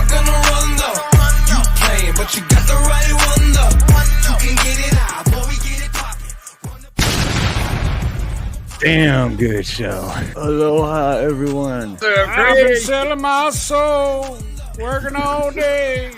gonna run though. You playing, but you got the right one though. You can get it out, boy, we get it poppin'. Damn good show. Aloha, everyone. I've been selling my soul, working all day,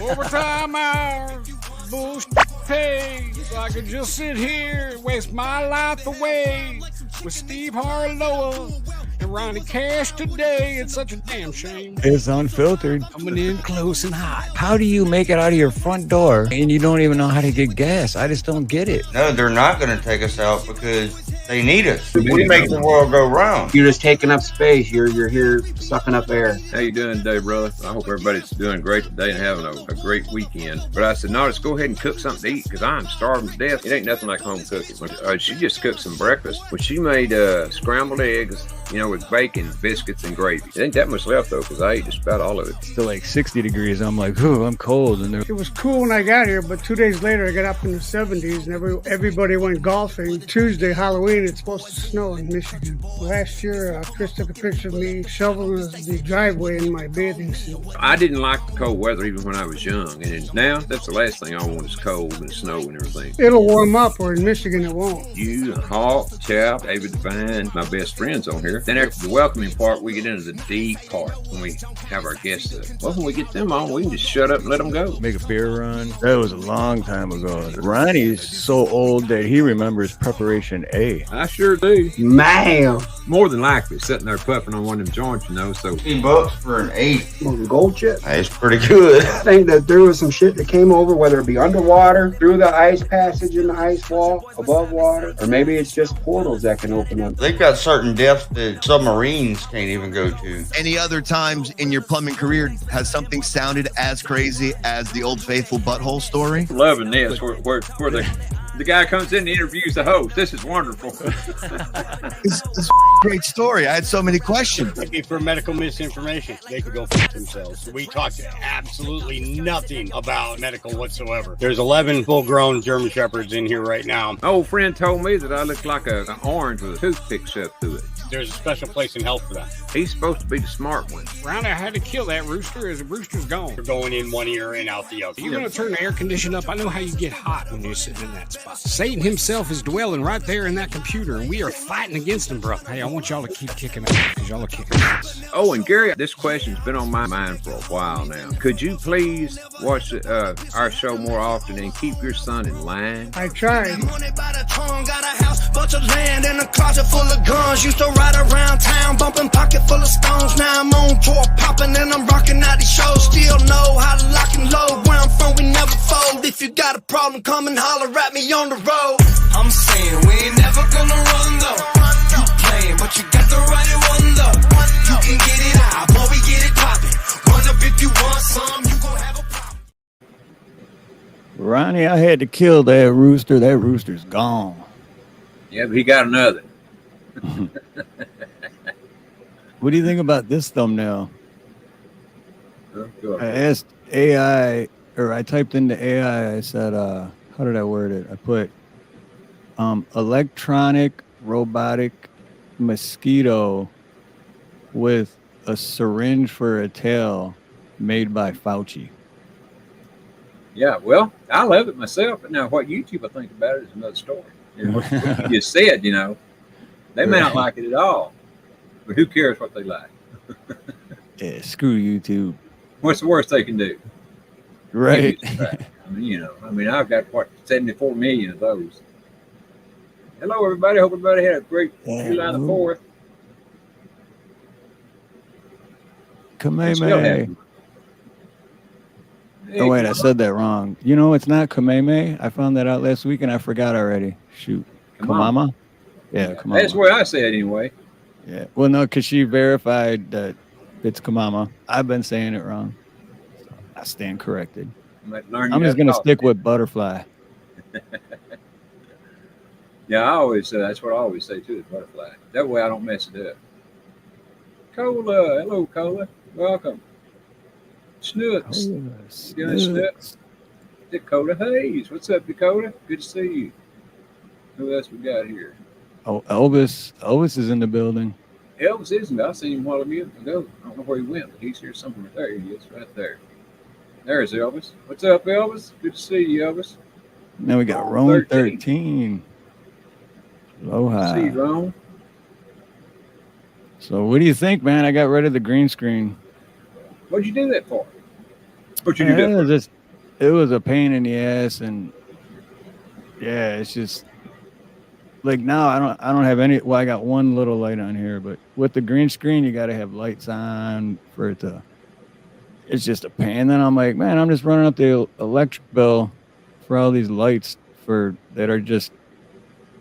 overtime hours, bullshit pay, so I could just sit here and waste my life away with Steve Harloha and Ronnie K H today. It's such a damn shame. It's unfiltered. Coming in close and hot. How do you make it out of your front door and you don't even know how to get gas? I just don't get it. No, they're not going to take us out because they need us. We make the world go round. You're just taking up space. You're here sucking up air. How you doing today, brother? I hope everybody's doing great today and having a great weekend. But I said, no, let's go ahead and cook something to eat because I'm starving to death. It ain't nothing like home cooking. She just cooked some breakfast. But she made scrambled eggs, with bacon, biscuits, and gravy. There ain't that much left, though, because I ate just about all of it. Still like 60 degrees. I'm like, ooh, I'm cold. And it was cool when I got here, but 2 days later, I got up in the 70s, and everybody went golfing. Tuesday, Halloween, it's supposed to snow in Michigan. Last year, Chris took a picture of me shoveling the driveway in my bathing suit. I didn't like the cold weather even when I was young, and now that's the last thing I want is cold and snow and everything. It'll warm up, or in Michigan, it won't. You and Hawk, Chap, David Devine, my best friends on here. Then after the welcoming part, we get into the deep part when we have our guests up. Well, when we get them on, we can just shut up and let them go. Make a beer run. That was a long time ago. Ronnie's so old that he remembers preparation A. I sure do. Man. More than likely, sitting there puffing on one of them joints, so. $15 for an 8. Gold chip. It's pretty good. I think that there was some shit that came over, whether it be underwater, through the ice passage in the ice wall, above water, or maybe it's just portals that can open up. They've got certain depths that submarines can't even go to. Any other times in your plumbing career has something sounded as crazy as the Old Faithful butthole story? Loving this, where the guy comes in and interviews the host. This is wonderful. It's a great story. I had so many questions. Maybe for medical misinformation, they could go fuck themselves. We talked absolutely nothing about medical whatsoever. There's 11 full-grown German Shepherds in here right now. My old friend told me that I look like an orange with a toothpick shoved through it. There's a special place in hell for that. He's supposed to be the smart one. Ronnie, I had to kill that rooster as the rooster's gone. You're going in one ear and out the other. You're going to turn the air condition up. I know how you get hot when you're sitting in that spot. Satan himself is dwelling right there in that computer, and we are fighting against him, bro. Hey, I want y'all to keep kicking ass because y'all are kicking ass. Oh, and Gary, this question's been on my mind for a while now. Could you please watch our show more often and keep your son in line? I tried. Got a house, bunch of land, and a closet full of guns. Used to ride around town, bumping pocket full of stones. Now I'm on tour, popping, and I'm rocking out these shows. Still know how to lock and load. Where I'm from, we never fold. If you got a problem, come and holler at me on the road. I'm saying we ain't never gonna run though. You playing, but you got the right one though. You can get it out, boy, we get it poppin'. Run up if you want some, you gon' have a problem. Ronnie, I had to kill that rooster. That rooster's gone. Yeah, but he got another. What do you think about this thumbnail? Oh, I asked AI, or I typed into AI, I said, how did I word it? I put electronic robotic mosquito with a syringe for a tail made by Fauci. Yeah, well, I love it myself. But now what YouTube will think about it is another story. What you just said, they may not like it at all. But who cares what they like? Yeah, screw YouTube. What's the worst they can do? Right. I've got 74 million of those. Hello, everybody. Hope everybody had a great July the 4th. Kameme. Oh, wait, I said that wrong. It's not Kameme. I found that out last week and I forgot already. Shoot. Kamama? Yeah, Kamama. That's what I said anyway. Yeah. Well, no, because she verified that it's Kamama. I've been saying it wrong. So I stand corrected. I'm just going to stick with butterfly. Yeah, that's what I always say too, is butterfly. That way I don't mess it up. Cola. Hello, Cola. Welcome. Snooks. Snooks. Dakota Hayes. What's up, Dakota? Good to see you. Who else we got here? Oh, Elvis is in the building. Elvis isn't. I seen him a while ago. I don't know where he went, but he's here somewhere. There he is, right there. There's Elvis. What's up, Elvis? Good to see you, Elvis. Now we got Rome 13. Aloha. See you, Rome. So what do you think, man? I got rid of the green screen. What'd you do that for? What'd you do that for? It was a pain in the ass, and yeah, it's just like now I don't have any. Well, I got one little light on here, but with the green screen, you got to have lights on for it to. It's just a pain. Then I'm like, man, I'm just running up the electric bill for all these lights that are just,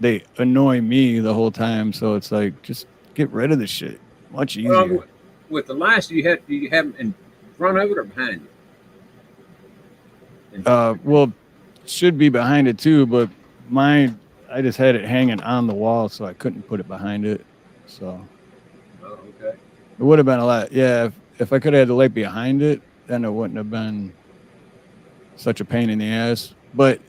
they annoy me the whole time. So it's like, just get rid of the shit. Much easier. Well, with the lights, do you have them in front of it or behind it? Well, should be behind it too, but mine, I just had it hanging on the wall, so I couldn't put it behind it. So. Oh, okay. It would have been a lot. Yeah, if I could have had the light behind it, then it wouldn't have been such a pain in the ass. But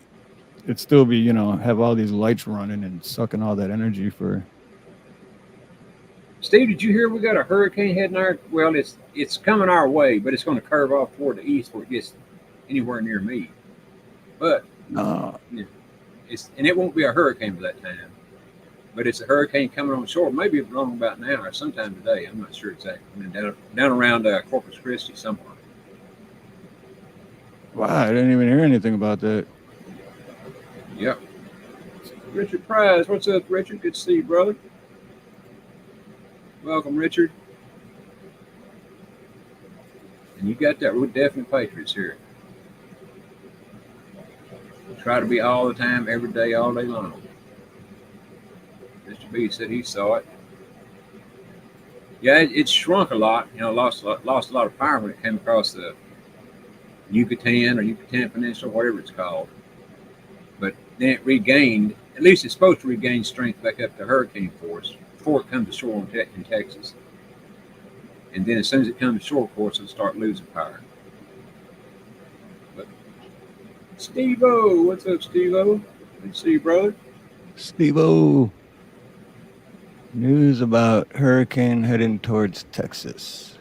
it'd still be, have all these lights running and sucking all that energy for. Steve, did you hear we got a hurricane heading our? Well, it's coming our way, but it's going to curve off toward the east before it gets anywhere near me. But and it won't be a hurricane by that time. But it's a hurricane coming on shore. Maybe wrong about now or sometime today. I'm not sure exactly. I mean, down around Corpus Christi somewhere. Wow, I didn't even hear anything about that. Yep. Richard Prize, what's up, Richard? Good to see you, brother. Welcome, Richard. And you got that. We're definite patriots here. Try to be all the time, every day, all day long. Mr. B said he saw it. Yeah, it shrunk a lot. Lost a lot of power when it came across the Yucatan or Yucatan Peninsula, whatever it's called. But then it regained, at least it's supposed to regain strength back up to hurricane force before it comes to shore in Texas. And then as soon as it comes to shore, of course, it'll start losing power. But Steve-O, what's up, Steve-O? Good to see you, brother. Steve-O. News about hurricane heading towards Texas.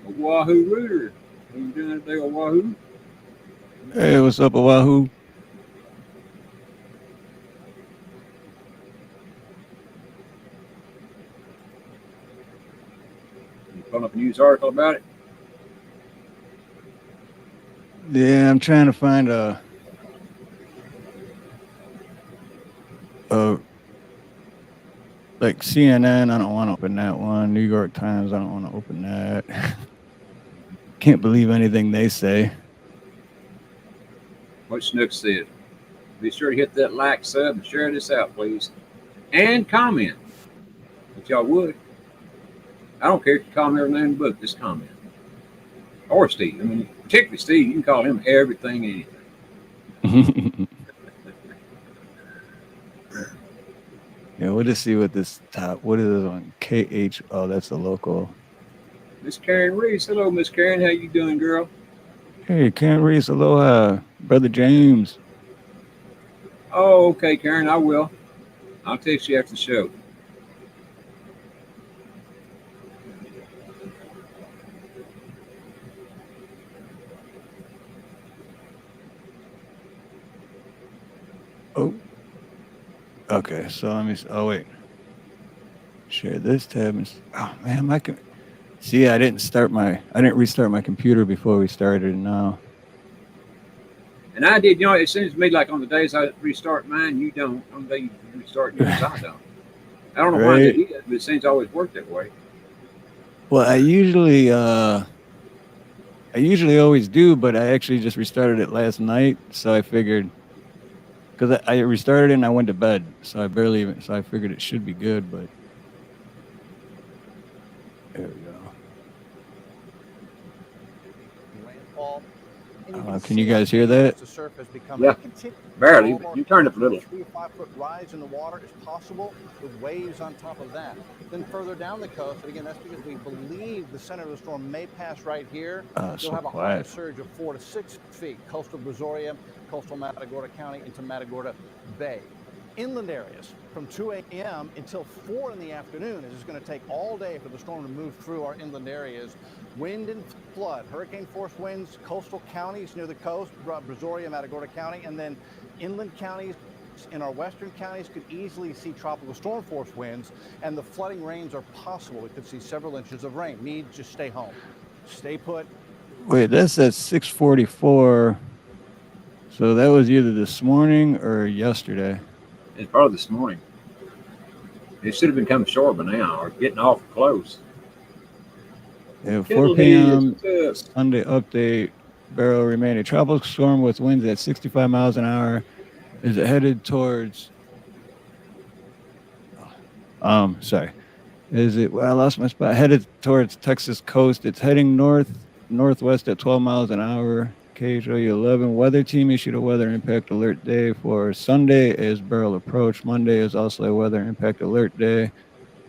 Wahoo Rooter. What are you doing today, Wahoo? Hey, what's up, Wahoo? You pulling up a news article about it? Yeah, I'm trying to find like CNN. I don't want to open that one. New York Times. I don't want to open that. Can't believe anything they say. What Snook said. Be sure to hit that like, sub, and share this out, please. And comment. If y'all would. I don't care if you call me everything in the book, just comment. Or Steve. I mean, particularly Steve, you can call him everything, anything. Yeah, we'll just see what this top. What is it on KH? Oh, that's a local. Miss Karen Reese. Hello, Miss Karen. How you doing, girl? Hey, Karen Reese. Aloha, brother James. Oh, okay, Karen. I will. I'll text you after the show. Oh. Okay, so let me. Oh wait. Share this tab. Oh man, I didn't restart my computer before we started. Now. And I did. It seems to me like on the days I restart mine, you don't. On the day you restart yours, I don't. I don't know why that is, but it seems to always work that way. Well, I usually always do, but I actually just restarted it last night, so I figured. Because I restarted it and I went to bed, so I figured it should be good, but there we go. Landfall Can you guys hear that? Yeah, barely. But you turned up a little. 3 to 5 foot rise in the water is possible with waves on top of that. Then further down the coast, and again, that's because we believe the center of the storm may pass right here. You'll have a higher surge of 4 to 6 feet. Coastal Brazoria, coastal Matagorda County into Matagorda Bay. Inland areas from 2 a.m. until 4 in the afternoon. It's going to take all day for the storm to move through our inland areas. Wind and flood, hurricane force winds, coastal counties near the coast, Brazoria, Matagorda County, and then inland counties in our western counties could easily see tropical storm force winds, and the flooding rains are possible. We could see several inches of rain. Need just stay home. Stay put. Wait, that's at 6:44. So that was either this morning or yesterday. It's probably this morning. It should have been coming short by now or getting awful close. Yeah, 4 p.m. Sunday update. Barrow remaining tropical storm with winds at 65 miles an hour is headed towards. Is it? Well, I lost my spot. Headed towards Texas coast. It's heading northwest at 12 miles an hour. KHOU 11. Weather team issued a weather impact alert day for Sunday as Beryl approached. Monday is also a weather impact alert day.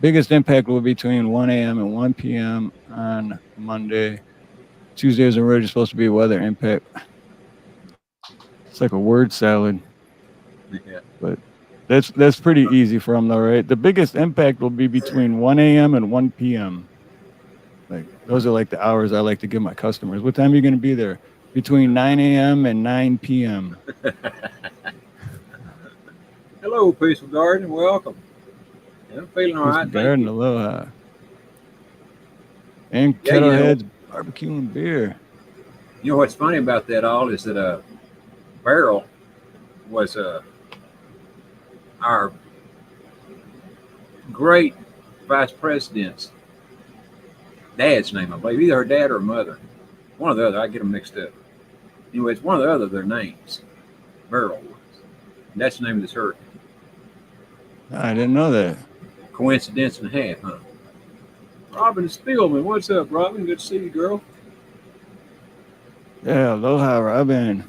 Biggest impact will be between 1 a.m. and 1 p.m. on Monday. Tuesday is already supposed to be a weather impact. It's like a word salad. Yeah. But that's pretty easy for them though, right? The biggest impact will be between 1 a.m. and 1 p.m. Like those are like the hours I like to give my customers. What time are you going to be there? Between 9 a.m. and 9 p.m. Hello, Peaceful Garden. Welcome. Yeah, I'm feeling all right. Garden, aloha. And Kettleheads barbecue and beer. You know what's funny about that all is that Beryl was our great vice president's dad's name, I believe. Either her dad or her mother. One or the other. I get them mixed up. Anyway, it's one or the other of their names. Beryl was. And that's the name of this hurricane. I didn't know that. Coincidence and a half, huh? Robin Spielman. What's up, Robin? Good to see you, girl. Yeah, aloha, Robin.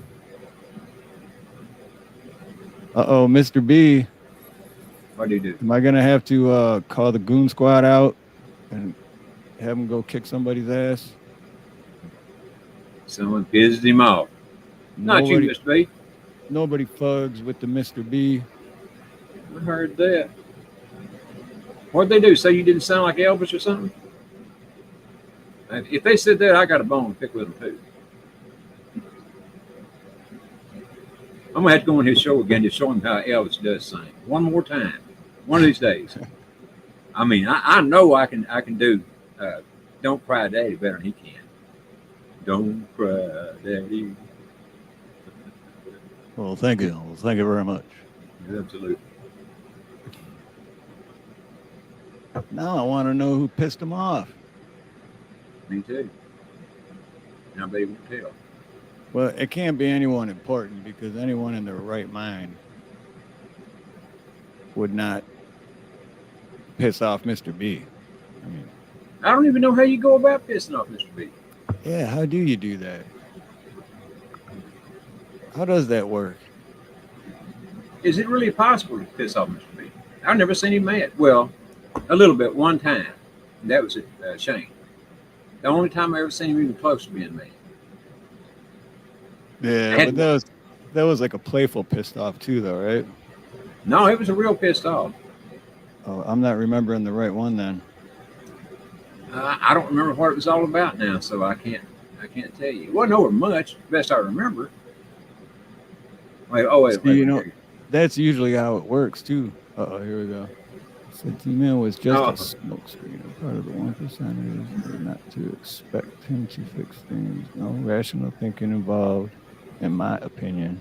Uh-oh, Mr. B. What do you do? Am I going to have to call the goon squad out and have them go kick somebody's ass? Someone pissed him off. Not you, Mr. B. Nobody fugs with the Mr. B. I heard that. What'd they do? Say you didn't sound like Elvis or something? If they said that, I got a bone to pick with them, too. I'm going to have to go on his show again to show him how Elvis does sing. One more time. One of these days. I mean, I know I can do Don't Cry Daddy better than he can. Don't cry, Daddy. Well, thank you. Well, thank you very much. Absolutely. Now I want to know who pissed him off. Me too. And I bet he won't tell. Well, it can't be anyone important because anyone in their right mind would not piss off Mr. B. I mean, I don't even know how you go about pissing off Mr. B. Yeah, how do you do that? How does that work? Is it really possible to piss off Mr. B? I've never seen him mad. Well, a little bit one time. That was a shame. The only time I ever seen him even close to being mad. Yeah, but that was like a playful pissed off too, though, right? No, it was a real pissed off. Oh, I'm not remembering the right one then. I don't remember what it was all about now, so I can't tell you. It wasn't over much, best I remember. Wait. You know, that's usually how it works too. Here we go. So T-Man was just a smokescreen. Part of the 1% is not to expect him to fix things. No rational thinking involved, in my opinion.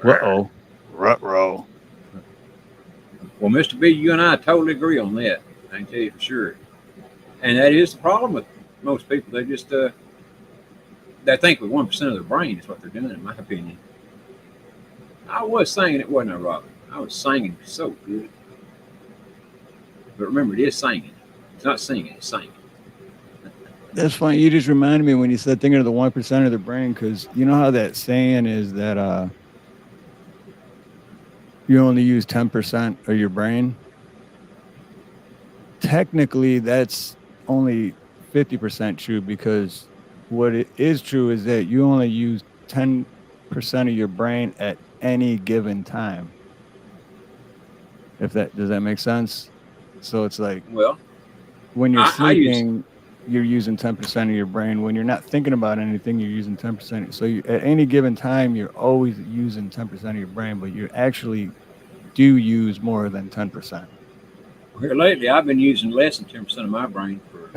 Uh-oh. Ruh-roh. Well, Mr. B, you and I totally agree on that. I can tell you for sure. And that is the problem with most people. They just they think with 1% of their brain is what they're doing, in my opinion. I was singing it, wasn't I, Robin? I was singing so good. But remember, it is singing. It's not singing, it's singing. That's funny. You just reminded me when you said thinking of the 1% of the brain, because you know how that saying is that you only use 10% of your brain. Technically, that's only 50% true, because what it is true is that you only use 10% of your brain at any given time. If that does that make sense? So it's like, Well, when you're I use sleeping, you're using 10% of your brain. When you're not thinking about anything, you're using 10%. So at any given time, you're always using 10% of your brain, but you actually do use more than 10%. here lately. I've been using less than 10% of my brain for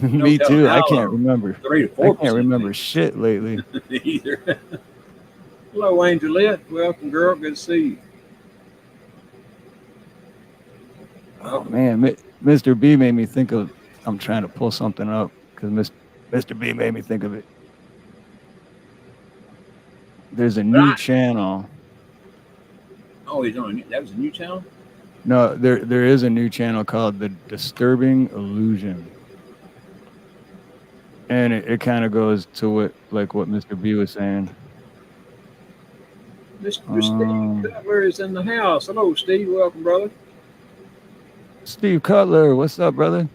no Me telling too. I how can't long. remember. 3 to I 4%. can't remember shit lately. either. Hello, Angelette. Welcome, girl. Good to see you. Oh man, Mr. B made me think of. I'm trying to pull something up because Mr. B made me think of it. There's a new channel. Oh, he's on. That was a new channel. No, there is a new channel called The Disturbing Illusion, and it kind of goes to what Mr. B was saying. Mr. Steve Cutler is in the house. Hello, Steve. Welcome, brother. Steve Cutler, what's up, brother?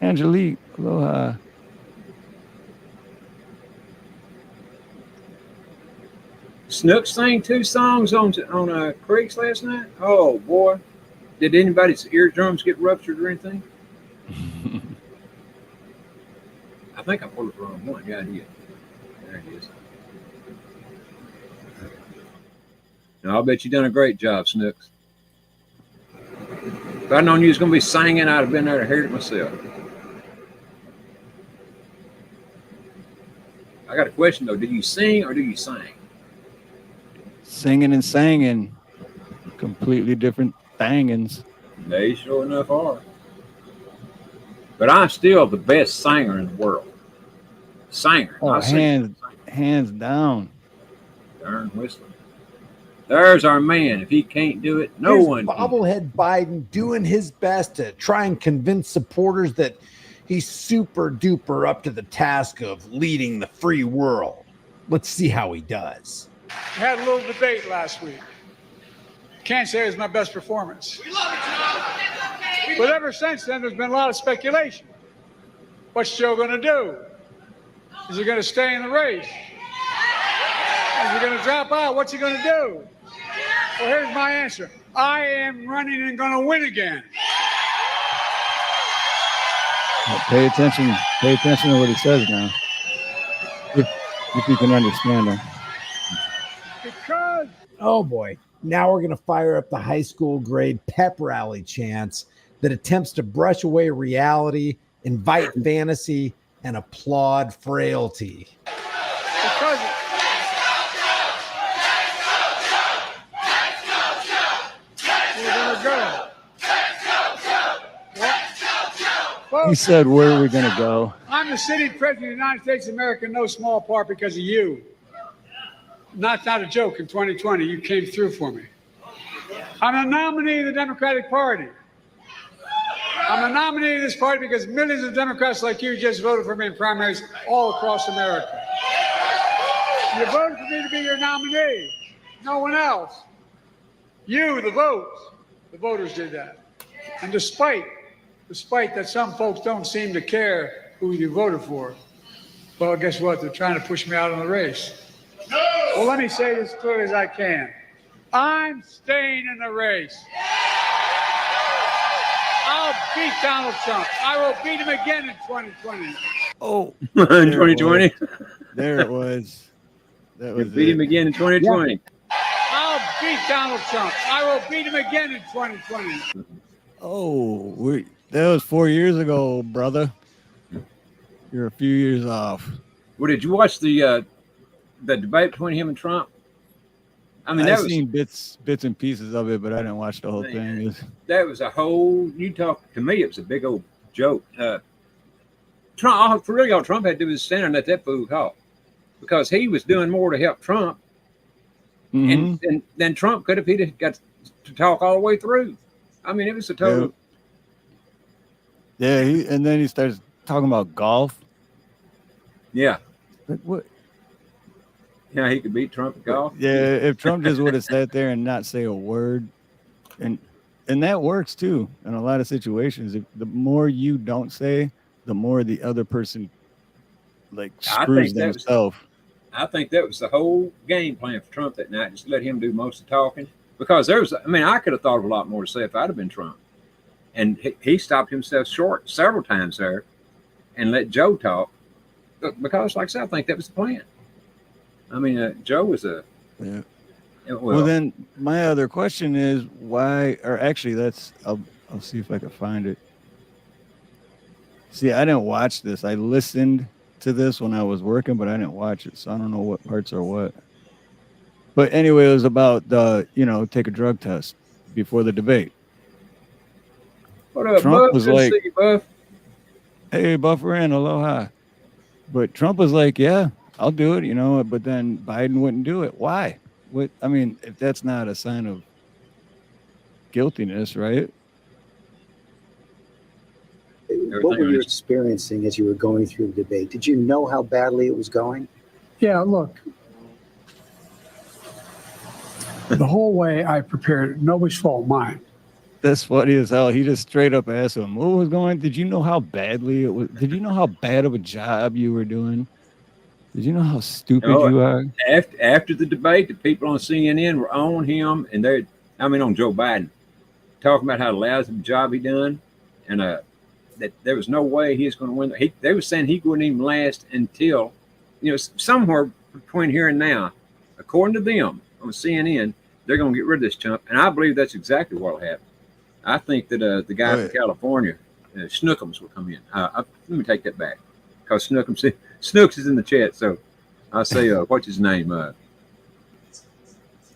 Angelique, aloha. Snook sang 2 songs on Creeks last night. Oh boy, did anybody's eardrums get ruptured or anything? I think I pulled it the wrong one. Yeah, I did. There it is. No, I'll bet you done a great job, Snooks. If I'd known you was going to be singing, I'd have been there to hear it myself. I got a question, though. Do you sing or do you sing? Singing and singing. Completely different thangins. They sure enough are. But I'm still the best singer in the world. Singer. Oh, hands down. Darn whistling. There's our man. If he can't do it, no Here's one can. Bobblehead Biden doing his best to try and convince supporters that he's super duper up to the task of leading the free world. Let's see how he does. I had a little debate last week. Can't say it was my best performance. But ever since then, there's been a lot of speculation. What's Joe going to do? Is he going to stay in the race? Is he going to drop out? What's he going to do? Well, here's my answer. I am running and going to win again. Well, pay attention to what he says now. If you can understand him. Because, oh boy, now we're going to fire up the high school grade pep rally chants that attempts to brush away reality, invite fantasy, and applaud frailty. Because we're going to go. He said, where are we going to go? I'm the sitting president of the United States of America in no small part because of you. Not a joke. In 2020, you came through for me. I'm a nominee of the Democratic Party. I'm a nominee of this party because millions of Democrats like you just voted for me in primaries all across America. You voted for me to be your nominee. No one else. You, the voters did that. And despite that some folks don't seem to care who you voted for, well, guess what? They're trying to push me out of the race. Well, let me say this as clearly as I can. I'm staying in the race. I'll beat Donald Trump. I will beat him again in 2020. Oh, in 2020? There it was. That was beat him again in 2020. Yeah. I'll beat Donald Trump. I will beat him again in 2020. Oh, that was 4 years ago, brother. You're a few years off. Well, did you watch the debate between him and Trump? I mean, I've seen bits and pieces of it, but I didn't watch the whole thing. That was a whole. You talk to me. It was a big old joke. Trump, for really, all Trump had to do was stand and let that fool talk, because he was doing more to help Trump, and then Trump could have he'd have got to talk all the way through. I mean, it was a total. Yeah, and then he starts talking about golf. Yeah. Like what? Yeah, he could beat Trump at golf. Yeah, if Trump just would have sat there and not say a word, and that works too in a lot of situations. If the more you don't say, the more the other person like screws themselves. I think that was the whole game plan for Trump that night. Just let him do most of the talking, because I could have thought of a lot more to say if I'd have been Trump. And he stopped himself short several times there and let Joe talk, because, like I said, I think that was the plan. I mean, Joe was a... Yeah. Well, then my other question is why, or actually I'll see if I can find it. See, I didn't watch this. I listened to this when I was working, but I didn't watch it. So I don't know what parts are what. But anyway, it was about take a drug test before the debate. What up, Trump Buff? was Good like, to see you, Buff. Hey, Buffer and aloha. But Trump was like, yeah, I'll do it, but then Biden wouldn't do it. Why? If that's not a sign of guiltiness, right? What were you experiencing as you were going through the debate? Did you know how badly it was going? Yeah, look. The whole way I prepared, nobody's fault, mine. That's funny as hell. He just straight up asked him, what was going? Did you know how badly it was? Did you know how bad of a job you were doing? Did you know how stupid you are? After the debate, the people on CNN were on him, and on Joe Biden, talking about how lousy of a job he done, and that there was no way he was going to win. They were saying he wouldn't even last until, somewhere between here and now, according to them on CNN, they're going to get rid of this chump, and I believe that's exactly what will happen. I think that the guy from California, Snookums, will come in. Let me take that back, because Snooks is in the chat, so I'll say, what's his name? The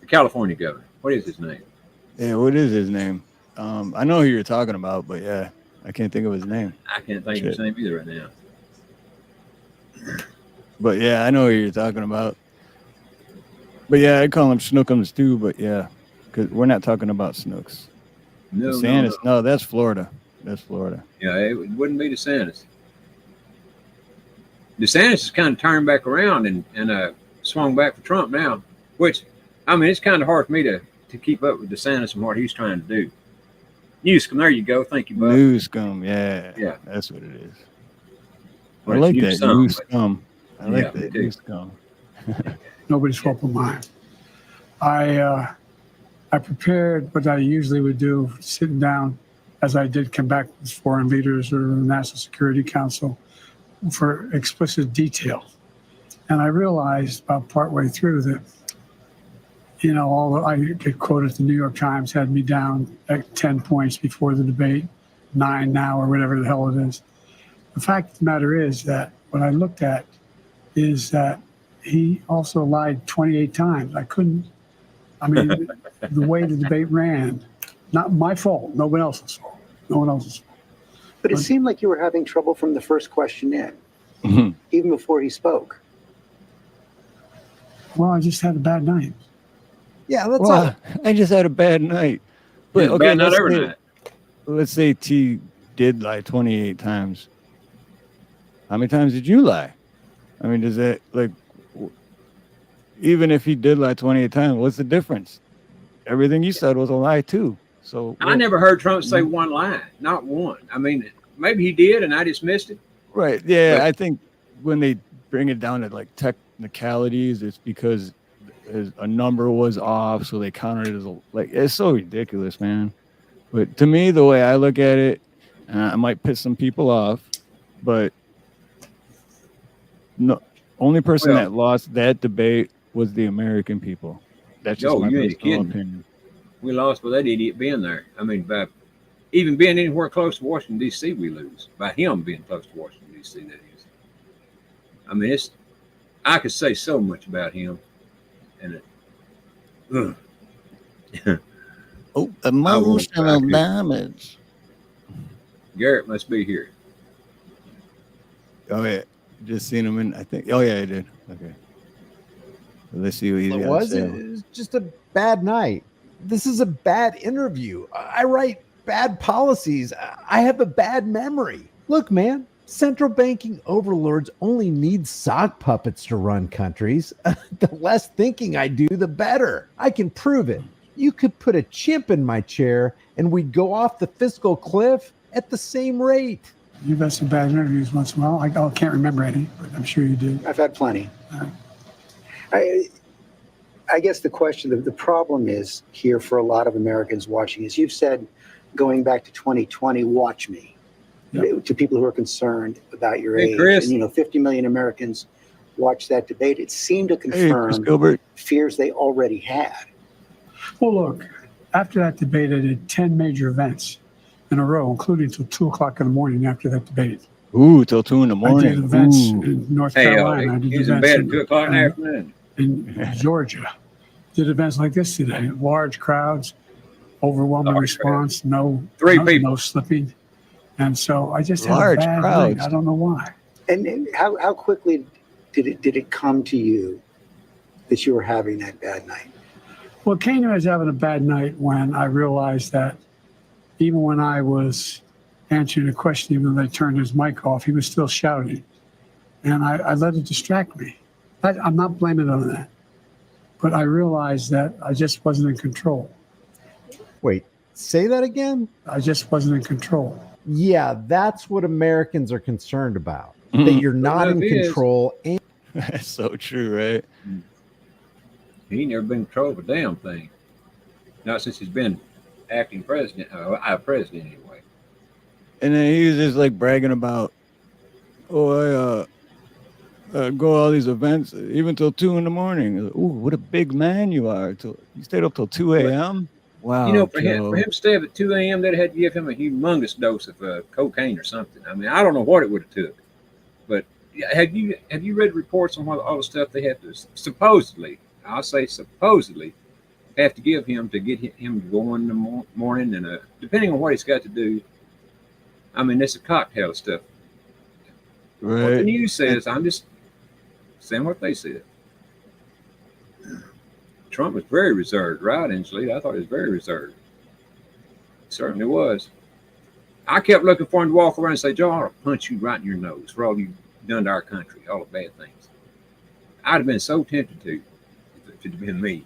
California governor. What is his name? Yeah, what is his name? I know who you're talking about, but yeah, I can't think of his name. I can't think of his name either right now. But yeah, I know who you're talking about. But yeah, I call him Snookums too, but yeah, because we're not talking about Snooks. No, DeSantis, no, that's Florida. That's Florida. Yeah, it wouldn't be DeSantis. DeSantis has kind of turned back around and swung back for Trump now, which, it's kind of hard for me to keep up with DeSantis and what he's trying to do. Newscomb, there you go. Thank you, Bud. Newscomb, yeah. That's what it is. I like that, Newscomb. I like that, Newscomb. Nobody's fault but mine. I prepared what I usually would do, sitting down, as I did come back with foreign leaders or the National Security Council, for explicit detail. And I realized about partway through that, I get quoted, the New York Times had me down at 10 points before the debate, 9 now, or whatever the hell it is. The fact of the matter is that what I looked at is that he also lied 28 times. The way the debate ran, not my fault, no one else's fault. No one else's fault. But it seemed like you were having trouble from the first question in, even before he spoke. Well, I just had a bad night. Yeah, that's all. I just had a bad night. But okay, not every night. Let's say T did lie 28 times. How many times did you lie? Does that, even if he did lie 28 times, what's the difference? Everything you said was a lie too. So I never heard Trump say one lie, not one. Maybe he did and I just missed it. Right. Yeah, I think when they bring it down to technicalities, it's because a number was off, so they counted it as it's so ridiculous, man. But to me, the way I look at it, I might piss some people off, but no, only person that lost that debate was the American people. That's just my personal opinion. We lost by that idiot being there. By even being anywhere close to Washington, D.C., we lose. By him being close to Washington, D.C., that is. I could say so much about him. And emotional damage. Garrett must be here. Oh, yeah. Just seen him I think. Oh, yeah, I did. Okay. Let's see what he's got to say. It was just a bad night. This is a bad interview. I write bad policies. I have a bad memory. Look, man, Central banking overlords only need sock puppets to run countries. The less thinking I do, the better. I can prove it. You could put a chimp in my chair and we'd go off the fiscal cliff at the same rate. You've had some bad interviews once in a while. I can't remember any, but I'm sure you do. I've had plenty. I guess the question, the problem is here for a lot of Americans watching, as you've said, going back to 2020, watch me. Yep. To people who are concerned about your age. Chris. And, 50 million Americans watched that debate. It seemed to confirm fears they already had. Well, look, after that debate, I did 10 major events in a row, including till 2 o'clock in the morning after that debate. Ooh, till 2 in the morning. I did events in North Carolina. I did he's in bed at 2 o'clock in the afternoon. In Georgia. Did events like this today. Large crowds, overwhelming response, no slipping. And so I just had a bad night. I don't know why. And how quickly did it come to you that you were having that bad night? Well, it came to me as having a bad night when I realized that even when I was answering a question, even though they turned his mic off, he was still shouting. And I let it distract me. I'm not blaming it on that. But I realized that I just wasn't in control. Wait, say that again? I just wasn't in control. Yeah, that's what Americans are concerned about. That you're not in control. And that's so true, right? He ain't never been in control of a damn thing. Not since he's been acting president, president anyway. And then he was just like bragging about, I go all these events even till 2 in the morning. Ooh, what a big man you are! You stayed up till 2 a.m. Wow. For him to stay up at 2 a.m., they'd had to give him a humongous dose of cocaine or something. I mean, I don't know what it would have took. But have you read reports on all the stuff they have to supposedly, I'll say supposedly, have to give him to get him to go in the morning, and depending on what he's got to do. I mean, it's a cocktail of stuff. Right. What the news says, I'm just saying what they said. Trump was very reserved, right, Angela? I thought he was very reserved. He certainly was. I kept looking for him to walk around and say, Joe, I ought to punch you right in your nose for all you've done to our country, all the bad things. I'd have been so tempted to, if it had been me.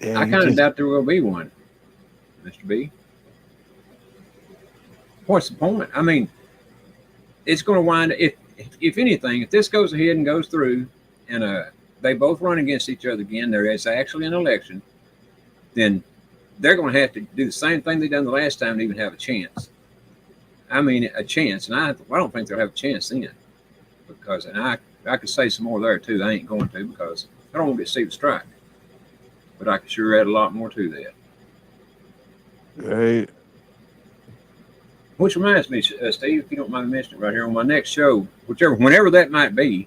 Yeah, I kind of doubt there will be one, Mr. B. What's the point? I mean, it's going to wind, if anything, if this goes ahead and goes through, and they both run against each other again, there is actually an election, then they're going to have to do the same thing they done the last time to even have a chance. I mean, a chance. And I don't think they'll have a chance then. Because, and I could say some more there too. I ain't going to, because I don't want to get Steve strike. But I could sure add a lot more to that. Right. Which reminds me, Steve, if you don't mind mentioning it right here on my next show, whenever that might be,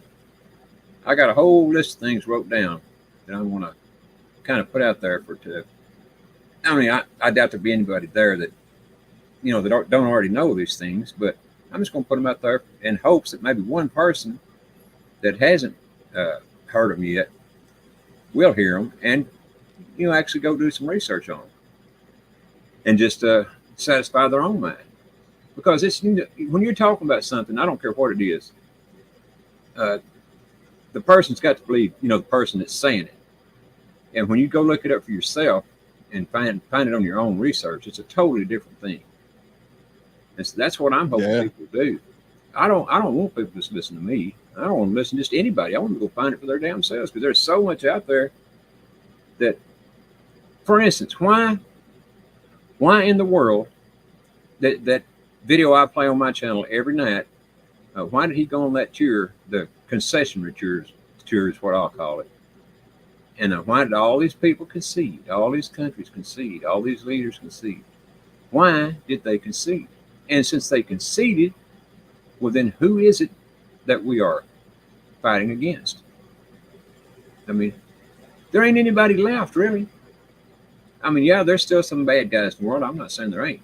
I got a whole list of things wrote down that I want to kind of put out there I mean, I doubt there'll be anybody there that, that don't already know these things, but I'm just going to put them out there in hopes that maybe one person that hasn't heard them yet will hear them and, actually go do some research on them and just satisfy their own mind. Because when you're talking about something, I don't care what it is, the person's got to believe, the person that's saying it. And when you go look it up for yourself and find it on your own research, it's a totally different thing. And so that's what I'm hoping people do. I don't want people to listen to me. I don't want to listen just to anybody. I want them to go find it for their damn selves, because there's so much out there that, for instance, why in the world that video I play on my channel every night, why did he go on that tour, the concessionary tour is what I'll call it? And why did all these people concede? All these countries concede? All these leaders concede? Why did they concede? And since they conceded, well, then who is it that we are fighting against? I mean, there ain't anybody left, really. I mean, yeah, there's still some bad guys in the world. I'm not saying there ain't.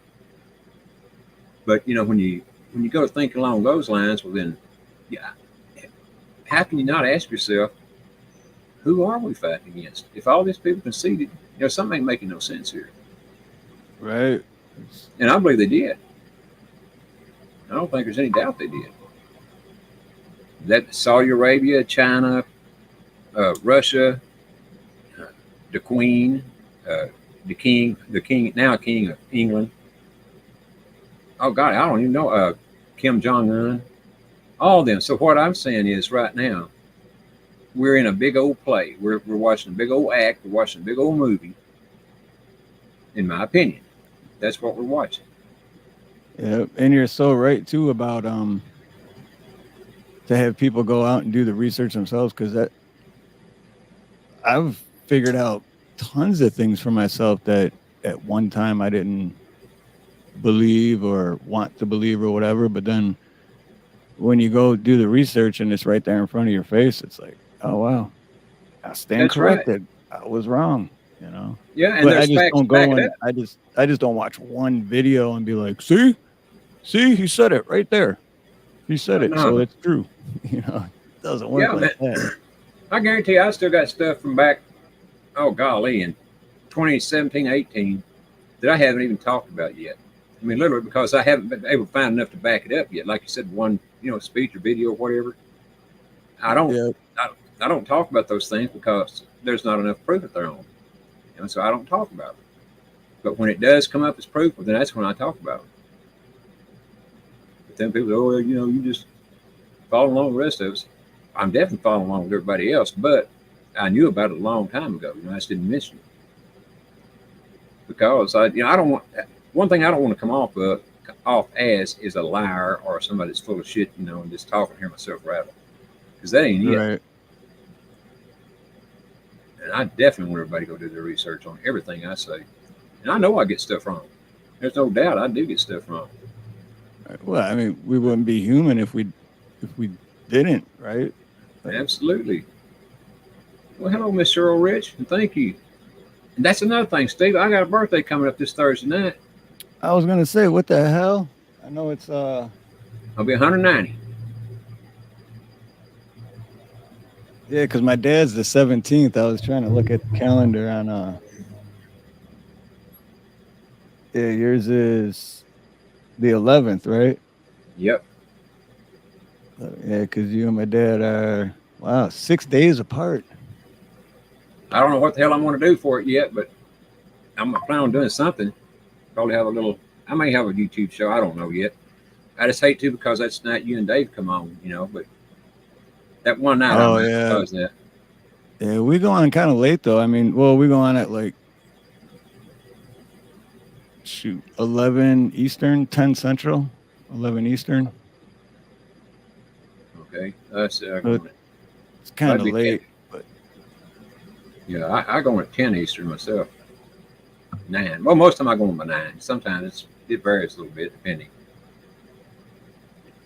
But, when you go to think along those lines, well, then, how can you not ask yourself, who are we fighting against? If all these people conceded, something ain't making no sense here. Right. And I believe they did. I don't think there's any doubt they did. That Saudi Arabia, China, Russia, the Queen, the King, now King of England. Oh God, I don't even know. Kim Jong-un, all of them. So what I'm saying is, right now, we're in a big old play. We're watching a big old act. We're watching a big old movie. In my opinion, that's what we're watching. Yeah, and you're so right too about to have people go out and do the research themselves, because that I've figured out tons of things for myself that at one time I didn't believe or want to believe or whatever, but then when you go do the research and it's right there in front of your face, it's like, oh wow, I stand That's corrected. Right. I was wrong, you know. Yeah, and but there's I just facts don't to back go it and up. I just don't watch one video and be like, see, he said it right there. He said it, so it's true. You know, it doesn't work like that. I guarantee you, I still got stuff from back, oh golly, in 2017, 18 that I haven't even talked about yet. I mean, literally because I haven't been able to find enough to back it up yet. Like you said, one, speech or video or whatever. I don't talk about those things because there's not enough proof that they're on. So I don't talk about it. But when it does come up as proof, then that's when I talk about it. But then people go, you just follow along with the rest of us. I'm definitely following along with everybody else, but I knew about it a long time ago. I just didn't mention it. Because I don't want, one thing I don't want to come off as is a liar or somebody that's full of shit, and just talking, hear myself rattle. Because that ain't it. Right. And I definitely want everybody to go do their research on everything I say. And I know I get stuff wrong. There's no doubt I do get stuff wrong. Well, I mean, we wouldn't be human if we didn't, right? Absolutely. Well, hello, Miss Cheryl Rich, and thank you. And that's another thing, Steve. I got a birthday coming up this Thursday night. I was gonna say, what the hell? I know it's I'll be 190. Yeah, because my dad's the 17th. I was trying to look at the calendar on yeah, yours is the 11th, right? Yep. Yeah, because you and my dad are 6 days apart. I don't know what the hell I'm going to do for it yet, but I'm planning on doing something. Probably have I may have a YouTube show. I don't know yet. I just hate to because that's night you and Dave come on, but that one night I might close that. Yeah, we go on kind of late though. I mean, well, we go on at 11 Eastern, 10 Central, 11 Eastern. Okay. It's kind of late. But yeah, I go at 10 Eastern myself. 9. Well, most of the time I go on by 9. Sometimes it varies a little bit depending.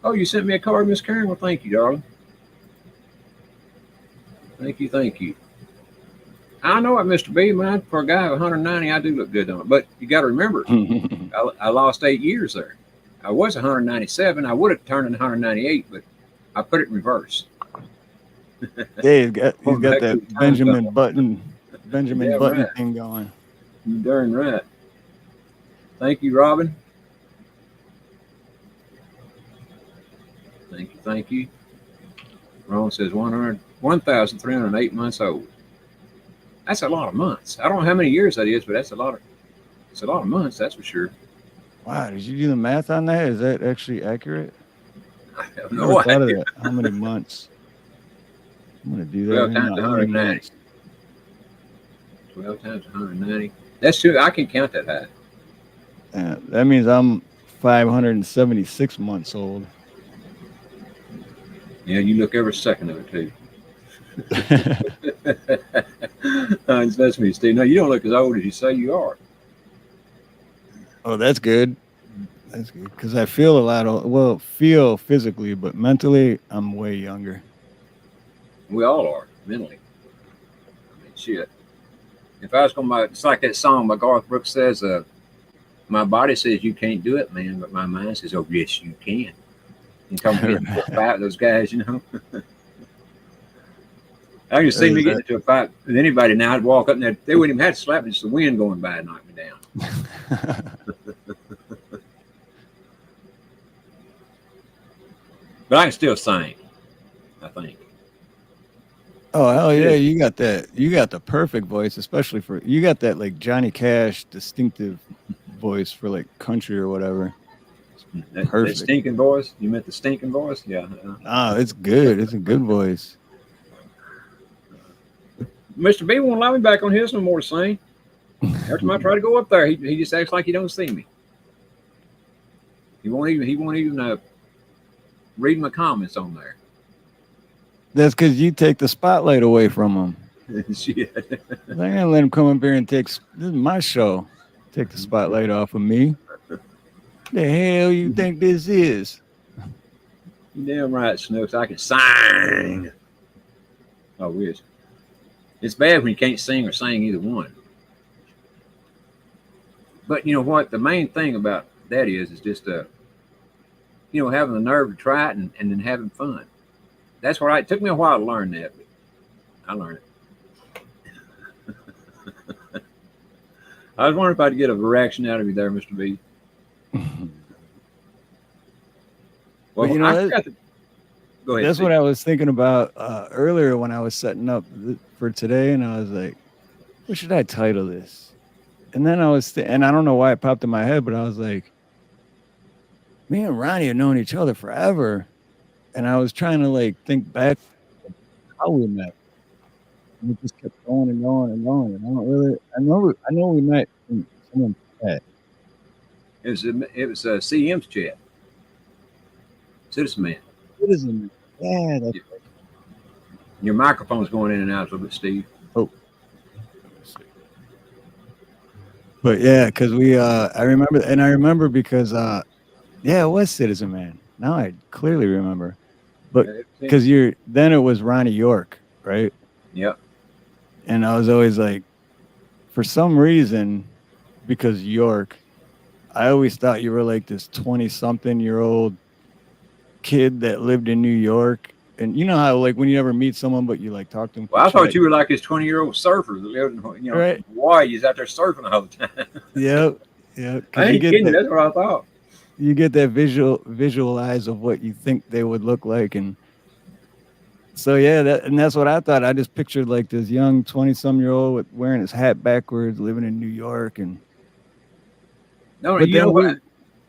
Oh, you sent me a card, Miss Karen. Well, thank you, darling. Thank you. I know it, Mr. B, man. For a guy of 190, I do look good on it. But you got to remember, I lost 8 years there. I was 197. I would have turned in 198, but I put it in reverse. Yeah, he's got that Benjamin Button thing going. You're darn right. Thank you, Robin. Thank you. Ron says 1,308 months old. That's a lot of months. I don't know how many years that is, but it's a lot of months, that's for sure. Wow, did you do the math on that? Is that actually accurate? I have no idea. How many months? I'm gonna do that. 12 times 190. 12 times 190. That's true. I can count that high. Yeah, that means I'm 576 months old. Yeah, you look every second of it too. That's me, Steve. No, you don't look as old as you say you are. Oh, that's good. That's good because I feel a lot feel physically, but mentally I'm way younger. We all are mentally. I mean, shit. If I was going to, it's like that song by Garth Brooks says, my body says you can't do it, man, but my mind says, oh, yes, you can. You come get into a fight with those guys, I can see me getting into a fight with anybody now. I'd walk up and they wouldn't even have to slap me, just the wind going by and knock me down. But I can still sing, I think. Oh hell yeah, you got that. You got the perfect voice, especially for you got that like Johnny Cash distinctive voice for like country or whatever. That stinking voice? You meant the stinking voice? Yeah. Oh, it's good. It's a good voice. Mr. B won't allow me back on his no more to sing. Every time I try to go up there, he just acts like he don't see me. He won't even read my comments on there. That's because you take the spotlight away from him. Shit. I'm not gonna let him come up here and this is my show. Take the spotlight off of me. The hell you think this is? You damn right, Snooks. I can sing. I wish. It's bad when you can't sing or sing either one. But you know what? The main thing about that is just having the nerve to try it and then having fun. That's why it took me a while to learn that, but I learned it. I was wondering if I'd get a reaction out of you there, Mr. B. Well, you know, go ahead. That's what I was thinking about earlier when I was setting up for today, and I was like, "What should I title this?" And then I was, and I don't know why it popped in my head, but I was like, "Me and Ronnie have known each other forever," and I was trying to like think back how we met. And it just kept going and going and going. And I don't really, I know we met in someone's chat. It was CM's chat. Citizen Man. Citizen. Yeah. That's Your microphone's going in and out a little bit, Steve. Oh. But yeah, because I remember because yeah, it was Citizen Man. Now I clearly remember. But because then it was Ronnie York, right? Yep. And I was always like, for some reason, because York, I always thought you were like this 20-something-year-old kid that lived in New York. And you know how like when you ever meet someone but you like talk to them. Well, I thought you were like this 20-year-old surfer that lived in right. Hawaii. He's out there surfing all the time. Yep. I ain't kidding. That's what I thought. You get that visualize of what you think they would look like. And so yeah, that's what I thought. I just pictured like this young 20-some-year-old wearing his hat backwards, living in New York. And but you know what?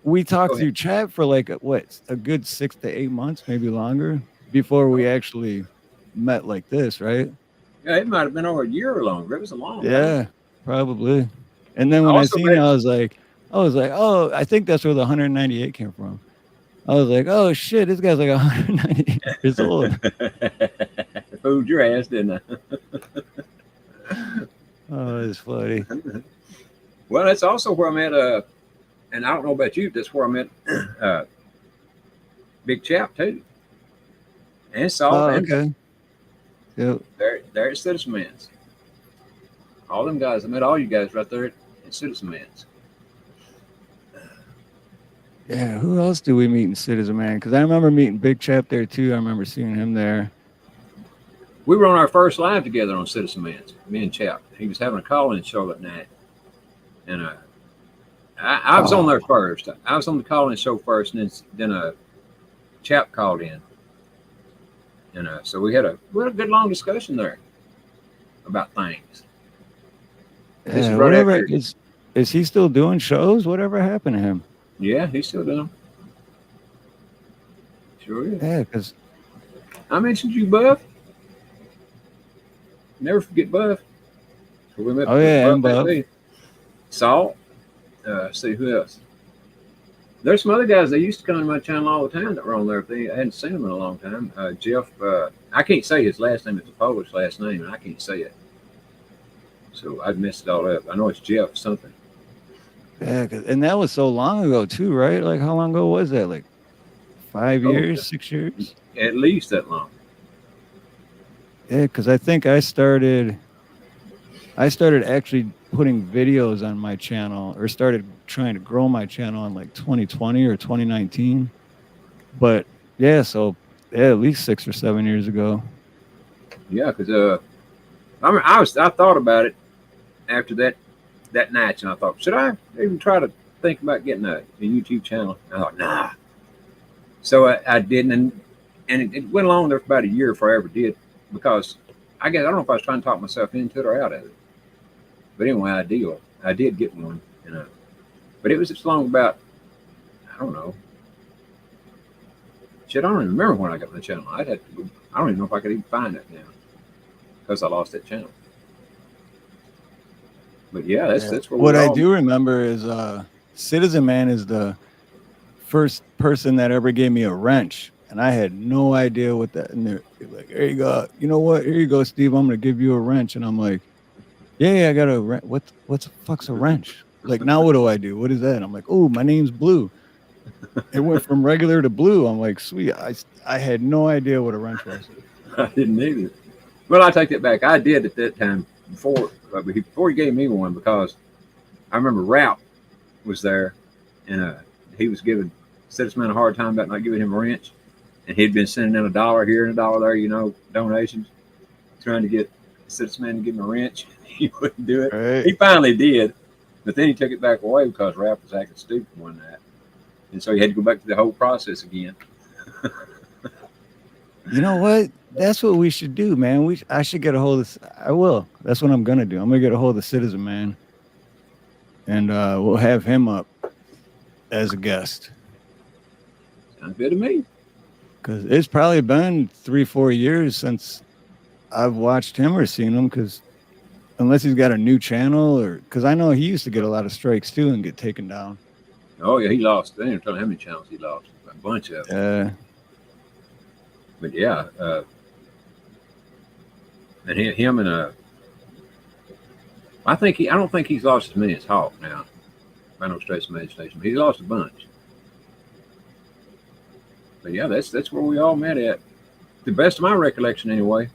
We talked through chat for like a good 6 to 8 months, maybe longer, before we actually met like this, right? Yeah, it might have been over a year or longer. It was a long time. Probably. And then when I seen it, I was like, oh, I think that's where the 198 came from. I was like, oh shit, this guy's like 198 years old. Fooled your ass, didn't I? Oh, it's funny. Well, that's also where I met and I don't know about you, that's where I met Big Chap too. And Saul. Oh, okay. Yep. There at Citizen Man's. All them guys, I met all you guys right there at Citizen Man's. Yeah, who else do we meet in Citizen Man? Because I remember meeting Big Chap there too. I remember seeing him there. We were on our first live together on Citizen Man's, me and Chap. He was having a call-in show that night. And I was on there first. I was on the call-in show first, and then Chap called in. And so we had a good long discussion there about things. Yeah, whatever. Is he still doing shows? Whatever happened to him? Yeah, he's still doing them. Sure is. Yeah, because I mentioned you, Buff. Never forget Buff. So we met and Buff. Salt. See who else? There's some other guys that used to come to my channel all the time that were on there. I hadn't seen them in a long time. Jeff, I can't say his last name. It's a Polish last name, and I can't say it. So I'd messed it all up. I know it's Jeff something. Yeah, and that was so long ago too, right? Like how long ago was that? Like 5 years, 6 years? At least that long. Yeah, because I think I started actually putting videos on my channel, or started trying to grow my channel in like 2020 or 2019. But yeah, so yeah, at least 6 or 7 years ago. Yeah, because I thought about it after that night, and I thought, should I even try to think about getting a YouTube channel? I thought, nah. So I didn't, and And it went along there for about a year before I ever did, because I don't know if I was trying to talk myself into it or out of it. But anyway, I did get one, but it was just long about, I don't know. Shit, I don't even remember when I got my channel. I don't even know if I could even find it now, because I lost that channel. But yeah, that's what I do remember is Citizen Man is the first person that ever gave me a wrench, and I had no idea what that. And they're like, "Here you go. You know what? Here you go, Steve. I'm gonna give you a wrench." And I'm like, "Yeah, I got a wrench. What the fuck's a wrench? Like, now what do I do? What is that?" And I'm like, "Oh, my name's Blue." It went from regular to blue. I'm like, sweet. I had no idea what a wrench was. I didn't either. Well, I take that back. I did at that time before he gave me one, because I remember Ralph was there, and he was giving Citizen a hard time about not giving him a wrench, and he'd been sending in $1 here and $1 there, donations, trying to get Citizen to give him a wrench. He wouldn't do it. Right. He finally did, but then he took it back away because Ralph was acting stupid one night, and so he had to go back to the whole process again. You know what? That's what we should do, man. I should get a hold of. I will. That's what I'm gonna do. I'm gonna get a hold of Citizen Man, and we'll have him up as a guest. Sounds good to me. Because it's probably been 3-4 years since I've watched him or seen him. Because unless he's got a new channel, or because I know he used to get a lot of strikes too and get taken down. Oh yeah, he lost. They didn't tell him how many channels he lost. A bunch of them. But yeah, and him and I don't think he's lost as many as Hawk now. By no stretch of imagination. He's lost a bunch. But yeah, that's where we all met at. The best of my recollection, anyway.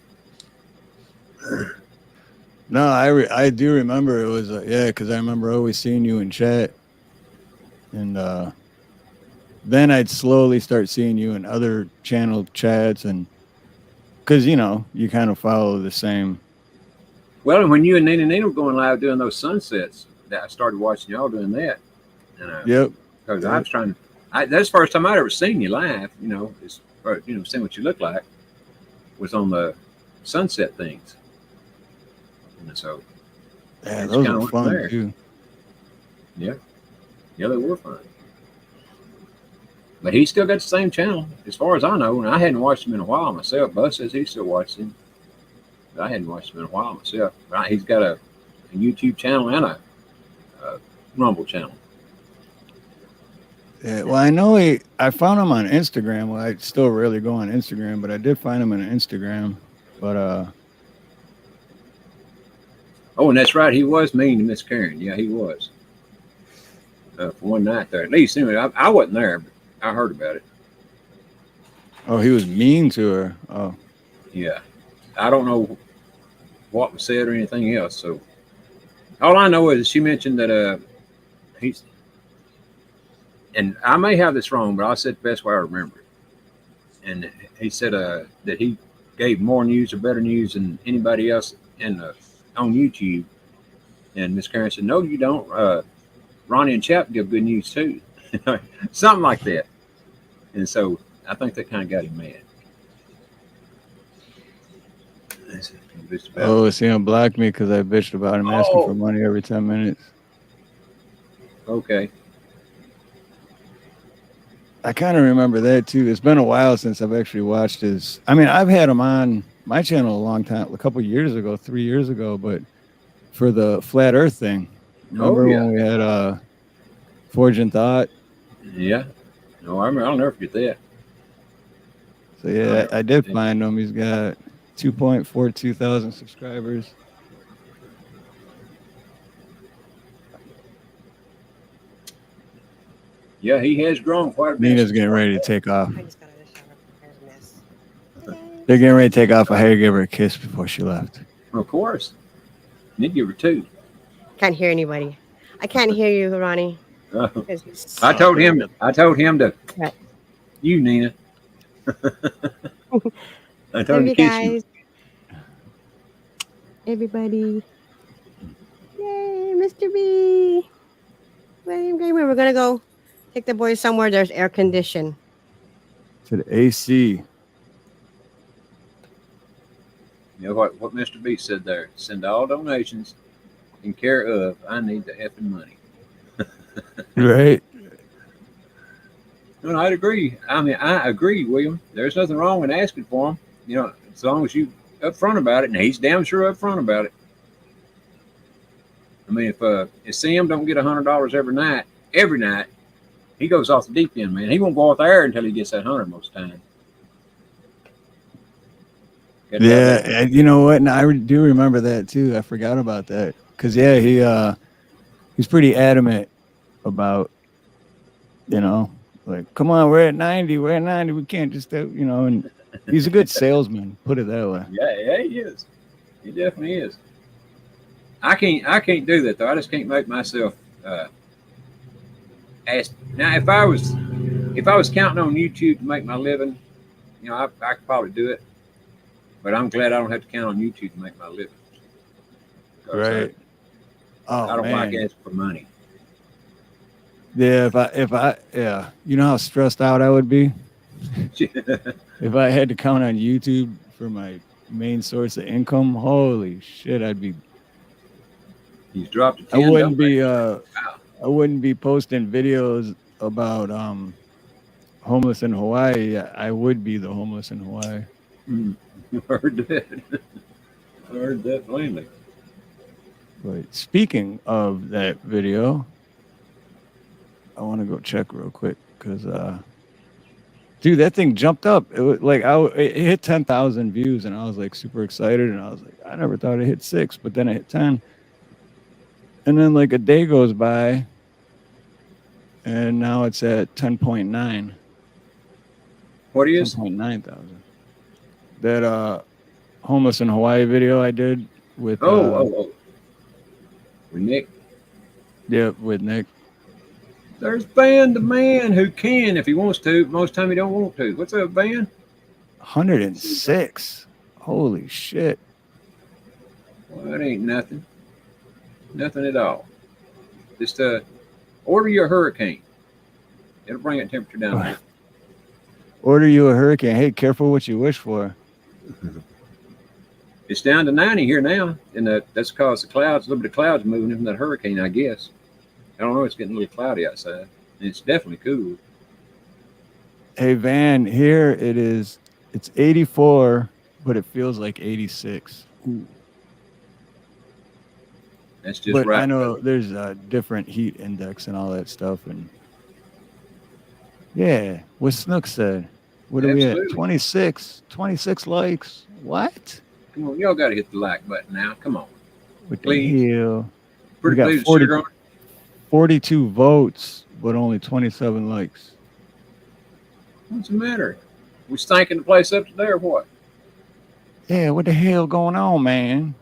No, I do remember it was because I remember always seeing you in chat, and then I'd slowly start seeing you in other channel chats, and because you kind of follow the same. Well, and when you and Nina were going live doing those sunsets, I started watching y'all doing that. And, yep. Because I was trying. That's the first time I'd ever seen you live. Seeing what you look like was on the sunset things. And so, yeah, those were fun too. Yeah, they were fun. But he still got the same channel, as far as I know. And I hadn't watched him in a while myself. Buzz says he still watches him. But I hadn't watched him in a while myself. But he's got a YouTube channel and a Rumble channel. Yeah, well, I know I found him on Instagram. Well, I still rarely go on Instagram, but I did find him on Instagram. But oh, and that's right. He was mean to Miss Karen. Yeah, he was. For one night there, at least. Anyway, I wasn't there, but I heard about it. Oh, he was mean to her. Oh, yeah. I don't know what was said or anything else. So all I know is she mentioned that he's, and I may have this wrong, but I said the best way I remember it. And he said that he gave more news or better news than anybody else on YouTube. And Miss Karen said, "No, you don't. Ronnie and Chap give good news too." Something like that. And so I think that kind of got him mad. Oh, is he gonna block me because I bitched about him asking for money every 10 minutes? Okay. I kind of remember that too. It's been a while since I've actually watched his. I mean, I've had him on my channel a long time, a couple years ago, 3 years ago, but for the flat Earth thing. Remember when we had Forging Thought? Yeah. No, I'll never forget that. So yeah, I did find him. He's got 2.42 thousand subscribers. Yeah, he has grown quite a bit. Nina's getting ready to take off. They're getting ready to take off. I had to give her a kiss before she left. Of course. Need to give her two. Can't hear anybody. I can't hear you, Ronnie. I told him to. Right. You, Nina. I told him to kiss you. Everybody. Yay, Mr. B. William Gamer. We're going to go take the boys somewhere there's air condition. To the AC. You know what Mr. B said there? Send all donations in care of. I need the effing money. Right. No, I'd agree. I mean, I agree, William. There's nothing wrong with asking for them. You know, as long as you upfront about it, and he's damn sure upfront about it. I mean, if Sam don't get $100 every night, he goes off the deep end, man. He won't go off the air until he gets that 100 most of the time. Yeah, and you know what? And I do remember that too. I forgot about that because he's pretty adamant about, like, come on, we're at 90, we can't just, and he's a good salesman, put it that way. Yeah, he is. He definitely is. I can't do that though. I just can't make myself ask. Now, if I was counting on YouTube to make my living, I could probably do it. But I'm glad I don't have to count on YouTube to make my living. Right. I don't like asking for money. Yeah, you know how stressed out I would be if I had to count on YouTube for my main source of income. Holy shit, I'd be. He's dropped a 10. I wouldn't be posting videos about homeless in Hawaii. I would be the homeless in Hawaii. Heard that. Heard that plainly. But speaking of that video, I want to go check real quick because, dude, that thing jumped up. It was like it hit 10,000 views, and I was like super excited, and I was like, I never thought it hit 6, but then it hit 10, and then like a day goes by, and now it's at 10.9. What is 10.9 thousand? That homeless in Hawaii video I did with with Nick. Yeah, with Nick. There's Van the man who can if he wants to. Most time he don't want to. What's up, Van? 106. Holy shit. Well, that ain't nothing. Nothing at all. Just order you a hurricane. It'll bring that temperature down a bit. Order you a hurricane. Hey, careful what you wish for. It's down to 90 here now, and that's because the clouds, a little bit of clouds moving from that hurricane, I guess. I don't know. It's getting a little cloudy outside. And it's definitely cool. Hey, Van, here it is. It's 84, but it feels like 86. Ooh. That's just but right. I know there's a different heat index and all that stuff. And yeah, what Snook said. What are we at? 26 likes. What? Come on, y'all got to hit the like button now. Come on. What please. The hell? Pretty got please 42 votes, but only 27 likes. What's the matter? We stinking the place up today or what? Yeah, what the hell going on, man?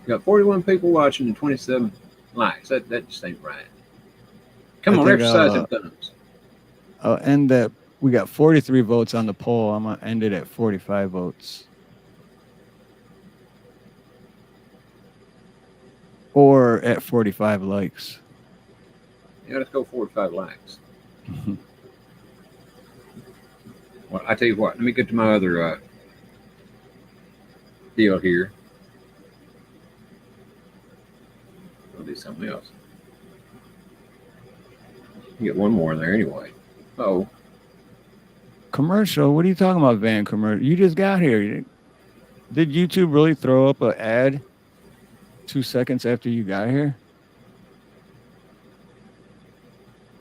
Got 41 people watching and 27 likes. That just ain't right. Come on, exercise them thumbs. I'll end that. We got 43 votes on the poll. I'm going to end it at 45 votes. Or at 45 likes. Yeah, let's go 45 likes. Well, I tell you what, let me get to my other deal here. I'll do something else. You get one more in there anyway. Oh. Commercial? What are you talking about, Van? Commercial? You just got here. Did YouTube really throw up an ad 2 seconds after you got here?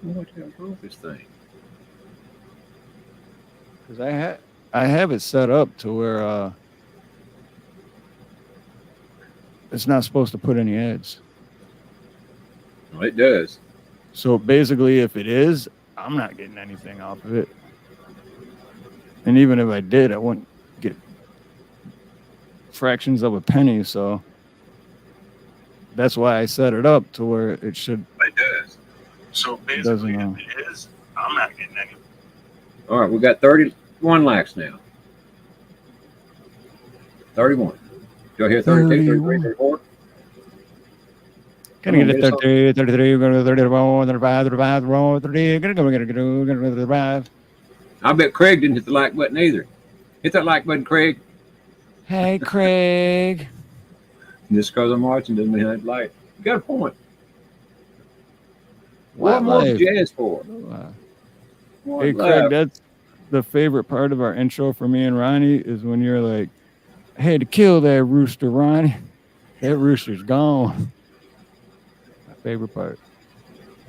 What the hell's wrong with this thing? Because I have it set up to where it's not supposed to put any ads. Well, it does. So basically, if it is, I'm not getting anything off of it. And even if I did, I wouldn't get fractions of a penny. So that's why I set it up to where it should. It does. So basically, if it is, I'm not getting any. All right, we got 31 likes now. 31. Do I hear 32, 33, 34? Gonna get a 33, 33, we're going to 34, 35, 35, 30, gonna go 35. I bet Craig didn't hit the like button either. Hit that like button, Craig. Hey, Craig. Just because I'm watching doesn't mean I'd like. You got a point. What more life? did you ask for? Hey, Craig, that's the favorite part of our intro for me and Ronnie is when you're like, I had to kill that rooster, Ronnie. That rooster's gone. My favorite part.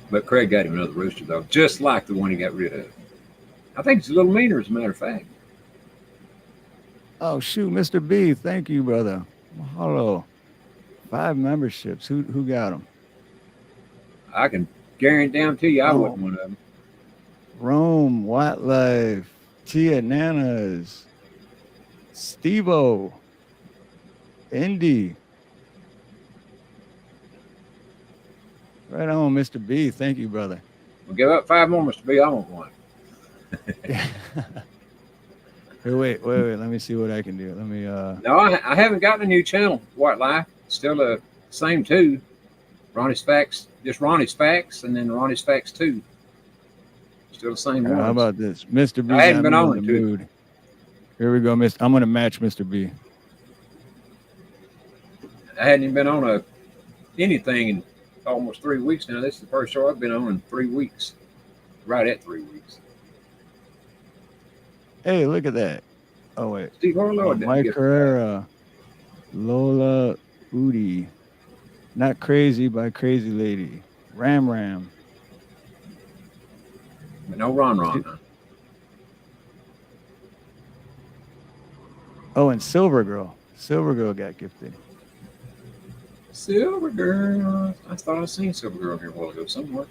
But Craig got him another rooster, though, just like the one he got rid of. I think it's a little meaner, as a matter of fact. Oh, shoot, Mr. B. Thank you, brother. Hello. 5 memberships. Who got them? I can guarantee you I wasn't one of them. Rome, Wildlife, Tia Nanas, Steve-O, Indy. Right on, Mr. B. Thank you, brother. We'll give up 5 more, Mr. B. I want one. Hey, wait. Let me see what I can do. Let me. No, I haven't gotten a new channel, White Life. Still the same 2. Ronnie's Facts, just Ronnie's Facts, and then Ronnie's Facts 2. Still the same one. How about this? Mr. B. I hadn't been on the it, mood. Here we go, Mr. I'm going to match Mr. B. I hadn't even been on anything in almost 3 weeks now. This is the first show I've been on in 3 weeks. Right at 3 weeks. Hey, look at that. Oh, wait. Steve Harloha. Mike Carrera. Lola Udi. Not Crazy by Crazy Lady. Ram. But no Ron, huh? Oh, and Silver Girl. Silver Girl got gifted. Silver Girl. I thought I seen Silver Girl here a while ago somewhere.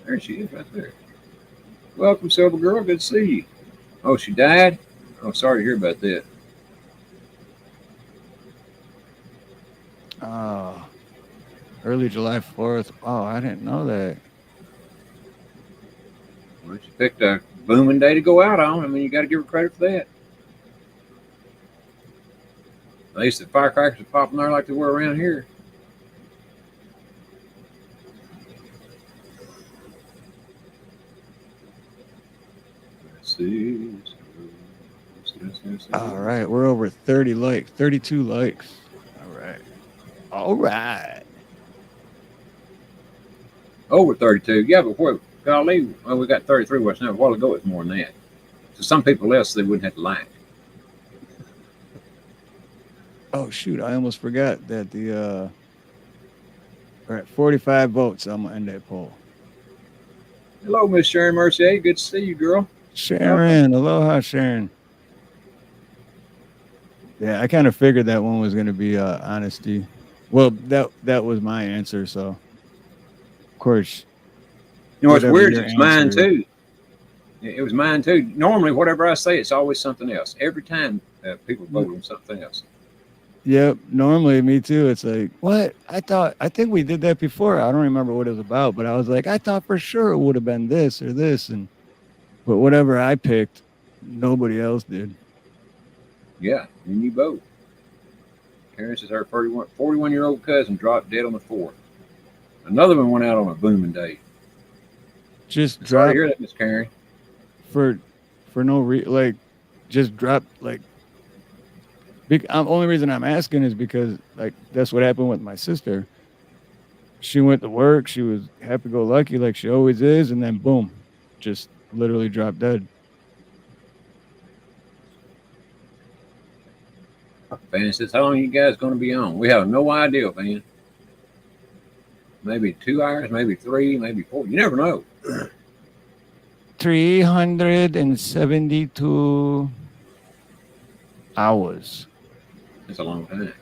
There she is right there. Welcome, Silver Girl. Good to see you. Oh, she died? Oh, sorry to hear about that. Oh, early July 4th. Oh, I didn't know that. Well, she picked a booming day to go out on. I mean, you got to give her credit for that. At least the firecrackers are popping there like they were around here. Let's see. All right, we're over 30 likes, 32 likes. All right. Over 32. Yeah, but where, golly, well, we got 33 watch now. A while ago, it's more than that. So some people else, they wouldn't have to like. Oh, shoot. I almost forgot that we're at 45 votes. I'm going to end that poll. Hello, Miss Sharon Mercier. Good to see you, girl. Sharon. Aloha, Sharon. Yeah, I kind of figured that one was going to be honesty. Well, that was my answer, so of course. You know what's weird? It's mine too. It was mine too. Normally, whatever I say, it's always something else. Every time people vote on something else. Yep. Normally, me too. It's like, what? I think we did that before. I don't remember what it was about, but I was like, I thought for sure it would have been this or this, but whatever I picked, nobody else did. Yeah, and you vote. Karen says her 41-year-old cousin dropped dead on the 4th. Another one went out on a booming day. Just sorry drop to hear that, Miss Karen. For no reason, just drop only reason I'm asking is because that's what happened with my sister. She went to work. She was happy-go-lucky like she always is, and then boom, just literally dropped dead. Fan says, how long are you guys going to be on? We have no idea, Fan. Maybe 2 hours, maybe 3, maybe 4. You never know. 372 hours. That's a long time.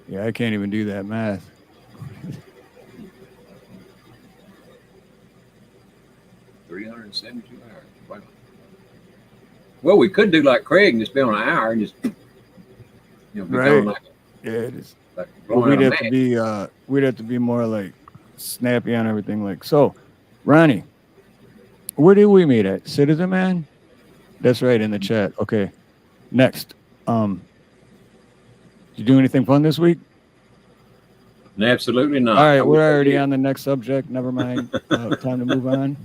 Yeah, I can't even do that math. 372 hours. Wow. Well, we could do like Craig and just be on an hour and just, be right. Like, yeah, it is. Like we'd have to be more like snappy on everything. So, Ronnie, where did we meet at? Citizen Man? That's right, in the chat. Okay. Next. Did you do anything fun this week? Absolutely not. All right, we're already on the next subject. Never mind. Time to move on.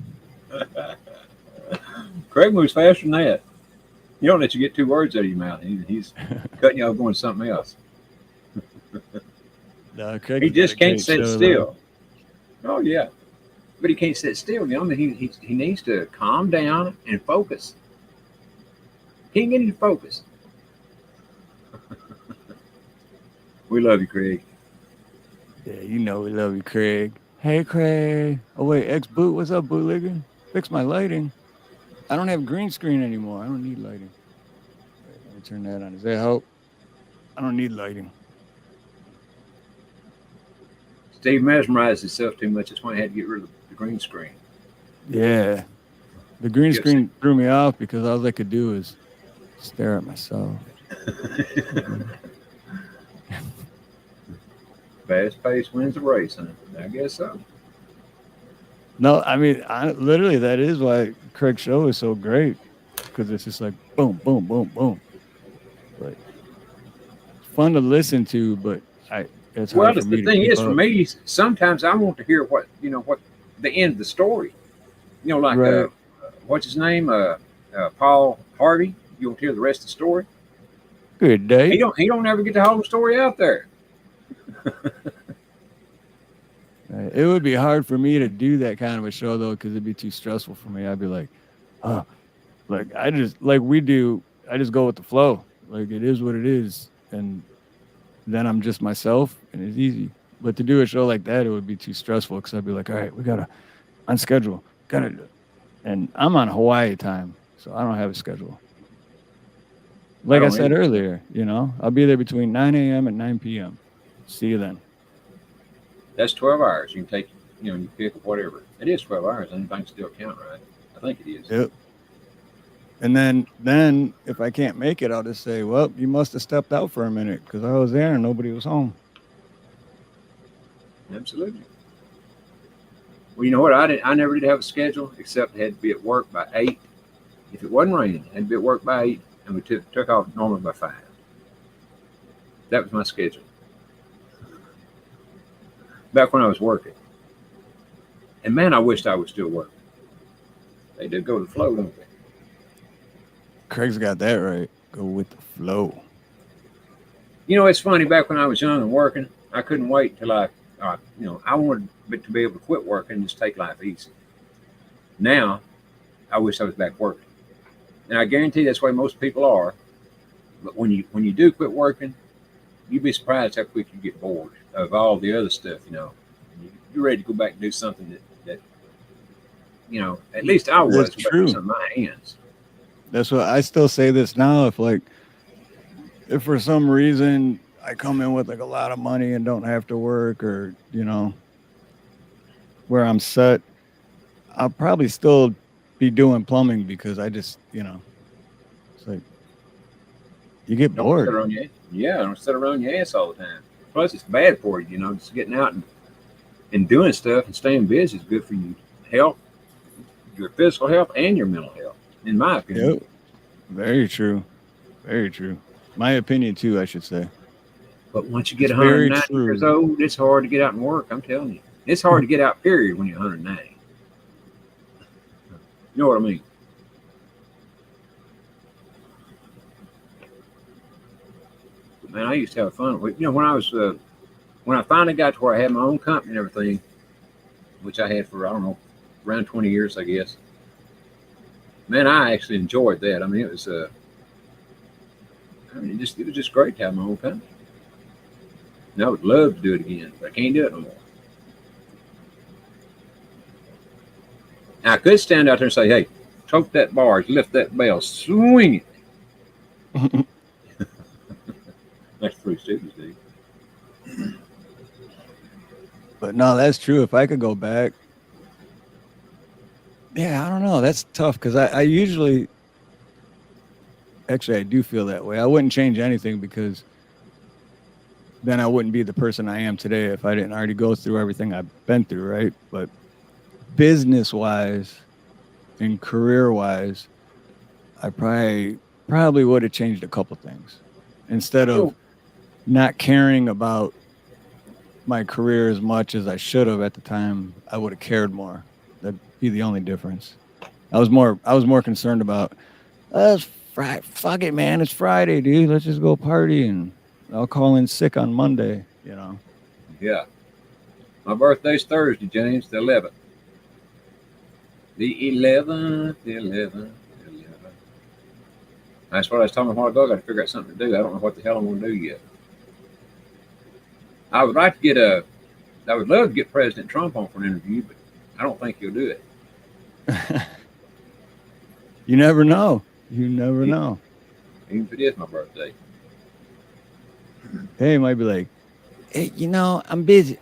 Craig moves faster than that. You don't let you get 2 words out of your mouth. He's cutting you off going to something else. No, Craig he just can't sit still. Oh yeah, but he can't sit still. You know, he needs to calm down and focus. Can't get him to focus. We love you, Craig. Yeah, you know we love you, Craig. Hey, Craig. Oh wait, Boot. What's up, bootlegger? Fix my lighting. I don't have green screen anymore. I don't need lighting. Wait, let me turn that on. Does that help? I don't need lighting. Steve mesmerized himself too much. That's why he had to get rid of the green screen. Yeah. The green screen threw me off because all I could do is stare at myself. Fast pace wins the race, huh? I guess so. No, I mean, literally, that is why Craig's show is so great, because it's just like boom, boom, boom, boom. But it's fun to listen to, but it's hard for me the thing is, up. for me, sometimes I want to hear what the end of the story. You know, like right. What's his name? Paul Harvey. You want to hear the rest of the story? Good day. He don't ever get the whole story out there. It would be hard for me to do that kind of a show though, because it'd be too stressful for me. I'd be like, oh, like I just go with the flow. Like it is what it is, and then I'm just myself, and it's easy. But to do a show like that, it would be too stressful because I'd be like, all right, we gotta on schedule, and I'm on Hawaii time, so I don't have a schedule. Like I said earlier, I'll be there between 9 a.m. and 9 p.m. See you then. That's 12 hours. You can take, you pick whatever. It is 12 hours. Anything still count, right? I think it is. Yep. And then if I can't make it, I'll just say, well, you must have stepped out for a minute because I was there and nobody was home. Absolutely. Well, you know what? I never did have a schedule except it had to be at work by 8. If it wasn't raining, it had to be at work by 8, and we took off normally by 5. That was my schedule. Back when I was working. And man, I wished I was still working. They did go with the flow, don't they? Craig's got that right. Go with the flow. It's funny. Back when I was young and working, I couldn't wait till I wanted to be able to quit working and just take life easy. Now, I wish I was back working. And I guarantee that's the way most people are. But when you do quit working, you'd be surprised how quick you get bored of all the other stuff, You're ready to go back and do something that at least I was. That's true. In my hands. That's what I still say this now. If for some reason I come in with like a lot of money and don't have to work or, where I'm set, I'll probably still be doing plumbing because I just, it's like you get bored. Don't sit around your ass all the time. Plus, it's bad for you, just getting out and doing stuff and staying busy is good for your health, your physical health, and your mental health, in my opinion. Yep. Very true. Very true. My opinion, too, I should say. But once you get 190 years old, it's hard to get out and work, I'm telling you. It's hard to get out, period, when you're 190. You know what I mean? Man, I used to have fun. When I was, when I finally got to where I had my own company and everything, which I had for, I don't know, around 20 years, I guess. Man, I actually enjoyed that. I mean, it was, it was just great to have my own company. And I would love to do it again, but I can't do it no more. Now, I could stand out there and say, hey, choke that barge, lift that bell, swing it. That's pretty stupid, Steve. But no, that's true. If I could go back, yeah, I don't know. That's tough because I usually, actually, I do feel that way. I wouldn't change anything because then I wouldn't be the person I am today if I didn't already go through everything I've been through, right? But business-wise and career-wise, I probably would have changed a couple things. Instead of not caring about my career as much as I should have at the time, I would have cared more. That'd be the only difference. I was more concerned about fuck it, man. It's Friday, dude. Let's just go party, and I'll call in sick on Monday. You know. Yeah. My birthday's Thursday, James, the 11th. The 11th. That's what I was talking about a while ago. I got to figure out something to do. I don't know what the hell I'm going to do yet. I would like to get I would love to get President Trump on for an interview, but I don't think he'll do it. You never know. You never know. Even if it is my birthday. Hey, he might be like, hey, you know, I'm busy.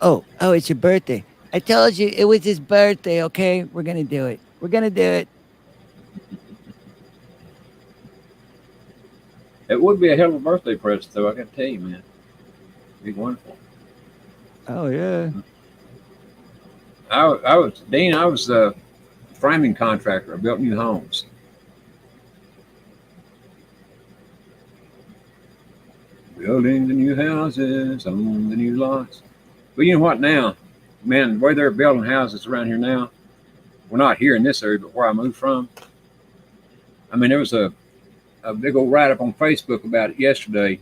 Oh, it's your birthday. I told you it was his birthday, okay? We're going to do it. We're going to do it. It would be a hell of a birthday present, though, I got to tell you, man. It'd be wonderful. Oh, yeah. I was a framing contractor. I built new homes. Building the new houses on the new lots. But you know what now? Man, the way they're building houses around here now, well, not here in this area, but where I moved from. I mean, there was a big old write-up on Facebook about it yesterday,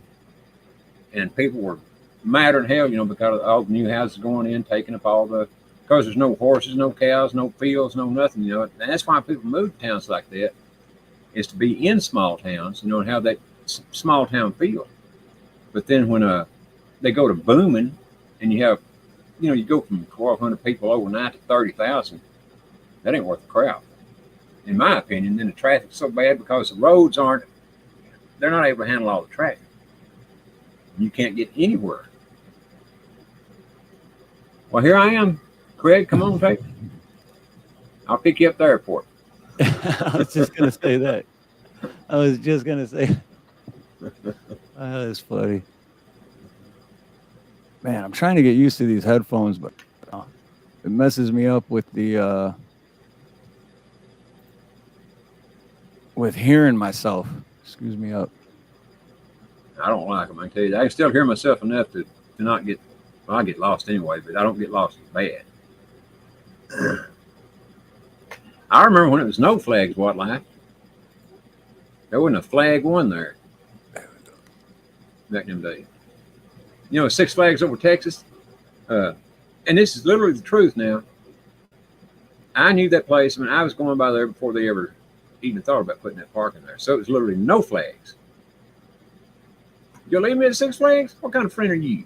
and people were madder than hell, you know, because of all the new houses going in, taking up because there's no horses, no cows, no fields, no nothing, you know. And that's why people move to towns like that, is to be in small towns, you know, and have that small town feel. But then when they go to booming, and you have, you know, you go from 1,200 people overnight to 30,000, that ain't worth the crowd, in my opinion. Then the traffic's so bad because the roads they're not able to handle all the traffic. You can't get anywhere. Well, here I am. Craig, come on, take me. I'll pick you up at the airport. I was just going to say that. That's funny. Man, I'm trying to get used to these headphones, but it messes me up with the with hearing myself. Screws me up. I don't like them, I can tell you. I can still hear myself enough to not get, well, I get lost anyway, but I don't get lost as bad. I remember when it was no flags, what like? There wasn't a flag one there back in them days. You know, Six Flags over Texas. And this is literally the truth now. I knew that place. I mean, I was going by there before they ever even thought about putting that park in there. So it was literally no flags. You'll leave me at Six Flags? What kind of friend are you?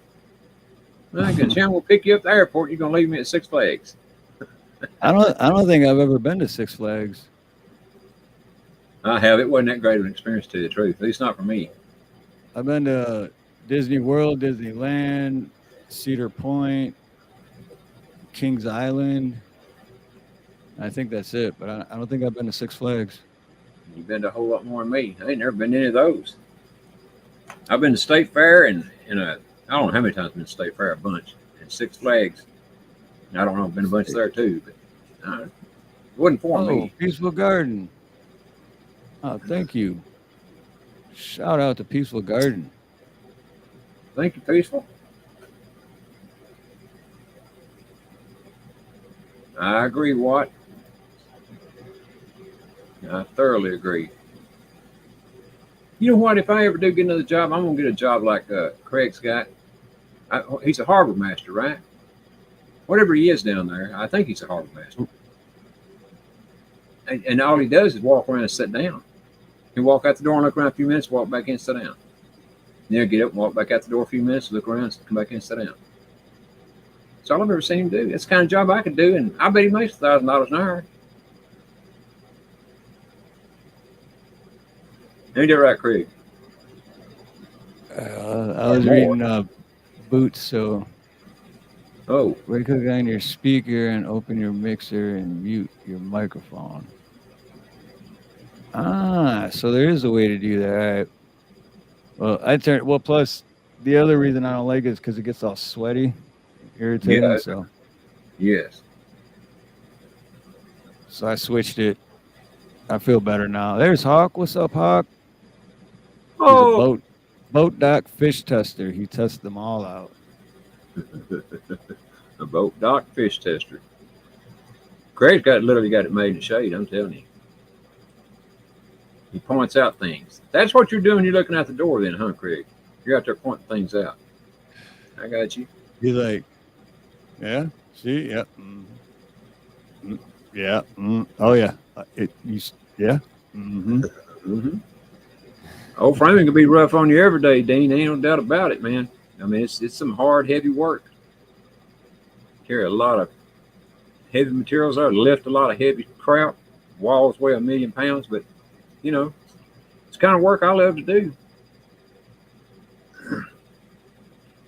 I will pick you up at the airport. You're gonna leave me at Six Flags. I don't think I've ever been to Six Flags. I have. It wasn't that great of an experience, to tell you the truth. At least not for me. I've been to Disney World, Disneyland, Cedar Point, Kings Island. I think that's it, but I don't think I've been to Six Flags. You've been to a whole lot more than me. I ain't never been to any of those. I've been to State Fair and I don't know how many times I've been to State Fair, a bunch, and Six Flags. I don't know, I've been a bunch there too, but it wasn't for me. Peaceful Garden. Oh, thank you. Shout out to Peaceful Garden. Thank you, Peaceful. I agree, Watt. I thoroughly agree. You know what? If I ever do get another job, I'm going to get a job like Craig's got. He's a harbor master, right? Whatever he is down there, I think he's a harbor master. And all he does is walk around and sit down. He'll walk out the door and look around a few minutes, walk back in and sit down. Then he'll get up and walk back out the door a few minutes, look around, come back in and sit down. That's all I've ever seen him do. That's the kind of job I could do, and I bet he makes $1,000 an hour. Ain't that right, Craig? I was reading Boots, so. Oh. Right click on your speaker and open your mixer and mute your microphone. So there is a way to do that. All right. Well, plus the other reason I don't like it is because it gets all sweaty, irritating. Yeah. So. Yes. So I switched it. I feel better now. There's Hawk. What's up, Hawk? Oh. He's a boat dock fish tester. He tests them all out. A boat dock fish tester. Craig's literally got it made in shade, I'm telling you. He points out things. That's what you're doing. You're looking out the door then, huh, Craig? You're out there pointing things out. I got you. He's like, yeah, see, yeah. Yeah. Oh, yeah. Yeah. Old framing can be rough on you every day, Dean. Ain't no doubt about it, man. I mean, it's some hard, heavy work. Carry a lot of heavy materials out, lift a lot of heavy crap. Walls weigh 1 million pounds, but you know, it's the kind of work I love to do.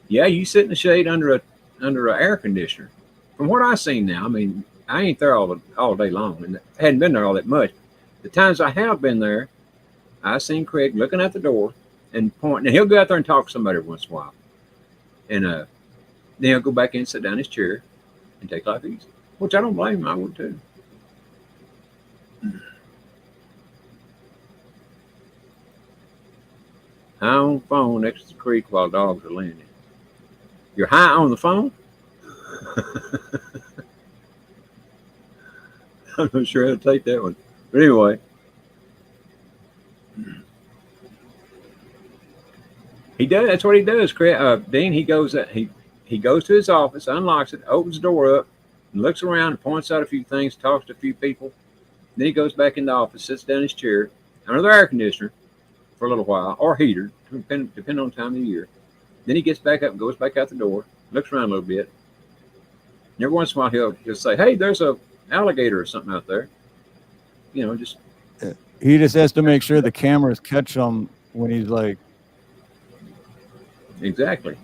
Yeah, you sit in the shade under an air conditioner. From what I've seen now, I mean, I ain't there all day long, and I hadn't been there all that much. The times I have been there, I've seen Craig looking at the door and pointing. And he'll go out there and talk to somebody every once in a while, and then he'll go back in, sit down in his chair, and take life easy. Which I don't blame him. I would too. High on the phone next to the creek while dogs are landing. You're high on the phone? I'm not sure how to take that one. But anyway. He does. That's what he does, Dean. He goes to his office, unlocks it, opens the door up, and looks around and points out a few things, talks to a few people. Then he goes back in the office, sits down in his chair, under the air conditioner for a little while, or heater, depending on the time of the year. Then he gets back up and goes back out the door, looks around a little bit. And every once in a while he'll say, hey, there's a alligator or something out there. You know, just. He just has to make sure the cameras catch him when he's like. Exactly.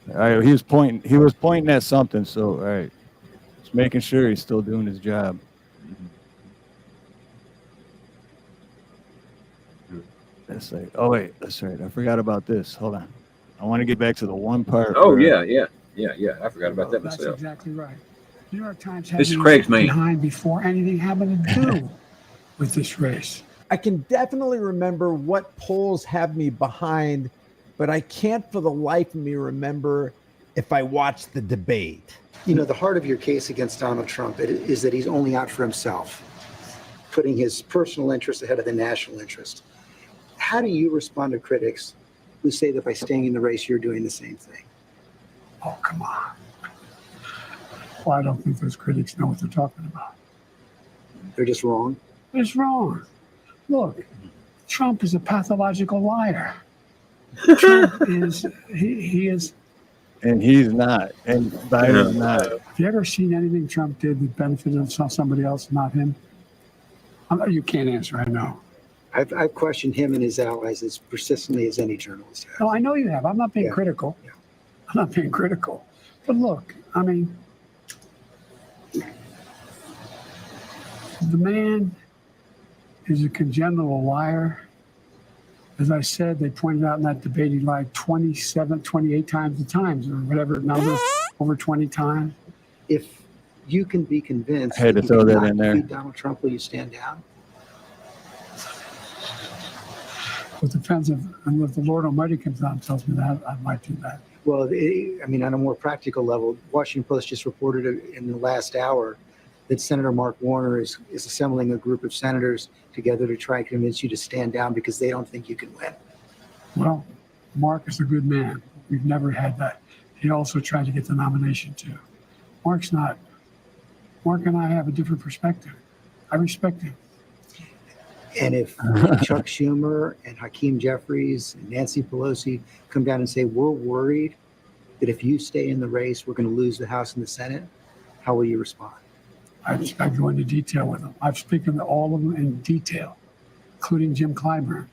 He was pointing at something, so all right. Just making sure he's still doing his job. That's like, oh wait, that's right. I forgot about this. Hold on. I want to get back to the one part. Oh yeah. I forgot about that That's myself. exactly right. New York Times had This is me Craig's man. behind before anything happened to do with this race. I can definitely remember what polls have me behind, but I can't for the life of me remember if I watched the debate. You know, the heart of your case against Donald Trump is that he's only out for himself, putting his personal interest ahead of the national interest. How do you respond to critics who say that by staying in the race, you're doing the same thing? Oh, come on. Well, I don't think those critics know what they're talking about. They're just wrong? It's wrong. Look, Trump is a pathological liar. Trump is, he is. And he's not. And Biden's not. Have you ever seen anything Trump did that benefited somebody else, not him? You can't answer, I know. I've questioned him and his allies as persistently as any journalist has. No, I know you have. I'm not being critical. Yeah. I'm not being critical. But look, I mean, the man is a congenital liar. As I said, they pointed out in that debate he lied 27, 28 times the times, or whatever number, over 20 times. If you can be convinced I had to that throw you that cannot in there. defeat Donald Trump, will you stand down? It depends if the Lord Almighty comes down and tells me that, I might do that. Well, I mean, on a more practical level, Washington Post just reported in the last hour that Senator Mark Warner is assembling a group of senators together to try and convince you to stand down because they don't think you can win. Well, Mark is a good man. We've never had that. He also tried to get the nomination too. Mark and I have a different perspective. I respect him. And if Chuck Schumer and Hakeem Jeffries and Nancy Pelosi come down and say, we're worried that if you stay in the race, we're going to lose the House and the Senate, how will you respond? I go into detail with them. I've spoken to all of them in detail, including Jim Clyburn.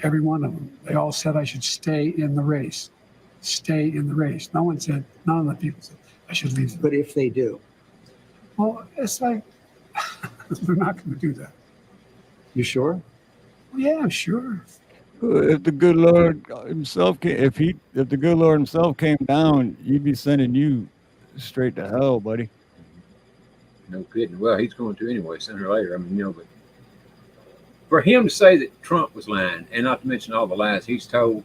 Every one of them. They all said I should stay in the race. Stay in the race. None of the people said I should leave. But if they do? Well, it's like, they're not going to do that. You sure? Well, yeah, sure. If the good Lord himself if the good Lord himself came down, he'd be sending you straight to hell, buddy. No kidding. Well, he's going to anyway, sooner or later. I mean, but for him to say that Trump was lying, and not to mention all the lies he's told.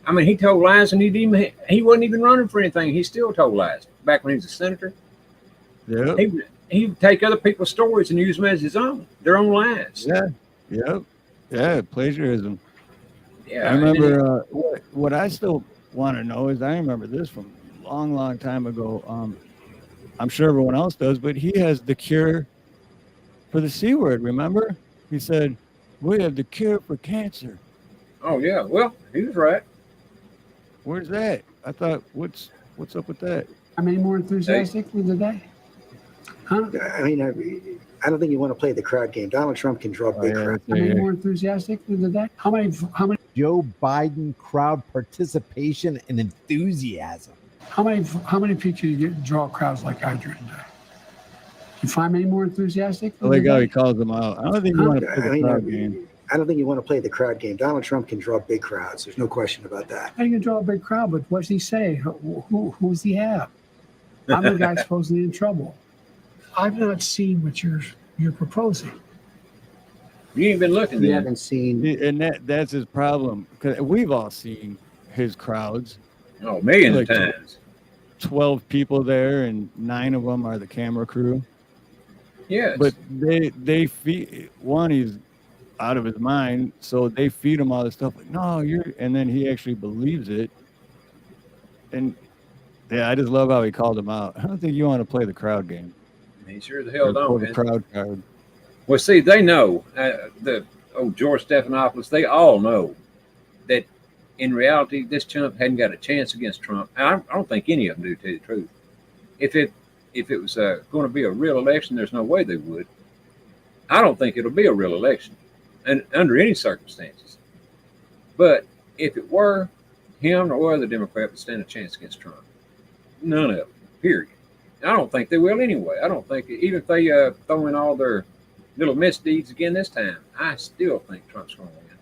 I mean, he told lies, and he wasn't even running for anything. He still told lies. Back when he was a senator, yeah, he would take other people's stories and use them as his own, their own lives. Yeah. Yep. Yeah. Plagiarism. Yeah. I remember what I still want to know is I remember this from a long, long time ago. I'm sure everyone else does, but he has the cure for the C word. Remember? He said, "We have the cure for cancer." Oh yeah. Well, he was right. Where's that? I thought, what's up with that? I'm any more enthusiastic than today? Huh? I mean, I don't think you want to play the crowd game. Donald Trump can draw big crowds. I'm any more enthusiastic than today? How many? Joe Biden crowd participation and enthusiasm. How many people you get draw crowds like I drew today? You find me any more enthusiastic? I like how he calls them out. I don't think you want to play the crowd game. I don't think you want to play the crowd game. Donald Trump can draw big crowds. There's no question about that. How you can draw a big crowd, but what's he say? Who's he have? I'm the guy supposedly in trouble. I've not seen what you're proposing. You ain't been looking. You haven't seen, and that's his problem because we've all seen his crowds. Oh, millions of times. 12 people there, and 9 of them are the camera crew. Yes. But they feed one. He's out of his mind, so they feed him all this stuff. Like, no, and then he actually believes it. And yeah, I just love how he called him out. I don't think you want to play the crowd game. He sure the hell don't. The crowd card. Well, see, they know George Stephanopoulos. They all know that in reality, this chump hadn't got a chance against Trump. I don't think any of them do, to tell you the truth. If it was going to be a real election, there's no way they would. I don't think it'll be a real election, and under any circumstances. But if it were, him or other Democrat would stand a chance against Trump. None of them. Period. I don't think they will anyway. I don't think even if they throw in all their little misdeeds again this time, I still think Trump's going to win,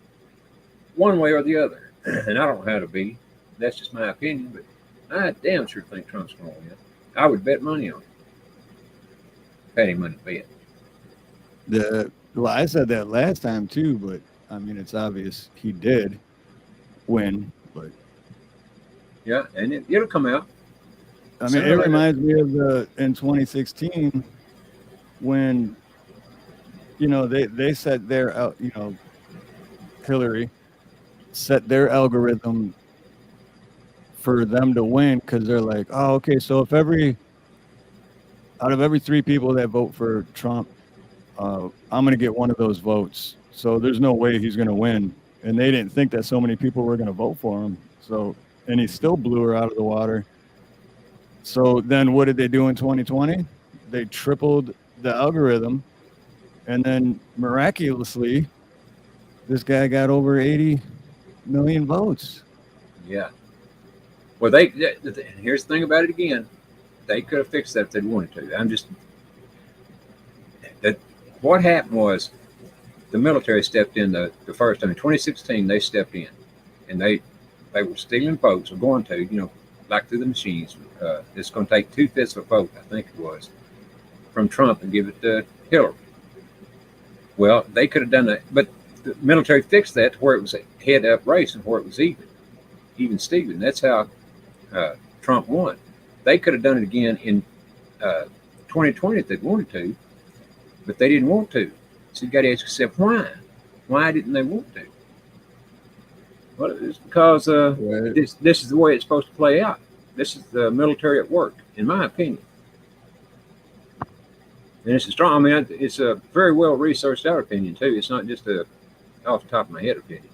one way or the other. And I don't know how to be. That's just my opinion, but I damn sure think Trump's going to win. I would bet money on it. Petty money bet. Well, I said that last time too, but I mean, it's obvious he did win. But yeah, and it'll come out. I mean, it reminds me of in 2016 when they set their Hillary set their algorithm for them to win because they're like, oh, okay, so if out of every 3 people that vote for Trump, I'm going to get one of those votes. So there's no way he's going to win. And they didn't think that so many people were going to vote for him. So, and he still blew her out of the water. So then what did they do in 2020? They tripled the algorithm. And then miraculously, this guy got over 80 million votes. Yeah. Well, here's the thing about it again. They could have fixed that if they'd wanted to. What happened was the military stepped in the first time. In 2016, they stepped in. And they were stealing votes, or going to, like through the machines. It's going to take 2/5 of a vote, I think it was, from Trump and give it to Hillary. Well, they could have done that, but the military fixed that to where it was a head-up race and where it was even Steven. That's how Trump won. They could have done it again in 2020 if they'd wanted to, but they didn't want to. So you got to ask yourself, why? Why didn't they want to? Well, it's because this is the way it's supposed to play out. This is the military at work, in my opinion. And it's a strong, I mean, it's a very well researched out opinion too. It's not just a off the top of my head opinion.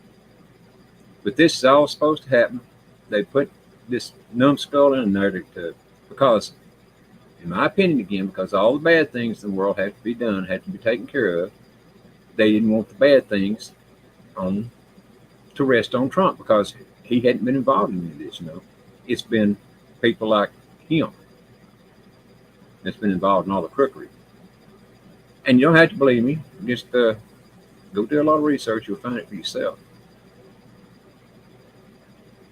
But this is all supposed to happen. They put this numbskull in there because, in my opinion again, because all the bad things in the world have to be done, have to be taken care of, they didn't want the bad things to rest on Trump because he hadn't been involved in any of this, It's been people like him that's been involved in all the crookery. And you don't have to believe me. Just go do a lot of research. You'll find it for yourself.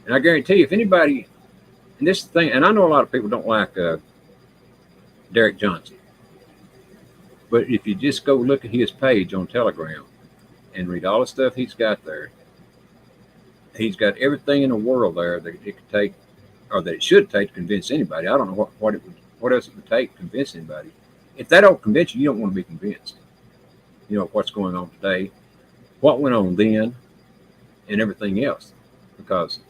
And I guarantee you, if anybody, and this is the thing, and I know a lot of people don't like Derek Johnson. But if you just go look at his page on Telegram and read all the stuff he's got there, he's got everything in the world there that it could take, or that it should take to convince anybody. I don't know what else it would take to convince anybody if that don't convince you, you don't want to be convinced. You know, what's going on today, what went on then, and everything else. Because,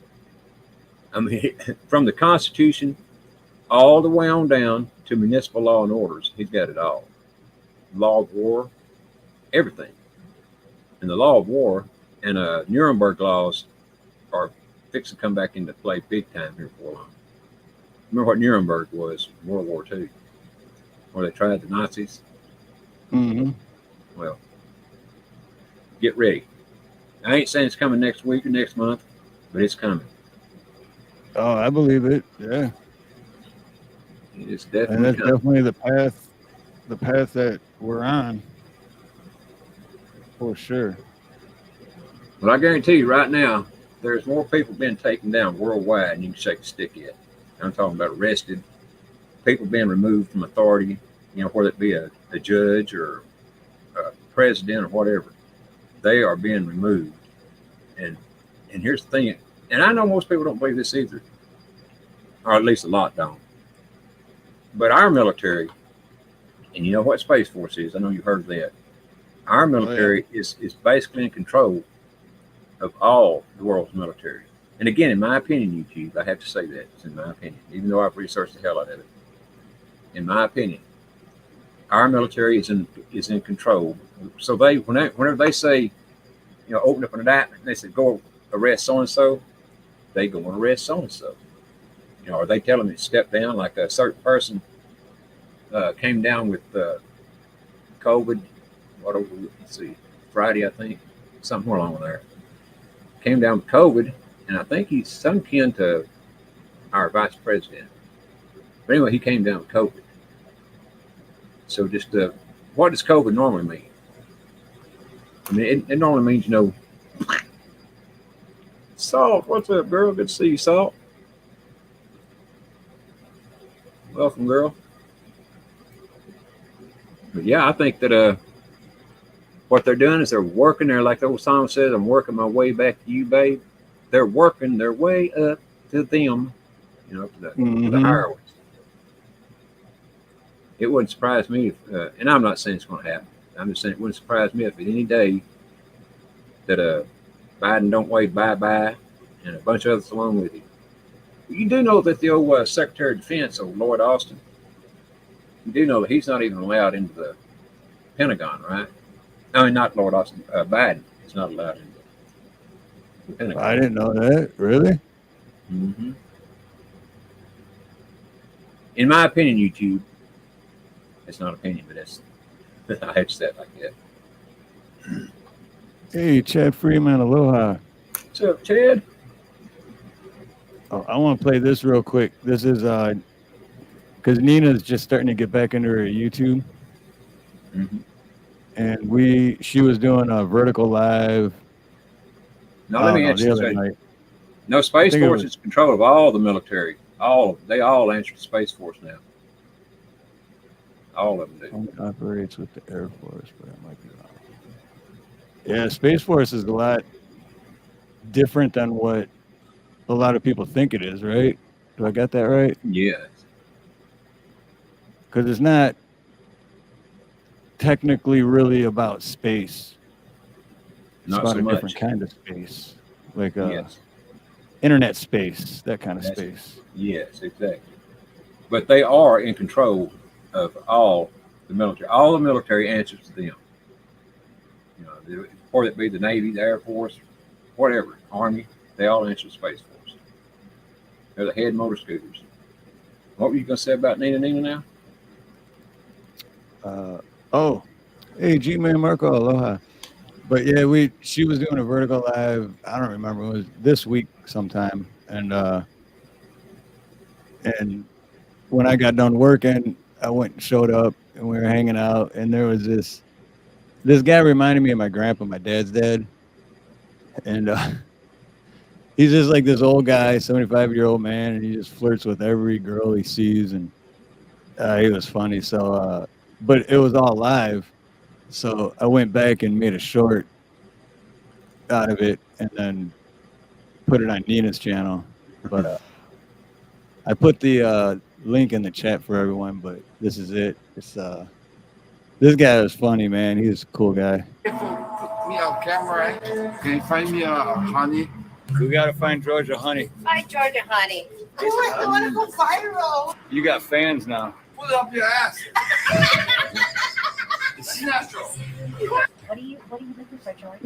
I mean, from the Constitution all the way on down to municipal law and orders, he's got it all. Law of war, everything. And the law of war and Nuremberg laws are fixing to come back into play big time here for long. Remember what Nuremberg was in World War II, where they tried the Nazis? Mm-hmm. Well, get ready. I ain't saying it's coming next week or next month, but it's coming. Oh, I believe it. Yeah. It's definitely and that's coming. definitely the path that we're on. For sure. But I guarantee you right now, there's more people being taken down worldwide than you can shake a stick at. I'm talking about arrested, people being removed from authority, you know, whether it be a judge or a president or whatever. They are being removed. And here's the thing, and I know most people don't believe this either, or at least a lot don't. But our military, and you know what Space Force is, I know you've heard of that. Our military is basically in control of all the world's military. And again, in my opinion, YouTube, I have to say that, it's in my opinion, even though I've researched the hell out of it. In my opinion, our military is in control. So whenever they say, you know, open up an indictment, they say go arrest so and so, they go and arrest so and so. You know, are they telling me to step down like a certain person came down with COVID? Let's see, Friday, I think, somewhere along there. Came down with COVID, and I think he's some kin to our vice president. But anyway, he came down with COVID. So just what does COVID normally mean? I mean, it normally means, you know, Salt, what's up, girl? Good to see you, Salt. Welcome, girl. But yeah, I think that what they're doing is they're working there, like the old song says, I'm working my way back to you, babe. They're working their way up to them, you know, to the higher ones. It wouldn't surprise me if, and I'm not saying it's going to happen. I'm just saying it wouldn't surprise me if at any day that Biden don't wave bye-bye and a bunch of others along with him. You do know that the old Secretary of Defense, old Lloyd Austin, you do know that he's not even allowed into the Pentagon, right? I mean, not Lord Austin, Biden is not allowed into the Pentagon. I didn't know that. Really? Mm-hmm. In my opinion, YouTube, it's not opinion, but that's, I have to say it like that. Hey, Chad Freeman, aloha. What's up, Chad? Oh, I want to play this real quick. This is because Nina's just starting to get back into her YouTube. Mm-hmm. And she was doing a vertical live. No, let me ask you something. No, Space Force is in control of all the military. They all answer to Space Force now. All of them do. Operates with the Air Force, but I might be wrong. Yeah, Space Force is a lot different than what a lot of people think it is, right? Do I got that right? Yes. Because it's not technically really about space. It's Not about so a much. different kind of space, like Yes. internet space, that kind of space. Yes, exactly. But they are in control of all the military. All the military answers to them. You know, whether it be the Navy, the Air Force, whatever, Army, they all answer to Space Force. They're the head motor scooters. What were you going to say about Nina now? Oh, hey, G-Man Marco, aloha. But yeah, she was doing a vertical live. I don't remember. It was this week sometime. And when I got done working, I went and showed up and we were hanging out. And there was this guy reminded me of my grandpa. My dad's dad. And he's just like this old guy, 75-year-old man. And he just flirts with every girl he sees. And he was funny. So, but it was all live. So I went back and made a short out of it and then put it on Nina's channel. But I put the link in the chat for everyone, but this is it. It's This guy was funny, man. He's a cool guy. Put me on camera. Can you find me a honey? We gotta find Georgia honey. Find Georgia honey. Oh, I want to go viral. You got fans now. Pull up your ass. It's natural. What are you looking for, George?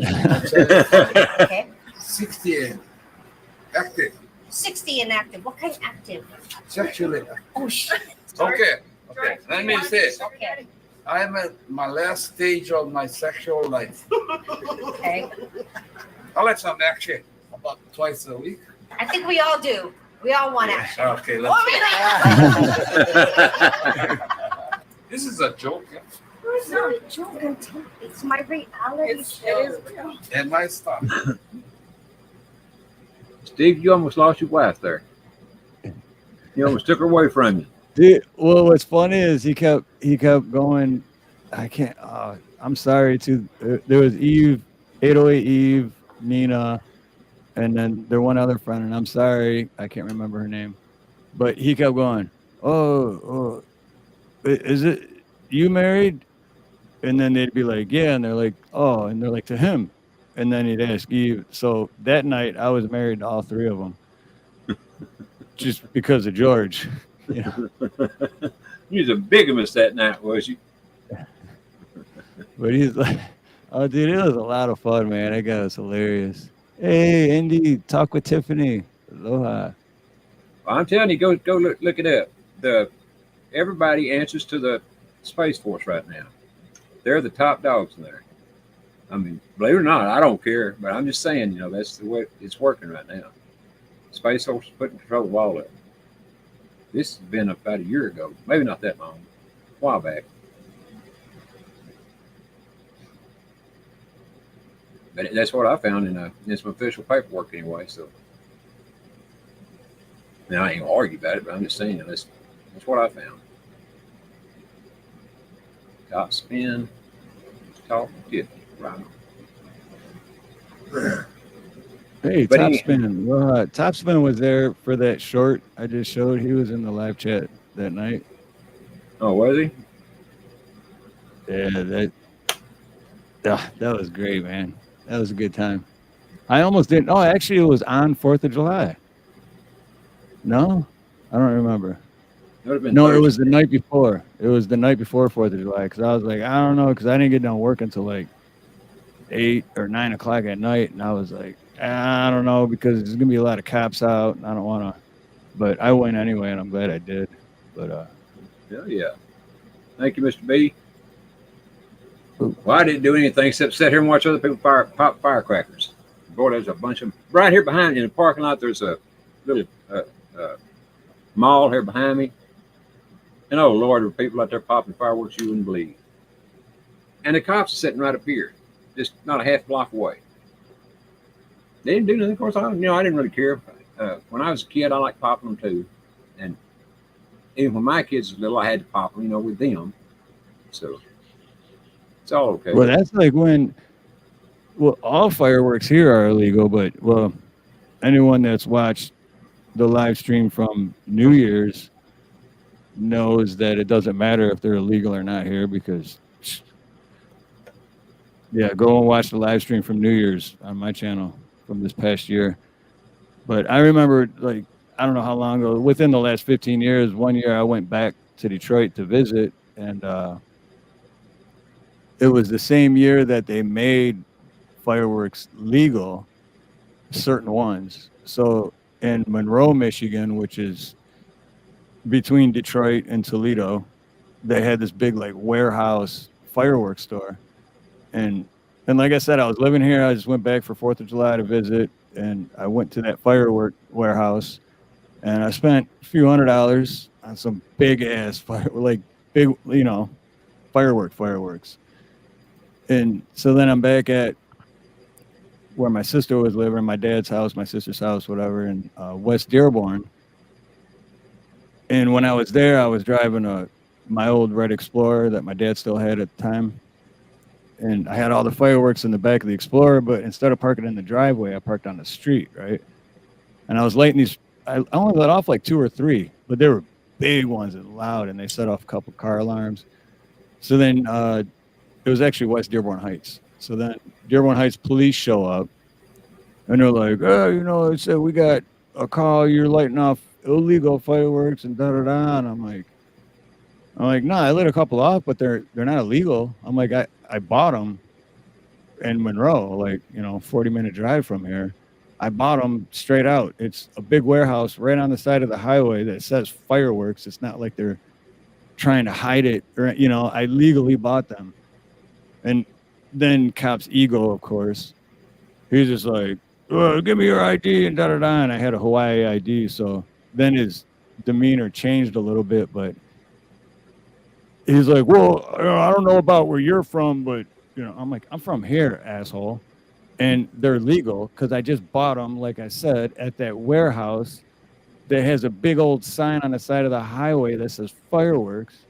Okay. 60 active. 60 inactive. What kind of active? Sexually. Oh shit. Okay. Let me say. Okay. I'm at my last stage of my sexual life. Okay. I like some action about twice a week. I think we all do. We all want action. Okay, this is a joke. Yeah? It's not a joke. It's my reality show. It is real. And my stuff. Steve, you almost lost your wife there. You almost took her away from you. Dude, well, what's funny is he kept going. I can't. I'm sorry. There was Eve, 808 Eve, Nina, and then there one other friend, and I'm sorry, I can't remember her name, but he kept going. Oh, is it you married? And then they'd be like, yeah, and they're like, oh, and they're like, to him, and then he'd ask Eve. So that night, I was married to all three of them, just because of George. You know? You was a bigamist that night, was you? But he's like, oh, dude, it was a lot of fun, man. That guy was hilarious. Hey, Indy, talk with Tiffany. Aloha. Well, I'm telling you, go look it up. Everybody answers to the Space Force right now. They're the top dogs in there. I mean, believe it or not, I don't care, but I'm just saying, that's the way it's working right now. Space Force is putting control of all of it. This has been about a year ago, maybe not that long, a while back. But that's what I found in some official paperwork anyway. So now I ain't gonna argue about it, but I'm just saying that's what I found. Top spin, talk 50, right on. Hey, Top Spin. Top Spin was there for that short I just showed. He was in the live chat that night. Oh, was he? Yeah, that was great, man. That was a good time. I almost didn't. Oh, actually, it was on 4th of July. No, I don't remember. No, Thursday. It was the night before. It was the night before 4th of July because I was like, I don't know, because I didn't get done work until like 8 or 9 o'clock at night, and I was like, I don't know, because there's gonna be a lot of cops out, and I don't want to. But I went anyway, and I'm glad I did. But hell yeah, thank you, Mr. B. Well, I didn't do anything except sit here and watch other people pop firecrackers. Boy, there's a bunch of them right here behind me in the parking lot. There's a little mall here behind me, and oh Lord, there are people out there popping fireworks you wouldn't believe. And the cops are sitting right up here, just not a half block away. They didn't do nothing. Of course, I didn't really care. When I was a kid, I liked popping them too. And even when my kids were little, I had to pop them, with them. So it's all okay. Well, that's like when, all fireworks here are illegal, but anyone that's watched the live stream from New Year's knows that it doesn't matter if they're illegal or not here because, yeah, go and watch the live stream from New Year's on my channel from this past year. But I remember, like, I don't know how long ago, within the last 15 years, one year I went back to Detroit to visit, and it was the same year that they made fireworks legal, certain ones. So in Monroe, Michigan, which is between Detroit and Toledo, they had this big like warehouse fireworks store. And like I said, I was living here. I just went back for 4th of July to visit, and I went to that firework warehouse, and I spent a few $100s on some big ass fireworks. And so then I'm back at where my sister was living, my dad's house, my sister's house, whatever, in West Dearborn. And when I was there, I was driving my old Red Explorer that my dad still had at the time. And I had all the fireworks in the back of the Explorer, but instead of parking in the driveway, I parked on the street, right? And I was lighting these. I only let off like 2 or 3, but they were big ones and loud, and they set off a couple car alarms. So then it was actually West Dearborn Heights. So then Dearborn Heights police show up, and they're like, oh, you know, it said we got a call, you're lighting off illegal fireworks and da-da-da. And I'm like, no, I lit a couple off, but they're not illegal. I'm like, I bought them in Monroe, like, you know, 40-minute drive from here. I bought them straight out. It's a big warehouse right on the side of the highway that says fireworks. It's not like they're trying to hide it, or, you know, I legally bought them. And then cop's ego, of course, he's just like, oh, give me your ID and da-da-da. And I had a Hawaii ID. So then his demeanor changed a little bit, but he's like, well, I don't know about where you're from, but, you know, I'm like, I'm from here, asshole. And they're legal because I just bought them, like I said, at that warehouse that has a big old sign on the side of the highway that says fireworks.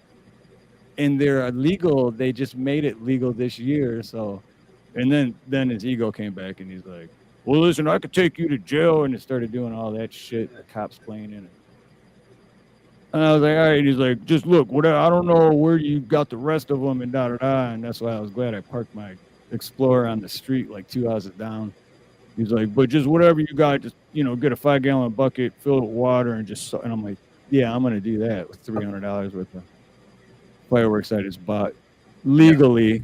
And they're illegal. They just made it legal this year. So, and then his ego came back and he's like, well, listen, I could take you to jail. And it started doing all that shit. The cops playing in it. And I was like, all right. He's like, just look, whatever. I don't know where you got the rest of them and da-da-da. And that's why I was glad I parked my Explorer on the street like 2 houses down. He's like, but just whatever you got, just, you know, get a 5-gallon bucket, fill it with water, and just, and I'm like, yeah, I'm going to do that with $300 worth of fireworks I just bought legally. Yeah.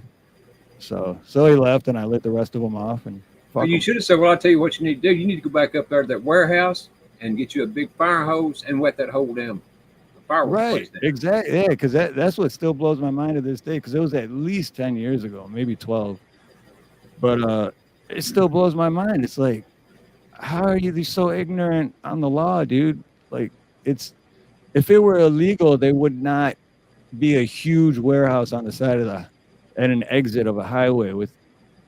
So he left, and I lit the rest of them off. And well, you should have said, well, I'll tell you what you need to do. You need to go back up there to that warehouse and get you a big fire hose and wet that whole damn fireworks place down. Exactly. Yeah, because that's what still blows my mind to this day, because it was at least 10 years ago, maybe 12. But it still blows my mind. It's like, how are you so ignorant on the law, dude? Like, it's, if it were illegal, they would not be a huge warehouse on the side of at an exit of a highway with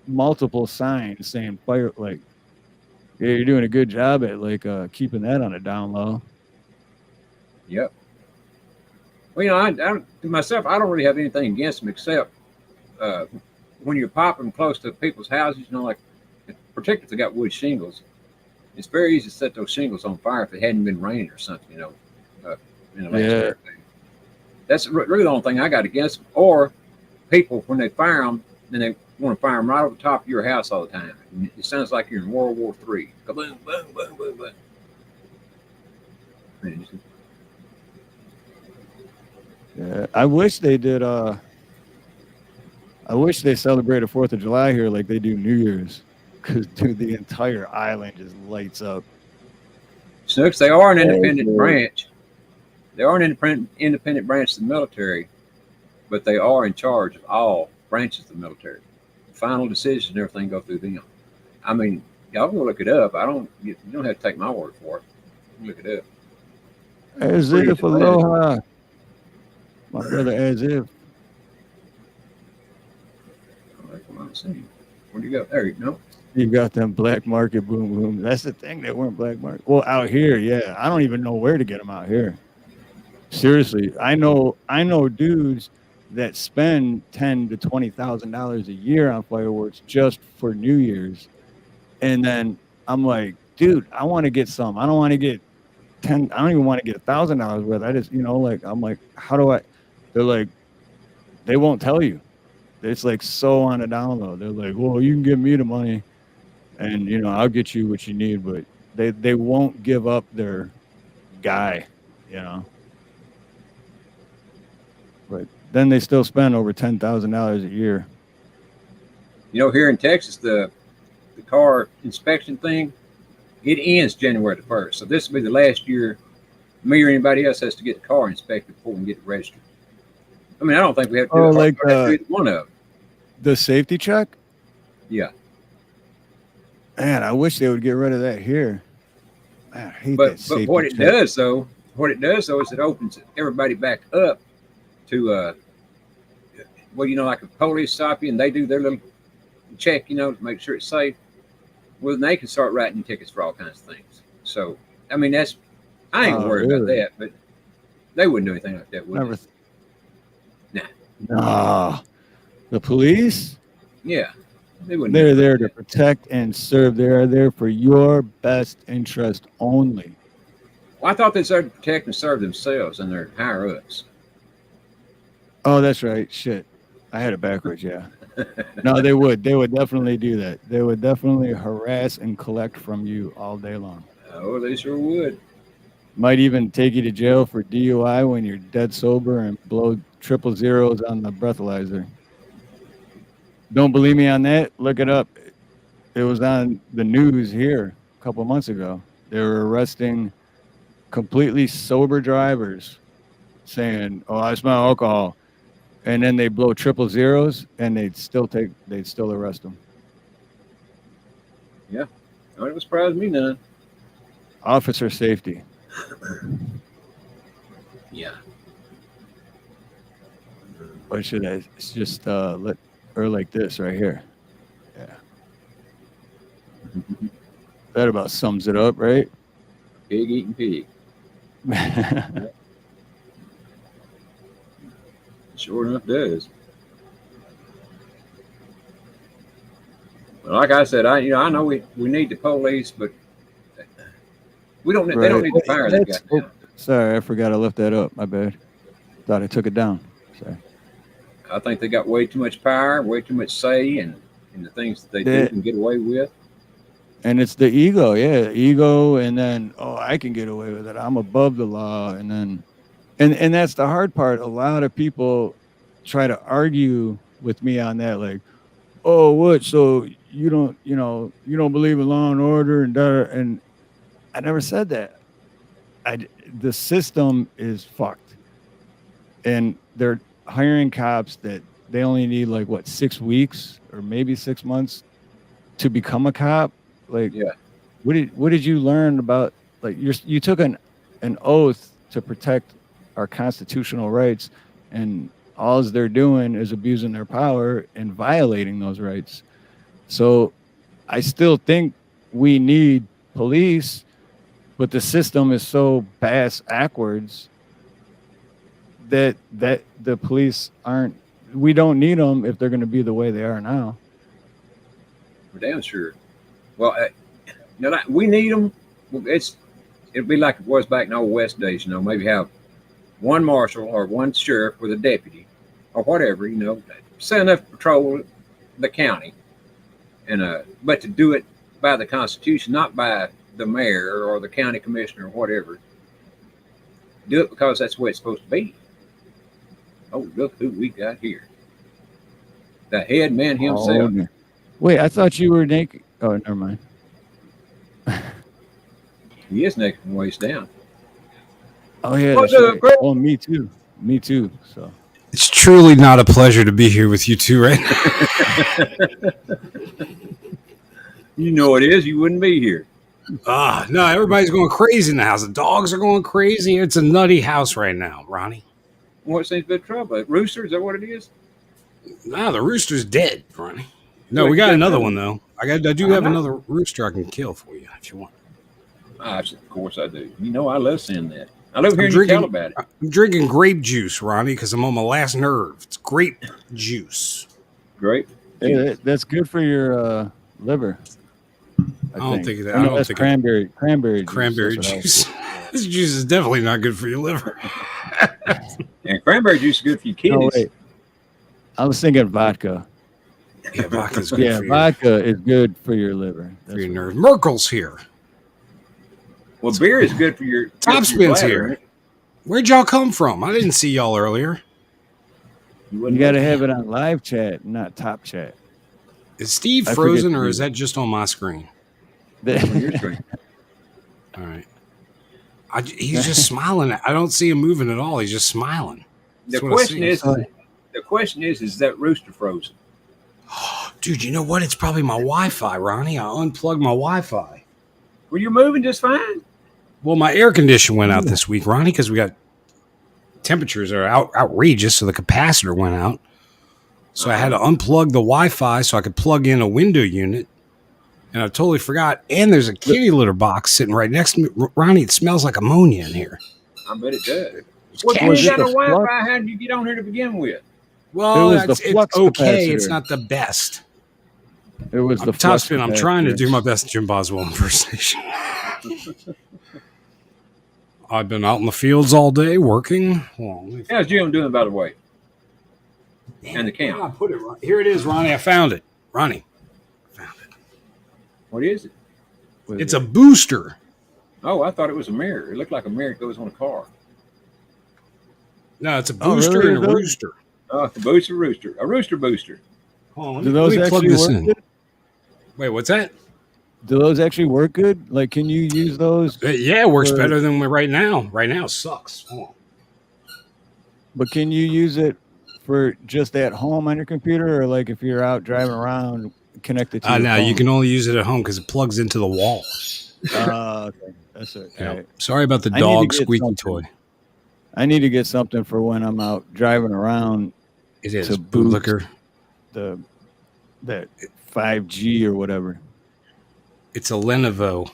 multiple signs saying fire. Like, yeah, you're doing a good job at like keeping that on a down low. Yep. Well, you know, I myself, I don't really have anything against them except when you're popping close to people's houses, you know, like, particularly if they got wood shingles, it's very easy to set those shingles on fire if it hadn't been raining or something, you know. In the last year. That's really the only thing I got against them. Or people, when they fire them, then they want to fire them right over the top of your house all the time. And it sounds like you're in World War III. Boom, boom, boom, boom, boom. Yeah, I wish they did. I wish they celebrated 4th of July here like they do New Year's, because dude, the entire island just lights up. Snooks, they are an independent branch. They are an independent branch of the military, but they are in charge of all branches of the military. Final decisions and everything go through them. I mean, y'all can look it up. You don't have to take my word for it. Look it up. As if aloha. My brother, as if. Where'd you go? There you go. You got them black market boom boom. That's the thing, that weren't black market. Well, out here, yeah. I don't even know where to get them out here. Seriously, I know dudes that spend $10,000 to $20,000 a year on fireworks just for New Year's, and then I'm like, dude, I want to get some. I don't want to get I don't even want to get $1,000 worth. I just, you know, like, I'm like, how do I? They're like, they won't tell you. It's like so on a download. They're like, well, you can give me the money, and you know, I'll get you what you need, but they won't give up their guy, you know. But then they still spend over $10,000 a year. You know, here in Texas, the car inspection thing, it ends January the 1st. So this will be the last year me or anybody else has to get the car inspected before we can get it registered. I mean, I don't think we have to do like one of them. The safety check? Yeah. Man, I wish they would get rid of that here. Man, I hate but that safety what it check. does though, is it opens everybody back up to well, you know, like if police stop you and they do their little check, you know, to make sure it's safe. Well, then they can start writing tickets for all kinds of things. So, I mean, I ain't worried about that, but they wouldn't do anything like that, would they? Nah. The police? Yeah. They're there to protect and serve. They're there for your best interest only. Well, I thought they started to protect and serve themselves and their higher ups. Oh, that's right. Shit. I had it backwards. Yeah. No, they would. They would definitely do that. They would definitely harass and collect from you all day long. Oh, they sure would. Might even take you to jail for DUI when you're dead sober and blow triple zeros on the breathalyzer. Don't believe me on that? Look it up. It was on the news here a couple months ago. They were arresting completely sober drivers saying, "Oh, I smell alcohol." And then they blow triple zeros and they'd still arrest them. Yeah. Oh, it would surprise me none. Officer safety. Yeah. What should I? It's just like this right here. Yeah. That about sums it up, right? Pig eating pig. Sure enough does. But like I said, I know we need the police, but we don't. They don't need to fire that guy. Oh, sorry, I forgot I left that up. My bad. Thought I took it down. Sorry. I think they got way too much power, way too much say in the things that they do and get away with. And it's the ego, ego, and then I can get away with it. I'm above the law, and then, and that's the hard part. A lot of people try to argue with me on that, like, oh, what? So you don't believe in law and order and I never said that. The system is fucked, and they're hiring cops that they only need 6 weeks or maybe 6 months to become a cop. Like, yeah. What did you learn about, you took an oath to protect our constitutional rights, and all they're doing is abusing their power and violating those rights. So I still think we need police, but the system is so backwards that the police we don't need them if they're going to be the way they are now. For damn sure. Well, we need them. It'll be like it was back in the old West days. Maybe have one marshal or one sheriff with a deputy or whatever. Send enough to patrol the county, and but to do it by the Constitution, not by the mayor or the county commissioner or whatever. Do it because that's the way it's supposed to be. Oh, look who we got here. The head man himself. Oh, wait, I thought you were naked. Oh, never mind. He is naked from waist down. Oh, yeah. Oh, me too. Me too. So it's truly not a pleasure to be here with you two, right? You know it is. You wouldn't be here. No, everybody's going crazy in the house. The dogs are going crazy. It's a nutty house right now, Ronnie. What seems to be trouble? Rooster? Is that what it is? No, the rooster's dead, Ronnie. No, we got another one though. I do have another rooster I can kill for you if you want. Of course I do. I love seeing that. I love hearing you tell about it. I'm drinking grape juice, Ronnie, because I'm on my last nerve. It's grape juice. Grape? Hey, that's good for your liver. I don't think that. I don't think cranberry juice. This juice is definitely not good for your liver. And cranberry juice is good for your kidneys. No, wait. I was thinking vodka. Yeah, vodka's good for you. Vodka is good for your liver. That's for your nerves. Merkel's here. Well, beer is good for your Topspin's here. Right? Where'd y'all come from? I didn't see y'all earlier. You got to have it on live chat, not top chat. Is Steve frozen, or is that just on my screen? On your screen. All right. He's just smiling. I don't see him moving at all. He's just smiling. The question is that rooster frozen? Dude, you know what? It's probably my Wi-Fi, Ronnie. I unplugged my Wi-Fi. Well, you're moving just fine. Well, my air conditioner went out this week, Ronnie, because we got temperatures are outrageous, so the capacitor went out. So I had to unplug the Wi-Fi so I could plug in a window unit. And I totally forgot. And there's a kitty litter box sitting right next to me. Ronnie, it smells like ammonia in here. I bet it does. Well, you got a Wi-Fi. How did you get on here to begin with? Well, it's okay. Capacitor. It's not the best. It was the Topspin. I'm trying to do my best Jim Boswell impersonation. I've been out in the fields all day working. How's Jim doing, by the way? and the camp. I put it right. Here it is, Ronnie. I found it. Ronnie. What is it? It's a booster. Oh, I thought it was a mirror. It looked like a mirror that goes on a car. No, it's a booster and a rooster. Oh, it's a booster rooster. A rooster booster. Oh, Do those actually work good? Wait, what's that? Do those actually work good? Like, can you use those? Yeah, it works better than right now. Right now it sucks. Oh. But can you use it for just at home on your computer, or like if you're out driving around, connected to your No, phone? you can only use it at home because it plugs into the wall. Okay. That's it. Yeah. Right. Sorry about the dog squeaky toy. I need to get something for when I'm out driving around. It is to bootlicker. That 5G or whatever. It's a Lenovo.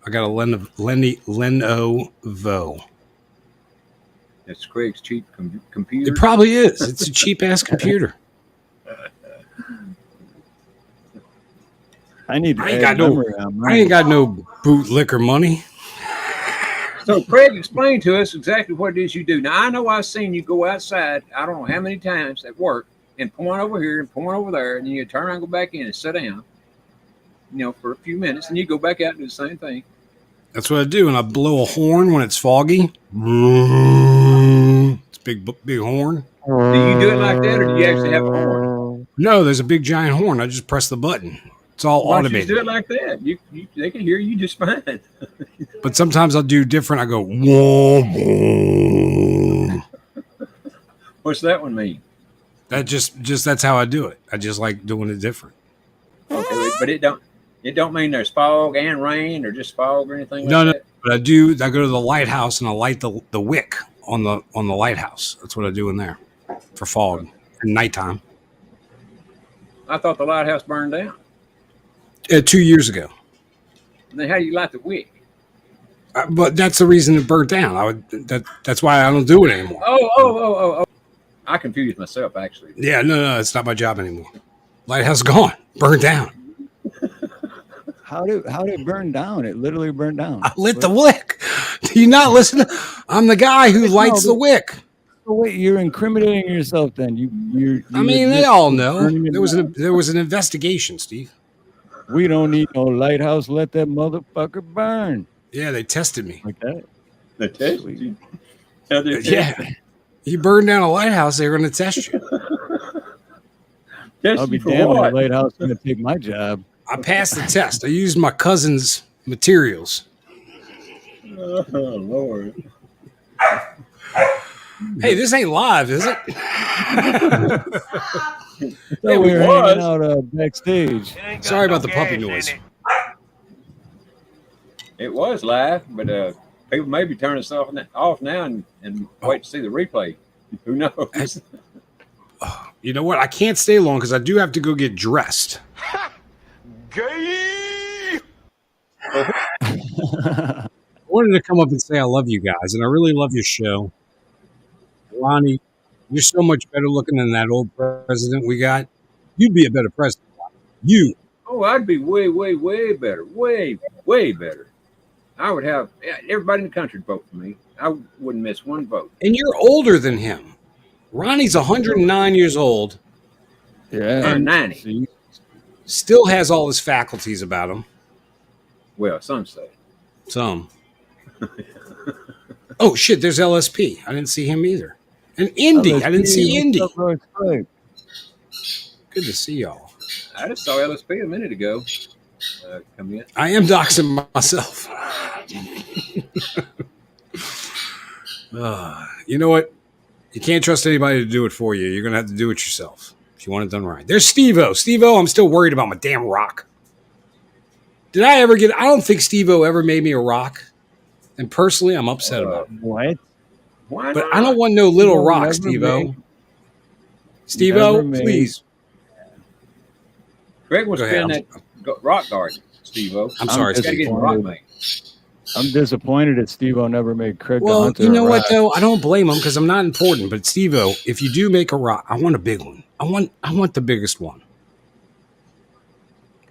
I got a Lenovo. That's Craig's cheap computer. It probably is. It's a cheap ass computer. I ain't got no bootlicker money. So Craig, explain to us exactly what it is you do. Now I know I've seen you go outside. I don't know how many times at work and point over here and point over there, and then you turn around, and go back in and sit down. For a few minutes, and you go back out and do the same thing. That's what I do, and I blow a horn when it's foggy. It's big horn. Do you do it like that, or do you actually have a horn? No, there's a big giant horn. I just press the button. It's all Why don't automated. you do it like that? They can hear you just fine. But sometimes I'll do different. I go, whoa. What's that one mean? That just that's how I do it. I just like doing it different. Okay, but it don't mean there's fog and rain or just fog or anything like No, that? but I do. I go to the lighthouse and I light the wick on the lighthouse. That's what I do in there for fog and nighttime. I thought the lighthouse burned down. 2 years ago. And then how do you light the wick? But that's the reason it burnt down. That's why I don't do it anymore. Oh. I confused myself, actually. Yeah, no, it's not my job anymore. Lighthouse gone, burned down. How did it burn down? It literally burned down. I lit the wick. Do you not listen? I'm the guy who lights the wick. Wait, you're incriminating yourself. Then they all know there was an investigation, Steve. We don't need no lighthouse. Let that motherfucker burn. Yeah, they tested me like that. They tested you. Yeah, you burn down a lighthouse, they're going to test you. I'll be damned if the lighthouse is going to take my job. I passed the test. I used my cousin's materials. Oh, Lord. Hey, this ain't live, is it? Yeah, we were hanging out backstage. Sorry about the puppy noise. It was live, but people may be turning us off now and wait to see the replay. Who knows? You know what? I can't stay long because I do have to go get dressed. Gay! I wanted to come up and say I love you guys, and I really love your show. Ronnie, you're so much better looking than that old president we got. You'd be a better president. You. Oh, I'd be way, way, way better. Way, way better. I would have everybody in the country vote for me. I wouldn't miss one vote. And you're older than him. Ronnie's 109 years old. Yeah. And 90. Still has all his faculties about him. Well, some say. Some. Oh, shit, there's LSP. I didn't see him either. And Indy. I didn't see Indy. Good to see y'all. I just saw LSP a minute ago. Come in. I am doxing myself. You know what? You can't trust anybody to do it for you. You're going to have to do it yourself if you want it done right. There's Steve-O. Steve-O, I'm still worried about my damn rock. Did I ever I don't think Steve-O ever made me a rock. And personally, I'm upset about it. What? Why but not? I don't want no little rock, Steve-O. Steve-O, please. Greg was in that rock garden, Steve-O. I'm sorry, Steve-O. I'm disappointed that Steve-O never made Craig the Well, Hunter you know a what, rock. though? I don't blame him because I'm not important. But Steve-O, if you do make a rock, I want a big one. I want the biggest one.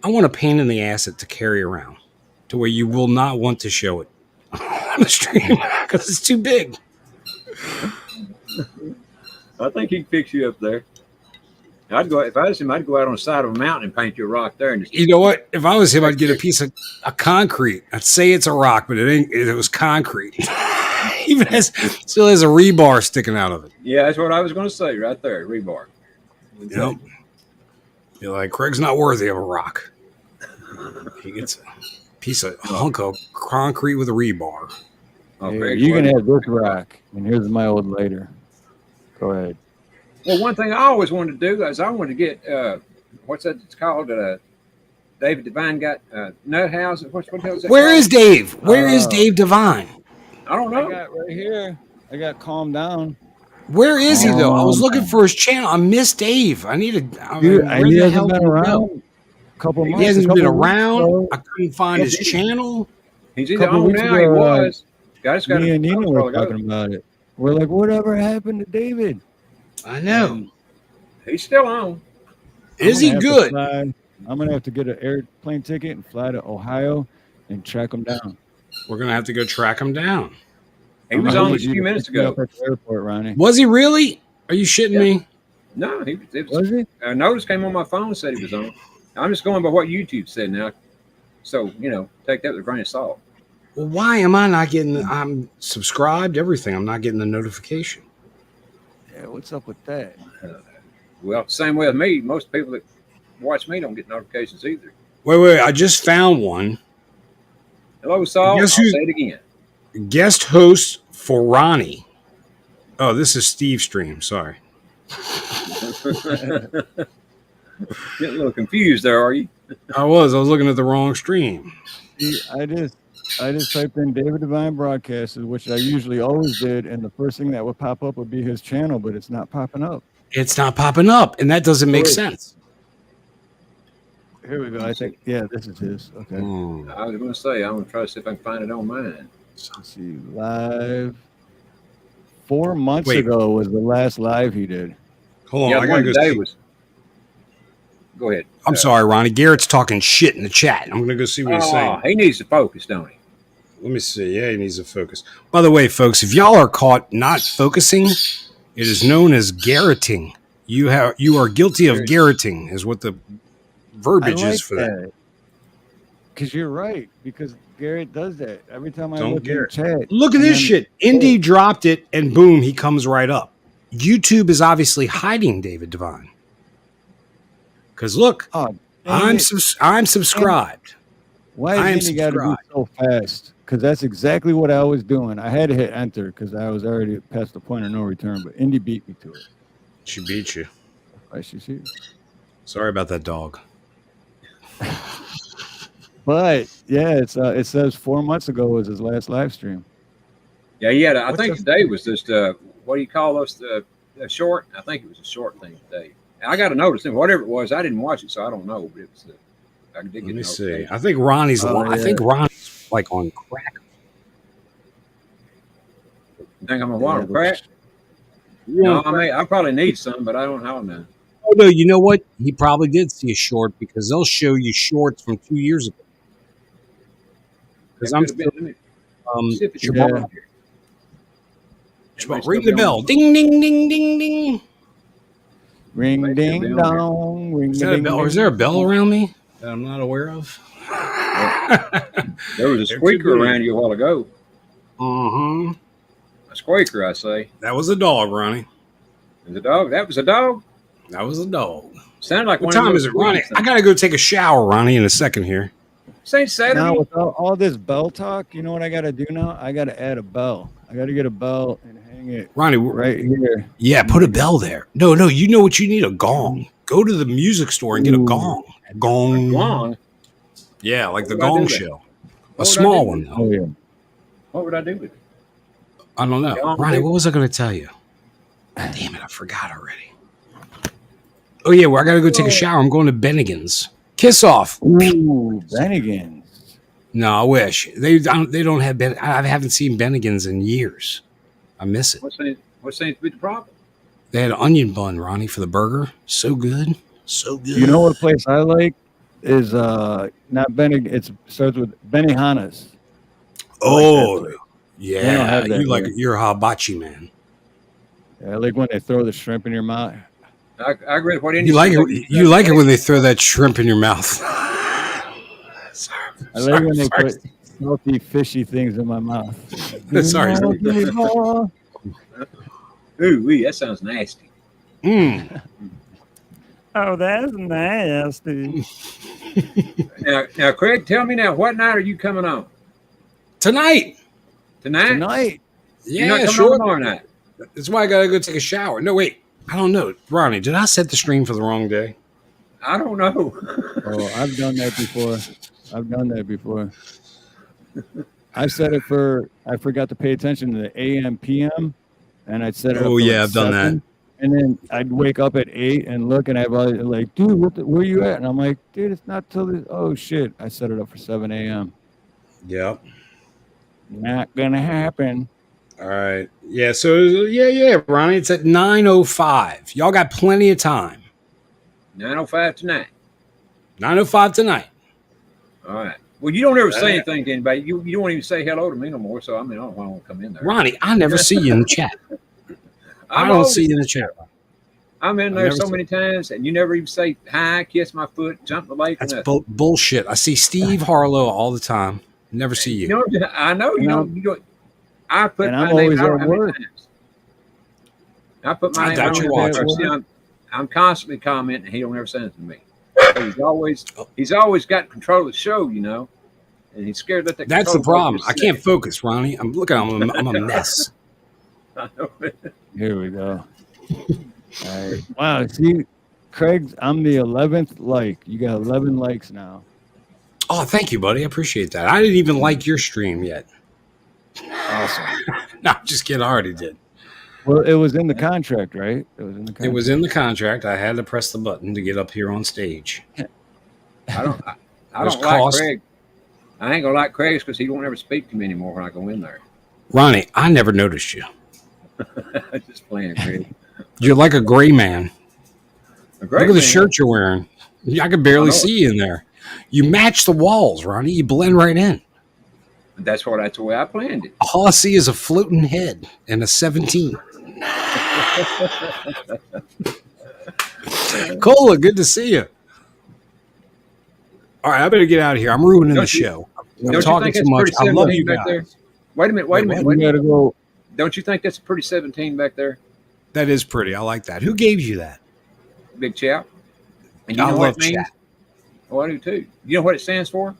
I want a pain in the ass to carry around to where you will not want to show it on the stream because it's too big. I think he can fix you up there. I'd go if I was him. I'd go out on the side of a mountain and paint you a rock there. And just, You know what? If I was him, I'd get a piece of a concrete. I'd say it's a rock, but it ain't. It was concrete. Even still has a rebar sticking out of it. yeah, that's what I was going to say right there. Rebar. Yep. You're like, Craig's not worthy of a rock. He gets a piece of hunk of concrete with a rebar. Hey, you can have this rock, and here's my old lighter. Go ahead. Well, one thing I always wanted to do is I wanted to get what's that? It's called David Divine got nut house. What the hell is that? Where called? is Dave? Where is Dave Divine? I don't know. I got right here. I got Calm Down. Where is he though? I was looking for his channel. I missed Dave. I need to. Dude, where he the hasn't hell been did he around. go? Couple months. He hasn't been couple around. weeks ago. I couldn't find his channel. He's either Couple on weeks now. He ago, was. Guys got Me and Nina were ago. talking about it. We're like, whatever happened to David? I know. He's still on. Is he good? I'm gonna have to get an airplane ticket and fly to Ohio and track him down. We're gonna have to go track him down. He was on just a few minutes ago. Up at the airport, Ronnie. Was he really? Are you shitting me? No, he was he? A notice came on my phone and said he was on. I'm just going by what YouTube said now. So, take that with a grain of salt. Well, why am I not getting? I'm subscribed. Everything. I'm not getting the notification. Yeah, what's up with that? Well, same way with me. Most people that watch me don't get notifications either. Wait. I just found one. Hello, Saul. I'll say it again. Guest host for Ronnie. Oh, this is Steve's stream. Sorry. Getting a little confused there, are you? I was looking at the wrong stream. See, I just typed in David Divine Broadcasters, which I usually always did, and the first thing that would pop up would be his channel, but it's not popping up. It's not popping up, and that doesn't make sense. Here we go. I think, this is his. Okay. I was going to say, I'm going to try to see if I can find it on mine. Let's see. Live. 4 months ago was the last live he did. Hold on. I got to go see. Go ahead. I'm sorry, Ronnie. Garrett's talking shit in the chat. I'm going to go see what he's saying. He needs to focus, don't he? Let me see. Yeah, he needs to focus. By the way, folks, if y'all are caught not focusing, it is known as garretting. You are guilty of garretting, is what the verbiage is for that. Because you're right. Because Garrett does that every time I Don't look in the chat. Look at this shit. Indy dropped it, and boom, he comes right up. YouTube is obviously hiding David Divine. Because look, I'm subscribed. Why is he got to be so fast? Because that's exactly what I was doing. I had to hit enter because I was already past the point of no return. But Indy beat me to it. She beat you. She's here. Sorry about that dog. But yeah, it says 4 months ago was his last live stream. Yeah, yeah. I think today was just what do you call those? A short. I think it was a short thing today. I got to notice him. Whatever it was, I didn't watch it, so I don't know. But it was. I did get. Let me see. I think Ronnie's. I think Ronnie's like on crack. You think I'm on crack? No, I probably need some, but I don't know now. Oh no! You know what? He probably did see a short because they'll show you shorts from 2 years ago. Because I'm still. Ring the bell. Ding ding ding ding ding. Ring ding dong. Ring ding. Is there a bell around me that I'm not aware of? There was a squeaker around you a while ago. Uh-huh. A squeaker, I say. That was a dog, Ronnie. Was a dog? That was a dog? That was a dog. Sounded like what time is it, Ronnie? I gotta go take a shower, Ronnie, in a second here. St. Saturday. Now with all this bell talk, you know what I gotta do now? I gotta add a bell. I gotta get a bell and hang it, Ronnie, right here. Yeah, put a bell there. No, you know what you need? A gong. Go to the music store and get a gong. Gong. Gong? Yeah, like the Gong Show. A small one, though. Oh, yeah. What would I do with it? I don't know. Ronnie, what was I going to tell you? Damn it, I forgot already. Oh, yeah, I got to go take a shower. I'm going to Bennigan's. Kiss off. Ooh, Bennigan's. No, I wish. They don't have I haven't seen Bennigan's in years. I miss it. What seems to be the problem? They had an onion bun, Ronnie, for the burger. So good. So good. You know what place I like is not Bennig. It starts with Benihana's. Oh, yeah. You're You're a hibachi man. Yeah, I like when they throw the shrimp in your mouth. I agree with what You like it. You like it when they throw that shrimp in your mouth. I like when they put salty, fishy things in my mouth. Sorry. Ooh, that sounds nasty. Oh, that's nasty. Now, Craig, tell me now, what night are you coming on? Tonight. Tonight. Yeah, You're not coming sure. on tomorrow night. That's why I gotta go take a shower. No, wait. I don't know, Ronnie. Did I set the stream for the wrong day? I don't know. Oh, I've done that before. I set it for. I forgot to pay attention to the AM PM, and I'd set it. Oh up for yeah, like I've done 7, that. And then I'd wake up at 8 and look, and I'd be like, dude, where you at? And I'm like, dude, it's not till this. Oh shit! I set it up for 7 a.m. Yep. Not gonna happen. All right. Yeah. So yeah, Ronnie. It's at 9:05. Y'all got plenty of time. 9:05 tonight. 9:05 tonight. All right. Well, you don't ever say anything to anybody. You don't even say hello to me no more. So I mean, I don't want to come in there. Ronnie, I never see you in the chat. I don't see you in the chat. I'm in there so many times, and you never even say hi, kiss my foot, jump the lake. That's bullshit. I see Steve Harloha all the time. Never see you. I know you don't. I put and my I'm name always out at work. I put my name out. I'm constantly commenting, and he don't ever send it to me. So he's always got control of the show, and he's scared that. That's the problem. I can't focus, Ronnie. I'm looking. I'm a mess. I know. Here we go. All right. Wow. See, Craig's. I'm the 11th like. You got 11 likes now. Oh, thank you, buddy. I appreciate that. I didn't even like your stream yet. Awesome. No, I'm just kidding. I already did. Well, it was in the contract, right? It was in the contract. It was in the contract. I had to press the button to get up here on stage. I don't like Craig. I ain't gonna like Craig's because he won't ever speak to me anymore when I go in there. Ronnie, I never noticed you. Just playing, Craig. You're like a gray man. Look at the shirt you're wearing. I can barely see you in there. You match the walls, Ronnie. You blend right in. That's the way I planned it. All I see is a floating head and a 17. Cola, good to see you. All right, I better get out of here. I'm ruining the show. I'm talking too much. I love you guys. Wait a minute. We gotta go. Don't you think that's a pretty 17 back there? That is pretty. I like that. Who gave you that? Big chap. And you I know love what it means? chat. Oh, I do too. You know what it stands for?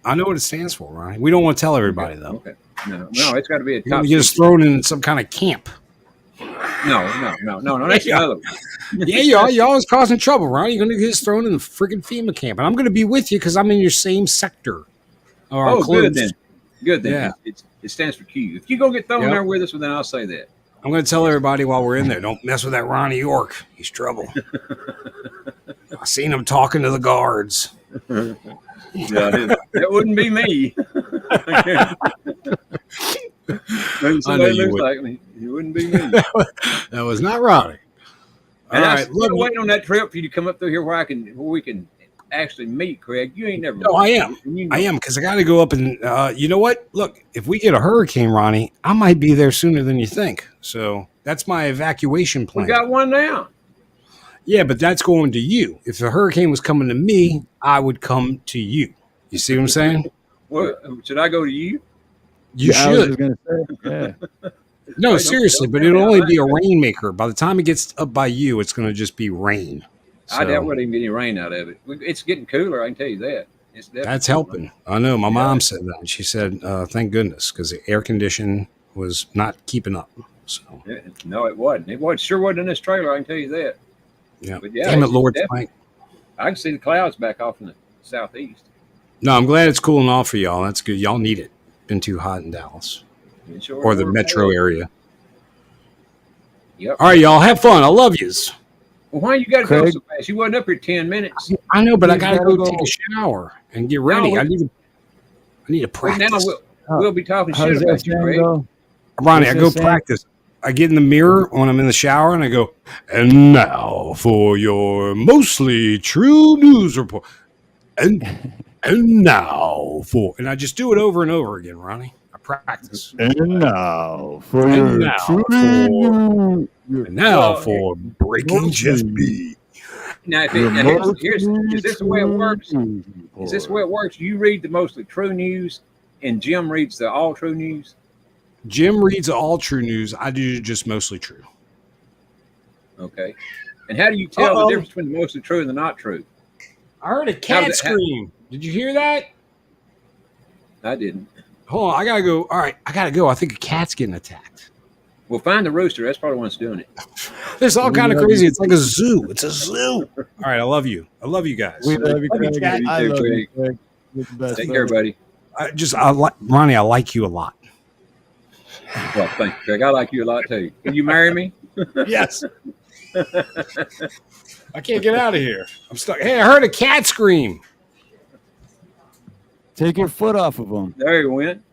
I know what it stands for, Ronnie. We don't want to tell everybody, though. Okay. No, it's got to be a You're top. going to get us thrown in some kind of camp. No. That's the other one. Yeah, you're always causing trouble, Ronnie. You're going to get us thrown in the freaking FEMA camp. And I'm going to be with you because I'm in your same sector. Oh, good then. Good then. Yeah. It stands for Q. If you go get thrown there with us, well, then I'll say that. I'm going to tell everybody while we're in there, don't mess with that Ronnie York. He's trouble. I seen him talking to the guards. Yeah, that wouldn't be me. Somebody looks like me. It wouldn't be me. That was not Ronnie. And I'm still waiting on that trip for you to come up through here where we can actually meet, Craig. You ain't never. No, I am. I am because I got to go up and you know what? Look, if we get a hurricane, Ronnie, I might be there sooner than you think. So that's my evacuation plan. We got one now. Yeah, but that's going to you. If the hurricane was coming to me, I would come to you. You see what I'm saying? Well, should I go to you? You should. I was gonna say, yeah. No, seriously, but it'll only be a rainmaker. By the time it gets up by you, it's going to just be rain. I doubt we'll even get any rain out of it. It's getting cooler, I can tell you that. That's helping. I know. My mom said that. She said, thank goodness, because the air condition was not keeping up. So no, it wasn't. It sure wasn't in this trailer, I can tell you that. Yeah. But yeah, damn it, Lord. I can see the clouds back off in the southeast. No, I'm glad it's cooling off for y'all. That's good. Y'all need it. Been too hot in Dallas or the metro area. Yep. All right, y'all. Have fun. I love yous. Well, why you got to go so fast? You wasn't up here 10 minutes. I know, but I got to go take a shower and get ready. I need to practice. Now we'll be talking shit about you, Greg. Ronnie, I go practice. I get in the mirror when I'm in the shower and I go, and now for your mostly true news report. And now for, and I just do it over and over again, Ronnie. I practice. And now for And your for breaking Jeff B. Now, is this the way it works? Is this the way it works? You read the mostly true news, and Jim reads the all true news. Jim reads all true news. I do just mostly true. Okay. And how do you tell the difference between the mostly true and the not true? I heard a cat scream. Did you hear that? I didn't. Hold on, I gotta go. All right, I gotta go. I think a cat's getting attacked. Well, find the rooster. That's probably what's doing it. There's all kind of crazy. It's like a zoo. It's a zoo. All right, I love you. I love you guys. We love you, Craig. I love you, Craig. Take care, buddy. Ronnie, I like you a lot. Well, thank you, Craig. I like you a lot too. Can you marry me? Yes. I can't get out of here. I'm stuck. Hey, I heard a cat scream. Take your foot off of him. There he went.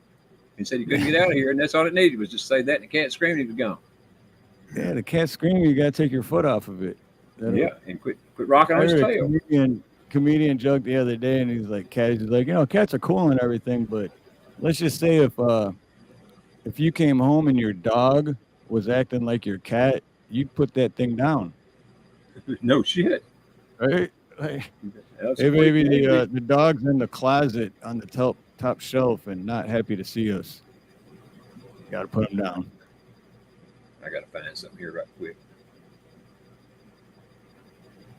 He said he couldn't get out of here, and that's all it needed was just say that, and the cat screamed, and he was gone. Yeah, the cat screaming, you got to take your foot off of it. And quit rocking on his tail. Comedian joked the other day, and he's like, cats are cool and everything, but let's just say if you came home and your dog was acting like your cat, you'd put that thing down. No shit. Right? Like, hey, baby, the dog's in the closet on the top shelf and not happy to see us. Got to put him down. I got to find something here right quick.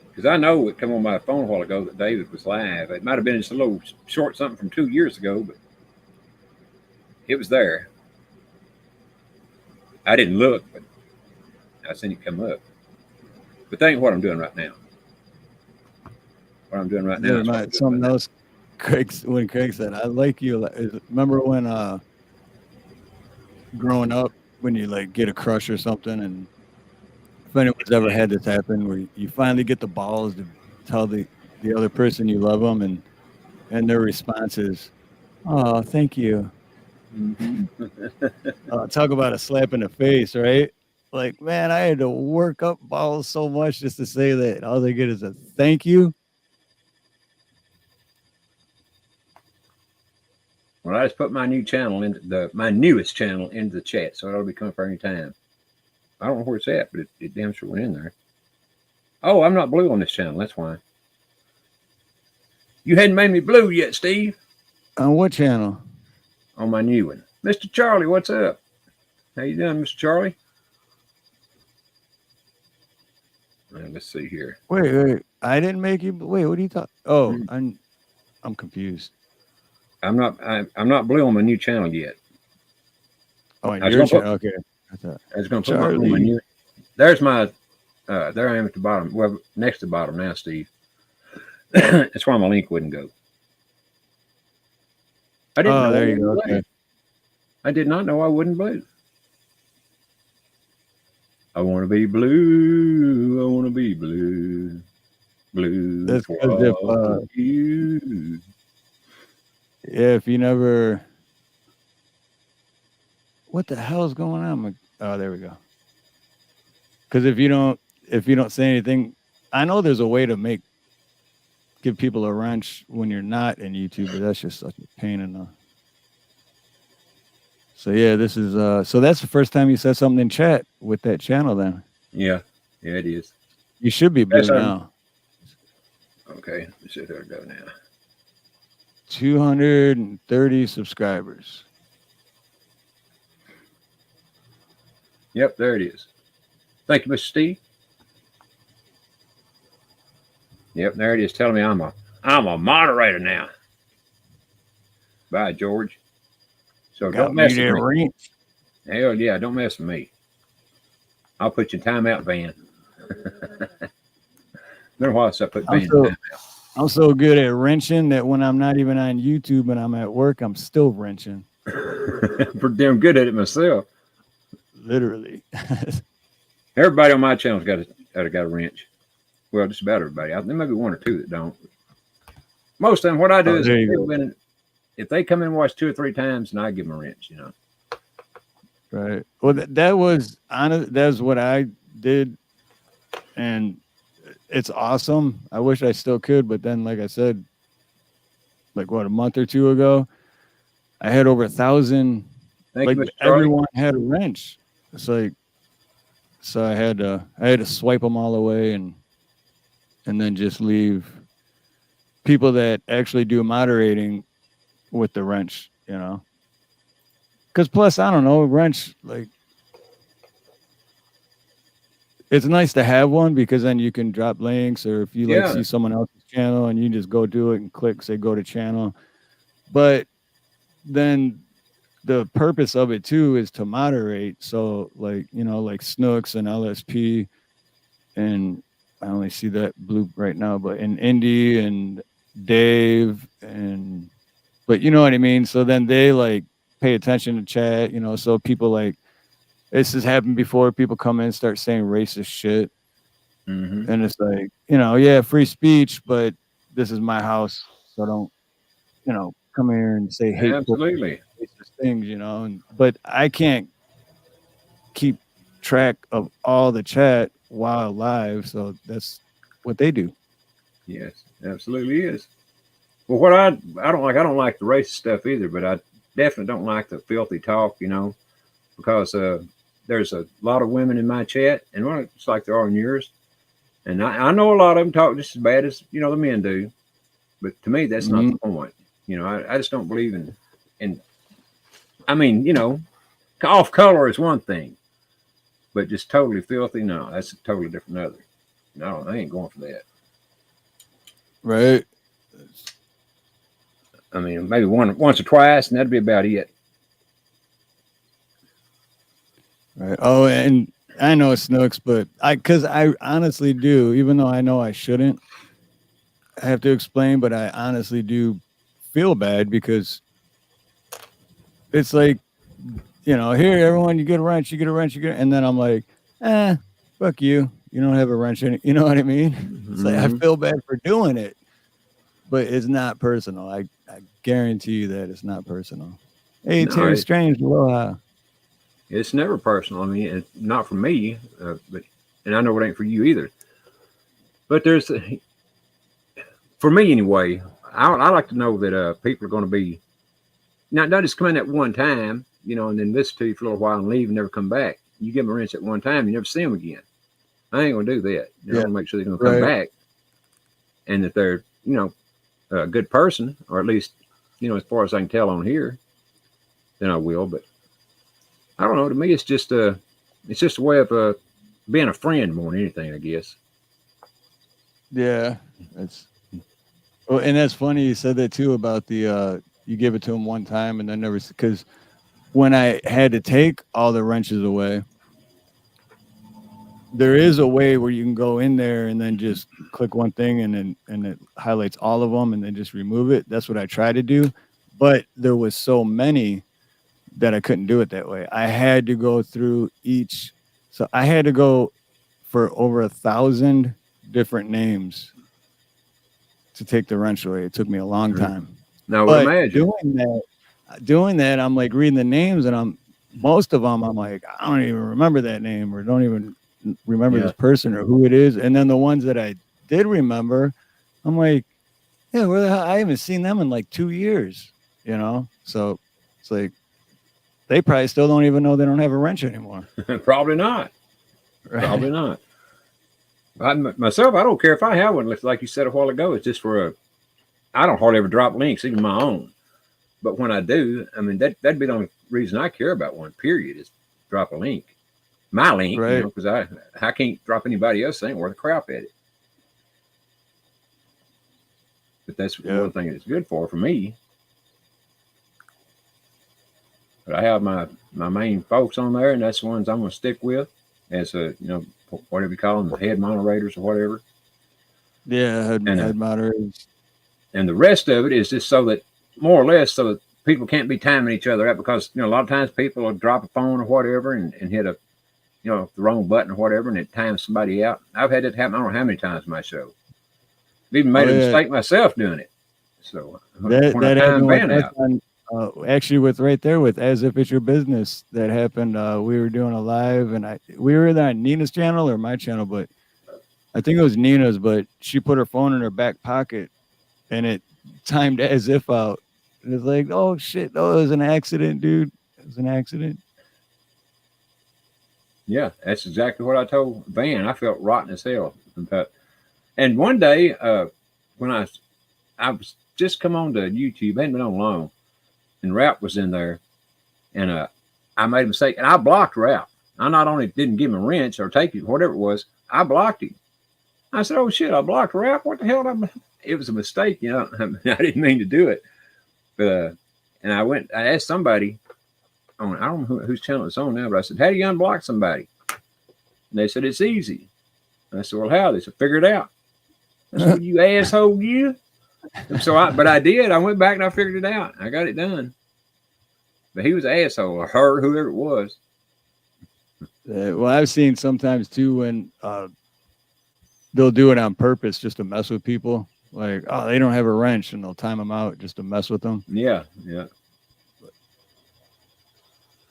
Because I know it come on my phone a while ago that David was live. It might have been just a little short something from 2 years ago, but it was there. I didn't look, but I seen it come up. But that ain't what I'm doing right now. What I'm doing right now is something else. When Craig said, "I like you." Remember when growing up, when you like get a crush or something, and if anyone's ever had this happen, where you finally get the balls to tell the other person you love them, and their response is, "Oh, thank you." Mm-hmm. Talk about a slap in the face, right? Like, man, I had to work up balls so much just to say that. All they get is a thank you. Well, I just put my new channel my newest channel into the chat, so it'll be coming for any time. I don't know where it's at, but it damn sure went in there. Oh, I'm not blue on this channel. That's why. You hadn't made me blue yet, Steve. On what channel? On my new one. Mr. Charlie, what's up? How you doing, Mr. Charlie? Let's see here. Wait. I didn't make you. Wait, what are you talking? Oh, I'm confused. I'm not blue on my new channel yet. Oh, your channel. Okay. I was going to put my new. There's my. There I am at the bottom. Well, next to the bottom now, Steve. That's why my link wouldn't go. I didn't know. There you go. Okay. I did not know I wasn't blue. I want to be blue. I want to be blue. Blue. That's because you. Yeah, if you never. What the hell is going on? Oh, there we go. Because if you don't say anything, I know there's a way to give people a wrench when you're not in YouTube, but that's just such a pain in the. So yeah, this is so that's the first time you said something in chat with that channel then. Yeah, it is. You should be blue now. Okay, let's see how it go now. 230 subscribers. Yep, there it is. Thank you, Mr. Steve. Yep, there it is, telling me I'm a moderator now. Bye, George. So don't mess with me. Hell yeah, don't mess with me. I'll put you in timeout van. Remember why I put van in timeout? I'm so good at wrenching that when I'm not even on YouTube and I'm at work, I'm still wrenching. Pretty damn good at it myself. Literally. Everybody on my channel's got a wrench. Well, just about everybody. There may be one or two that don't. Most of them, what I do is if they come in and watch 2 or 3 times, and I give them a wrench, Right. Well, that was honest. That's what I did, and it's awesome. I wish I still could, but then, like I said, a month or two ago, I had over 1,000 Thank like you, Mr. Charlie. everyone had a wrench. It's like, so I had to swipe them all away and then just leave people that actually do moderating with the wrench, you know. Because plus, I don't know, wrench, like, it's nice to have one because then you can drop links, or if you like see someone else's channel and you just go do it and click, say go to channel. But then the purpose of it too is to moderate. So like, you know, like Snooks and LSP, and I only see that blue right now, but in Indy and Dave, and but you know what I mean? So then they like pay attention to chat, you know, so people like, this has happened before, people come in and start saying racist shit. Mm-hmm. And it's like, you know, yeah, free speech, but this is my house, so don't, you know, come here and say hateful racist things, you know. And but I can't keep track of all the chat while live, so that's what they do. Yes, absolutely is. Well, what I don't like the racist stuff either, but I definitely don't like the filthy talk, you know, because there's a lot of women in my chat, and well, it's like there are in yours. And I know a lot of them talk just as bad as, you know, the men do. But to me, that's not the point. You know, I just don't believe in, I mean, you know, off color is one thing, but just totally filthy, no, that's a totally different other. No, I ain't going for that. Right. I mean, maybe once or twice, and that'd be about it. Right. Oh, and I know Snooks, but because I honestly do, even though I know I shouldn't, I have to explain, but I honestly do feel bad because it's like, you know, here, everyone, you get a wrench, and then I'm like, fuck you. You don't have a wrench. You know what I mean? It's like, I feel bad for doing it, but it's not personal. I guarantee you that it's not personal. Hey, No, Terry Strange, aloha. It's never personal. I mean, it's not for me, but and I know it ain't for you either. But there's, for me anyway, I like to know that people are going to be not just come in at one time, you know, and then listen to you for a little while and leave and never come back. You give them a wrench at one time, you never see them again. I ain't going to do that. You know, I want to make sure they're going to come back, and that they're, you know, a good person, or at least, you know, as far as I can tell on here, then I will. But I don't know. To me, it's just a way of being a friend more than anything, I guess. Yeah, that's. Well, and that's funny you said that too about the you give it to them one time and then never, because when I had to take all the wrenches away, there is a way where you can go in there and then just click one thing and it highlights all of them and then just remove it. That's what I tried to do, but there was so many that I couldn't do it that way. I had to go through each, so I had to go for over 1,000 different names to take the wrench away. It took me a long time. Now, but imagine doing that, I'm like reading the names, and most of them, I'm like, I don't even remember that name, or don't even remember this person or who it is. And then the ones that I did remember, I'm like, yeah, where the hell? I haven't seen them in like 2 years, you know? So it's like, they probably still don't even know they don't have a wrench anymore. Probably not. Right. Probably not. Myself, I don't care if I have one. Like you said a while ago, it's just for I don't hardly ever drop links, even my own. But when I do, I mean, that'd be the only reason I care about one, period, is drop a link. My link, right? You know, because I can't drop anybody else. Ain't worth a crap at it. But that's one thing it's good for me. But I have my main folks on there, and that's the ones I'm going to stick with as you know, whatever you call them, the head moderators or whatever. Yeah, head moderators. And the rest of it is just so that, more or less, so that people can't be timing each other out, because, you know, a lot of times people will drop a phone or whatever and hit a, you know, the wrong button or whatever, and it times somebody out. I've had that happen I don't know how many times in my show. I've even made a mistake myself doing it. So that happened actually with right there with As If It's Your Business. That happened. We were doing a live, and we were either on Nina's channel or my channel, but I think it was Nina's, but she put her phone in her back pocket and it timed As If out. It was like, oh shit, oh, it was an accident, dude. It was an accident. Yeah, that's exactly what I told Van. I felt rotten as hell. And one day, when I was just come on to YouTube, hadn't been on long, and Rap was in there, and I made a mistake, and I blocked Rap. I not only didn't give him a wrench or take it, whatever it was, I blocked him. I said, "Oh shit, I blocked Rap. What the hell?" It was a mistake, you know. I didn't mean to do it, but and I asked somebody on, I don't know whose channel it's on now, but I said, "How do you unblock somebody?" And they said, "It's easy." And I said, "Well, how?" They said, "Figure it out." I said, "You asshole, you." So I did. I went back and I figured it out. I got it done. But he was an asshole, or her, whoever it was. Well, I've seen sometimes too when they'll do it on purpose just to mess with people. Like, oh, they don't have a wrench, and they'll time them out just to mess with them. Yeah, yeah.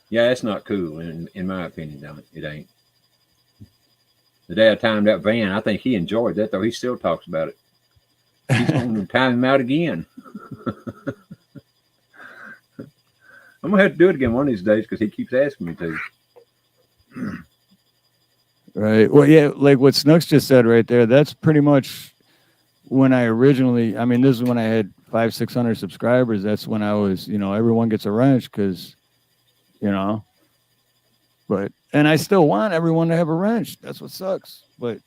Yeah, that's not cool, in my opinion. It ain't. The day I timed that Van, I think he enjoyed that, though. He still talks about it. He's going to time him out again. I'm going to have to do it again one of these days because he keeps asking me to. Right. Well, yeah, like what Snooks just said right there, that's pretty much when I originally, I mean, this is when I had 500-600 subscribers. That's when I was, you know, everyone gets a wrench because, you know, and I still want everyone to have a wrench. That's what sucks. But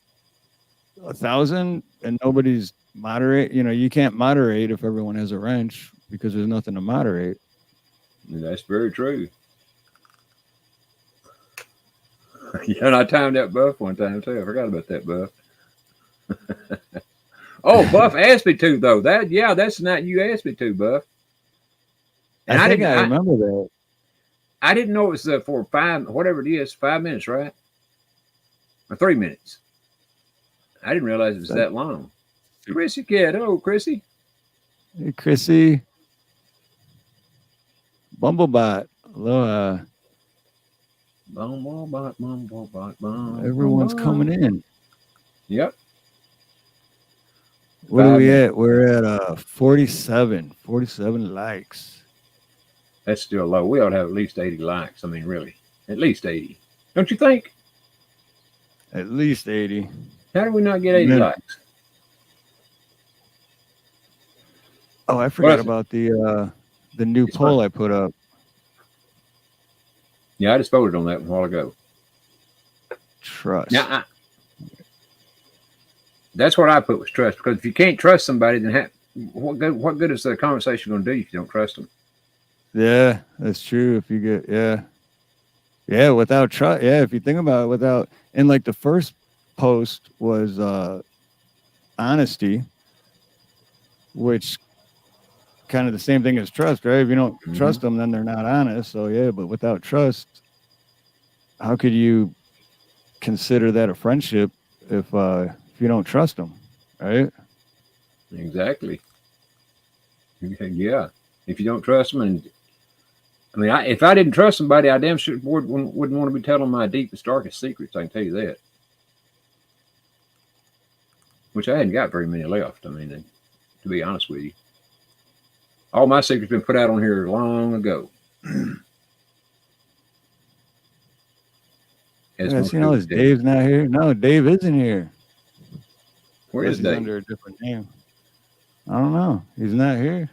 1,000 and nobody's moderate, you know, you can't moderate if everyone has a wrench because there's nothing to moderate. That's very true. Yeah, and I timed that Buff one time too. I forgot about that Buff. Oh, Buff asked me to though. That's not you asked me to, Buff. And I remember that. I didn't know it was for 5 minutes, right? Or 3 minutes. I didn't realize it was that long. Chrissy Kid, hello, Chrissy. Hey, Chrissy. Bumblebot, aloha. Bumblebot. Everyone's coming in. Yep. What are we at? We're at 47 likes. That's still low. We ought to have at least 80 likes. I mean, really, at least 80. Don't you think? At least 80. How do we not get 80 likes? Oh, I forgot about the new poll I put up. Yeah, I just voted on that a while ago. Trust. Now, that's what I put was trust, because if you can't trust somebody, then what good is the conversation going to do if you don't trust them? Yeah, that's true. If you get, without trust, if you think about it, and like the first post was honesty, which kind of the same thing as trust, right? If you don't trust them, then they're not honest. So yeah, but without trust, how could you consider that a friendship if you don't trust them, right? Exactly. Yeah, if you don't trust them, and I mean, if I didn't trust somebody, I damn sure wouldn't want to be telling my deepest, darkest secrets. I can tell you that. Which I hadn't got very many left. I mean, to be honest with you, all my secrets been put out on here long ago. Dave's not here. No, Dave isn't here. Where is Dave? Under a different name. I don't know. He's not here.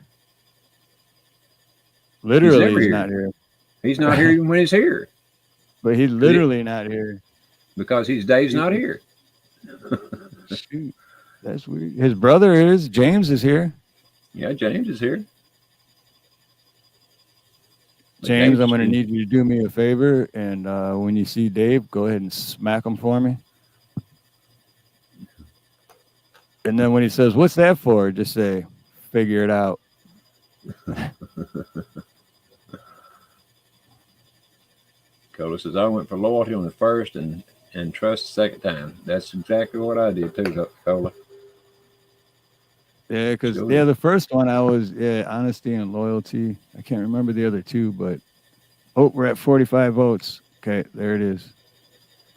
Literally, he's not here. He's not here even when he's here. But he's literally not here. Because Dave's not here. Shoot. That's weird. His brother is. James is here. Yeah, James is here. James, I'm going to need you to do me a favor. And when you see Dave, go ahead and smack him for me. And then when he says, "What's that for?" just say, "Figure it out." Cola says, "I went for loyalty on the first and trust the second time." That's exactly what I did too, Cola. Yeah, because the first one I was honesty and loyalty. I can't remember the other two, but we're at 45 votes. Okay, there it is.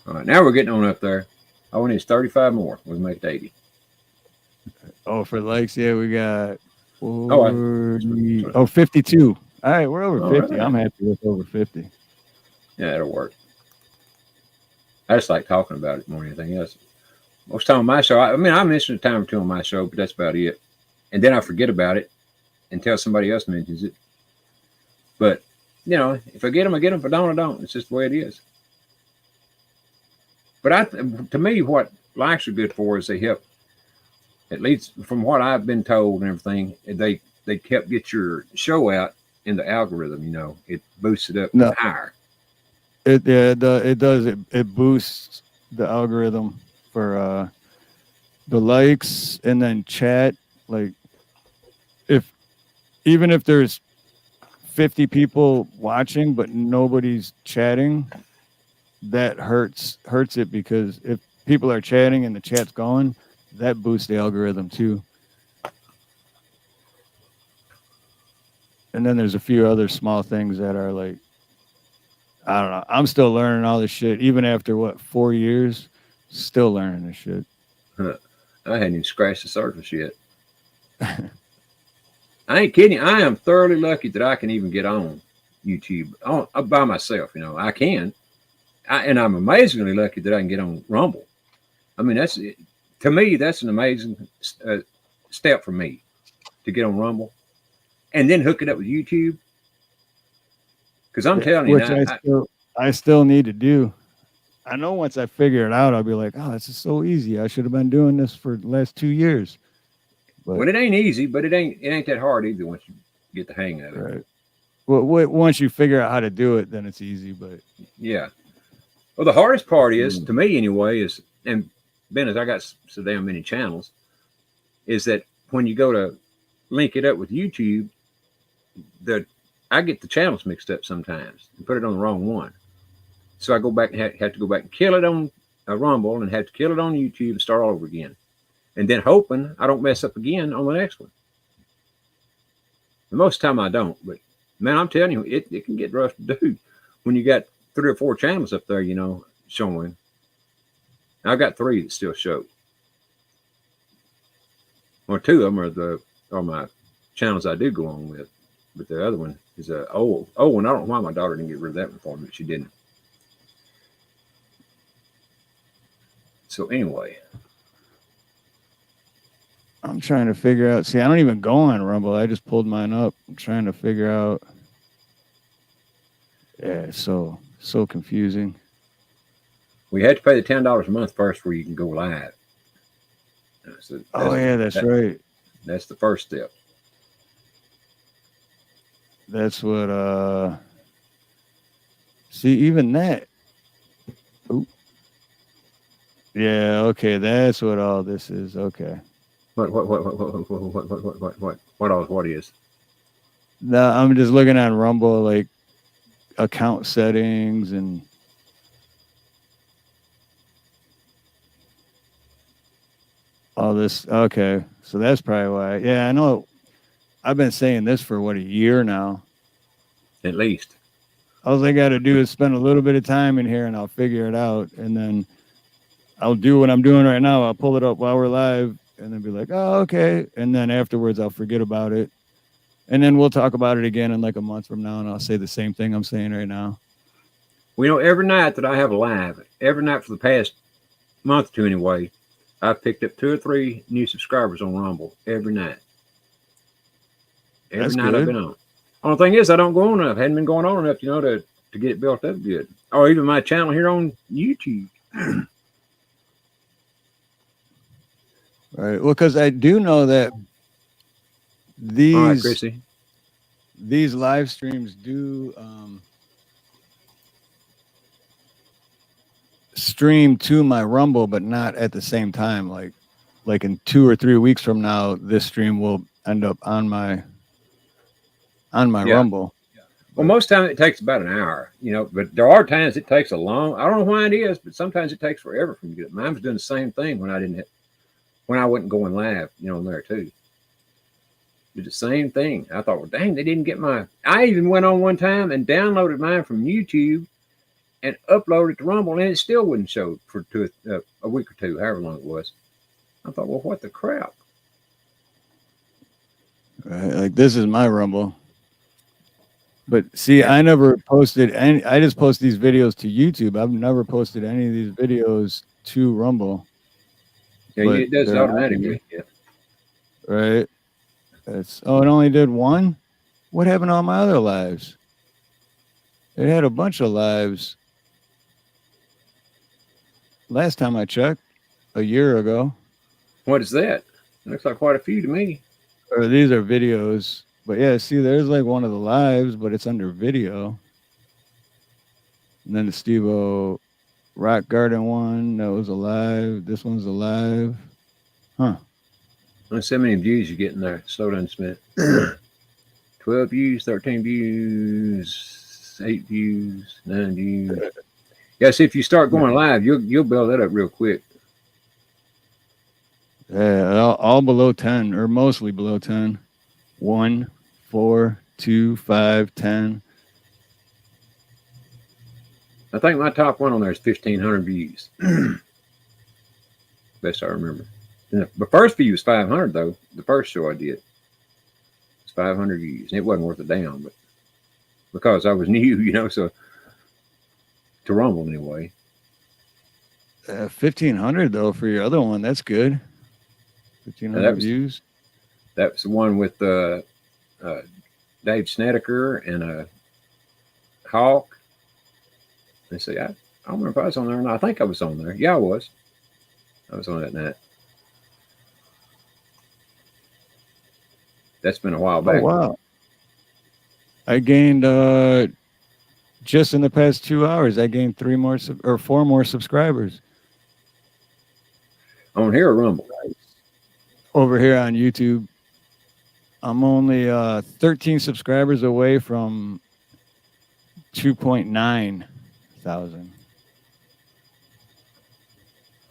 All right, now we're getting on up there. All we need is 35 more. We'll make it 80. Oh, for likes, we got 52. All right, we're over 50. Right. I'm happy with over 50. Yeah, it'll work. I just like talking about it more than anything else. Most time on my show, I mean, I mention a time or two on my show, but that's about it. And then I forget about it until somebody else mentions it. But, you know, if I get them, I get them. If I don't, I don't. It's just the way it is. But to me, what likes are good for is they help, at least from what I've been told and everything, they help get your show out in the algorithm, you know. It boosts it up higher. It does. It boosts the algorithm for the likes and then chat. Like, even if there's 50 people watching but nobody's chatting, that hurts it, because if people are chatting and the chat's going, that boosts the algorithm too. And then there's a few other small things that are like, I don't know. I'm still learning all this shit, even after 4 years. Still learning this shit. I hadn't even scratched the surface yet. I ain't kidding. I am thoroughly lucky that I can even get on YouTube by myself. You know, I can, and I'm amazingly lucky that I can get on Rumble. I mean, to me, that's an amazing step for me to get on Rumble, and then hook it up with YouTube. Because I'm telling you, which I still need to do. I know once I figure it out, I'll be like, oh, this is so easy. I should have been doing this for the last 2 years. But, well, it ain't easy, but it ain't that hard either once you get the hang of it. Right. Well, once you figure out how to do it, then it's easy. But yeah. Well, the hardest part is, to me anyway, is, and Ben, as I got so damn many channels, is that when you go to link it up with YouTube, I get the channels mixed up sometimes and put it on the wrong one. So I go back and have to go back and kill it on a Rumble and have to kill it on YouTube and start all over again. And then hoping I don't mess up again on the next one. And most of the time I don't, but man, I'm telling you, it can get rough to do when you got 3 or 4 channels up there, you know, showing. I've got 3 that still show. Well, 2 of them are my channels I do go on with. But the other one is and I don't know why my daughter didn't get rid of that one for me, but she didn't. So anyway, I'm trying to figure out. See, I don't even go on Rumble. I just pulled mine up. I'm trying to figure out. Yeah, it's so confusing. We had to pay the $10 a month first before you can go live. That's right. That's the first step. That's what. See, even that. Ooh. Yeah. Okay. That's what all this is. Okay. What is? No, I'm just looking at Rumble, like account settings and all this. Okay, so that's probably why. Yeah, I know. I've been saying this for a year now. At least. All I got to do is spend a little bit of time in here, and I'll figure it out, and then I'll do what I'm doing right now. I'll pull it up while we're live, and then be like, oh, okay. And then afterwards, I'll forget about it. And then we'll talk about it again in like a month from now, and I'll say the same thing I'm saying right now. Well, you know, every night that I have a live, every night for the past month or two anyway, I've picked up 2 or 3 new subscribers on Rumble every night. Every night I've been on. Only thing is, I don't go on enough. I hadn't been going on enough, you know, to get it built up good. Or even my channel here on YouTube. Right. Well, because I do know that these live streams do stream to my Rumble, but not at the same time. Like in 2 or 3 weeks from now, this stream will end up on my Rumble. Well, most time it takes about an hour, you know, but there are times it takes I don't know why it is, but sometimes it takes forever for me to get it. Mine was doing the same thing when I wasn't going live, you know, there too. Did the same thing. I thought, well, dang, they didn't get I even went on one time and downloaded mine from YouTube and uploaded it to Rumble, and it still wouldn't show for a week or 2, however long it was. I thought, well, what the crap? Right, like this is my Rumble. But see, I never posted any. I just post these videos to YouTube. I've never posted any of these videos to Rumble. Yeah, but it does it they're on automatically. Yeah. Right. It only did one. What happened to all my other lives? It had a bunch of lives. Last time I checked, a year ago. What is that? Looks like quite a few to me. Or these are videos. But yeah, see, there's like one of the lives, but it's under video. And then the Steve-O Rock Garden one, that was alive. This one's alive. Huh. Let's see how many views you get in there. Slow down, Smith. 12 views, 13 views, 8 views, 9 views. Yeah, see, if you start going live, you'll build that up real quick. Yeah, all below 10, or mostly below 10. 1, 4, 2, 5, 10. I think my top one on there is 1,500 views. Best I remember. And the first view was 500, though. The first show I did. It's 500 views. And it wasn't worth a damn, but because I was new, you know, so to Rumble anyway. 1,500, though, for your other one. That's good. 1,500 views. That was the one with Dave Snedeker and Hawk. Let's see, I don't remember if I was on there or not. I think I was on there. Yeah, I was. I was on that night. That's been a while back. Oh, wow. I gained, just in the past 2 hours, I gained 4 more subscribers. On here or Rumble? Over here on YouTube. I'm only 13 subscribers away from 2.9 thousand.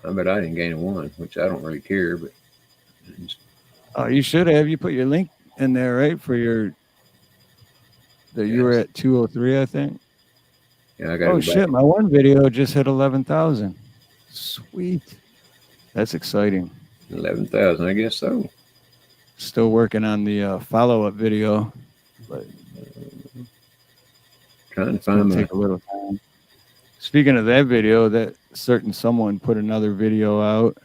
I bet I didn't gain one, which I don't really care, but you should have. You put your link in there, right? For you were at 203, I think. Yeah, I got. Oh shit! My one video just hit 11,000. Sweet. That's exciting. 11,000, I guess so. Still working on the follow-up video, but trying to find take a little time. Speaking of that video, that certain someone put another video out.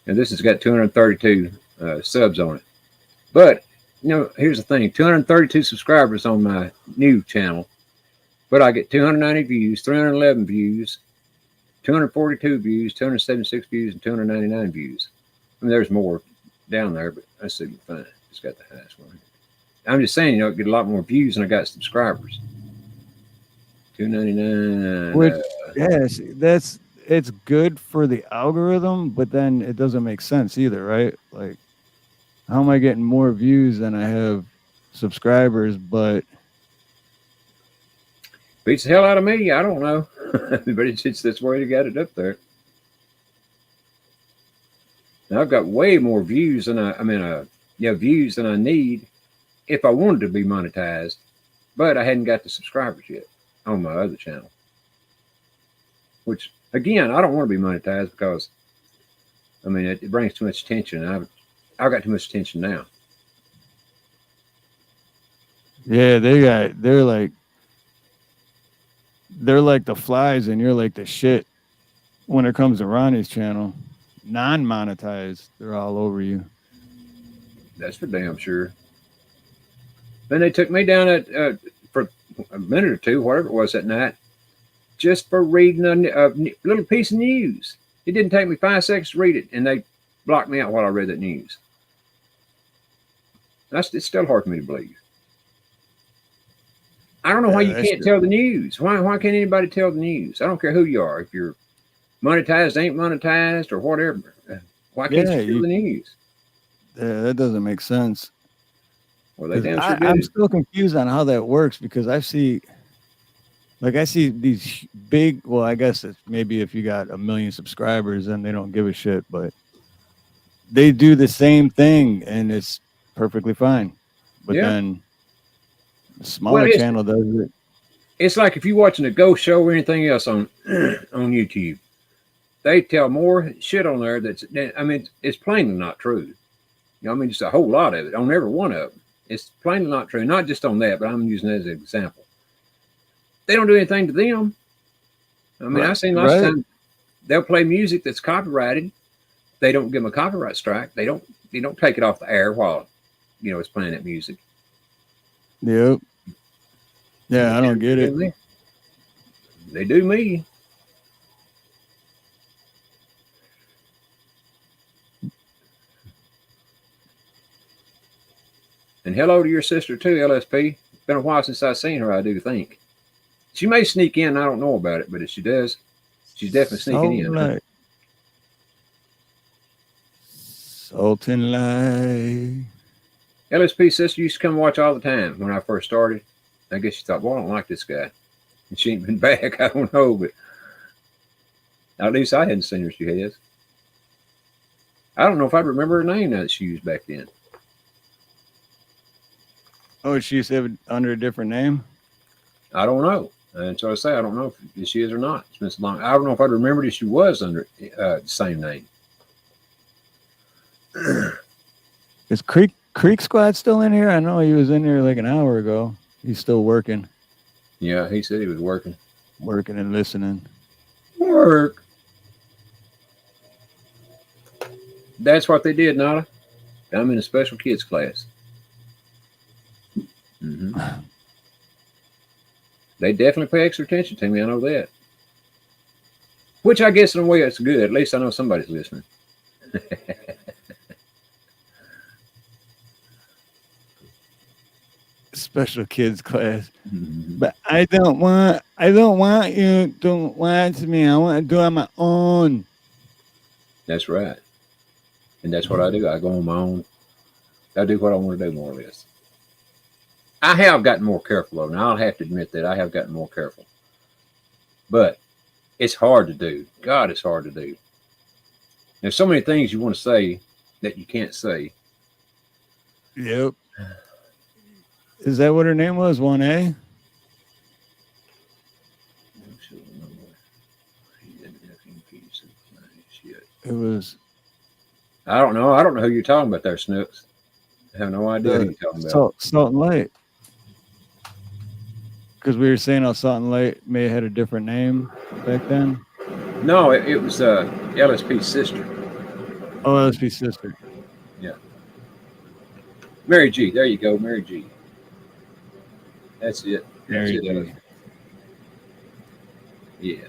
And this has got 232 subs on it. But, you know, here's the thing. 232 subscribers on my new channel. But I get 290 views, 311 views, 242 views, 276 views, and 299 views. I mean, there's more down there, but let's see if we can find it. It's got the highest one. I'm just saying, you know, I get a lot more views than I got subscribers. 299. Which, yes, it's good for the algorithm, but then it doesn't make sense either, right? Like, how am I getting more views than I have subscribers? But beats the hell out of me. I don't know, but it's this way to get it up there. Now I've got way more views than views than I need if I wanted to be monetized, but I hadn't got the subscribers yet on my other channel. Which, again, I don't want to be monetized because, I mean, it brings too much attention. I've got too much attention now. yeah, they're like the flies, and you're like the shit when it comes to Ronnie's channel. Non-monetized, they're all over you. That's for damn sure. Then they took me down for a minute or two, whatever it was that night, just for reading a little piece of news. It didn't take me 5 seconds to read it, and they blocked me out while I read that news. It's still hard for me to believe. I don't know why you can't tell the news. Why can't anybody tell the news? I don't care who you are. If you're monetized, ain't monetized, or whatever. Why can't you tell the news? Yeah, that doesn't make sense. Well, they damn sure do. I'm still confused on how that works because I see these big, well, I guess it's maybe if you got 1 million subscribers, then they don't give a shit, but they do the same thing and it's perfectly fine. But then the smaller channel does it. It's like if you're watching a ghost show or anything else on YouTube, they tell more shit on there I mean, it's plainly not true. You know, I mean, just a whole lot of it on every one of them. It's plainly not true. Not just on that, but I'm using it as an example. They don't do anything to them. I mean, I've seen lots of times they'll play music that's copyrighted. They don't give them a copyright strike. They don't take it off the air while, it's playing that music. Yep. Yeah, I don't get it. They do me. And hello to your sister too, LSP. It's been a while since I've seen her, I do think. She may sneak in, I don't know about it, but if she does, she's definitely sneaking in. Sultan Light. LSP sister used to come watch all the time when I first started. I guess she thought, well, I don't like this guy. And she ain't been back, I don't know, but at least I hadn't seen her, she has. I don't know if I'd remember her name now that she used back then. Oh, she used to have it under a different name? I don't know. And so I say, I don't know if she is or not. It's been so long. I don't know if I'd remembered if she was under the same name. Is Creek Squad still in here? I know he was in here like an hour ago. He's still working. Yeah, he said he was working. Working and listening. Work. That's what they did, Nada. I'm in a special kids class. Mm-hmm. They definitely pay extra attention to me. I know that. Which I guess in a way that's good. At least I know somebody's listening. Special kids class. Mm-hmm. But I don't want you to watch me. I want to do it on my own. That's right. And that's what I do. I go on my own. I do what I want to do, more or less. I have gotten more careful, though. Now, I'll have to admit that I have gotten more careful. But it's hard to do. God, it's hard to do. There's so many things you want to say that you can't say. Yep. Is that what her name was? 1A? It was. I don't know. I don't know who you're talking about there, Snooks. I have no idea who you're talking about. Salt and Light. Because we were saying how Salt and Light may have had a different name back then. No, it was LSP's sister. Oh, LSP's sister. Yeah. Mary G. There you go, Mary G. That's it. Mary G. Yeah.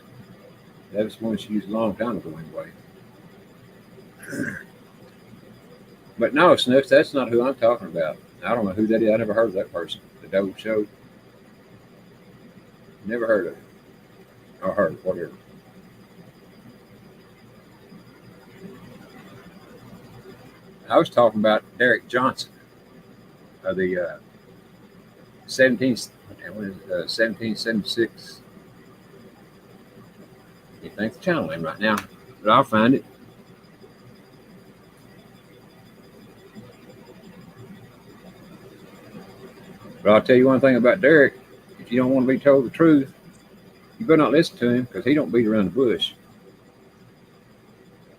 That was one she used a long time ago anyway. But no, Snooks, that's not who I'm talking about. I don't know who that is. I never heard of that person. The Dope Show. Never heard of it. Or heard it, whatever. I was talking about Derek Johnson of the 1776. You think the channel name right now, but I'll find it. But I'll tell you one thing about Derek. If you don't want to be told the truth, you better not listen to him because he don't beat around the bush.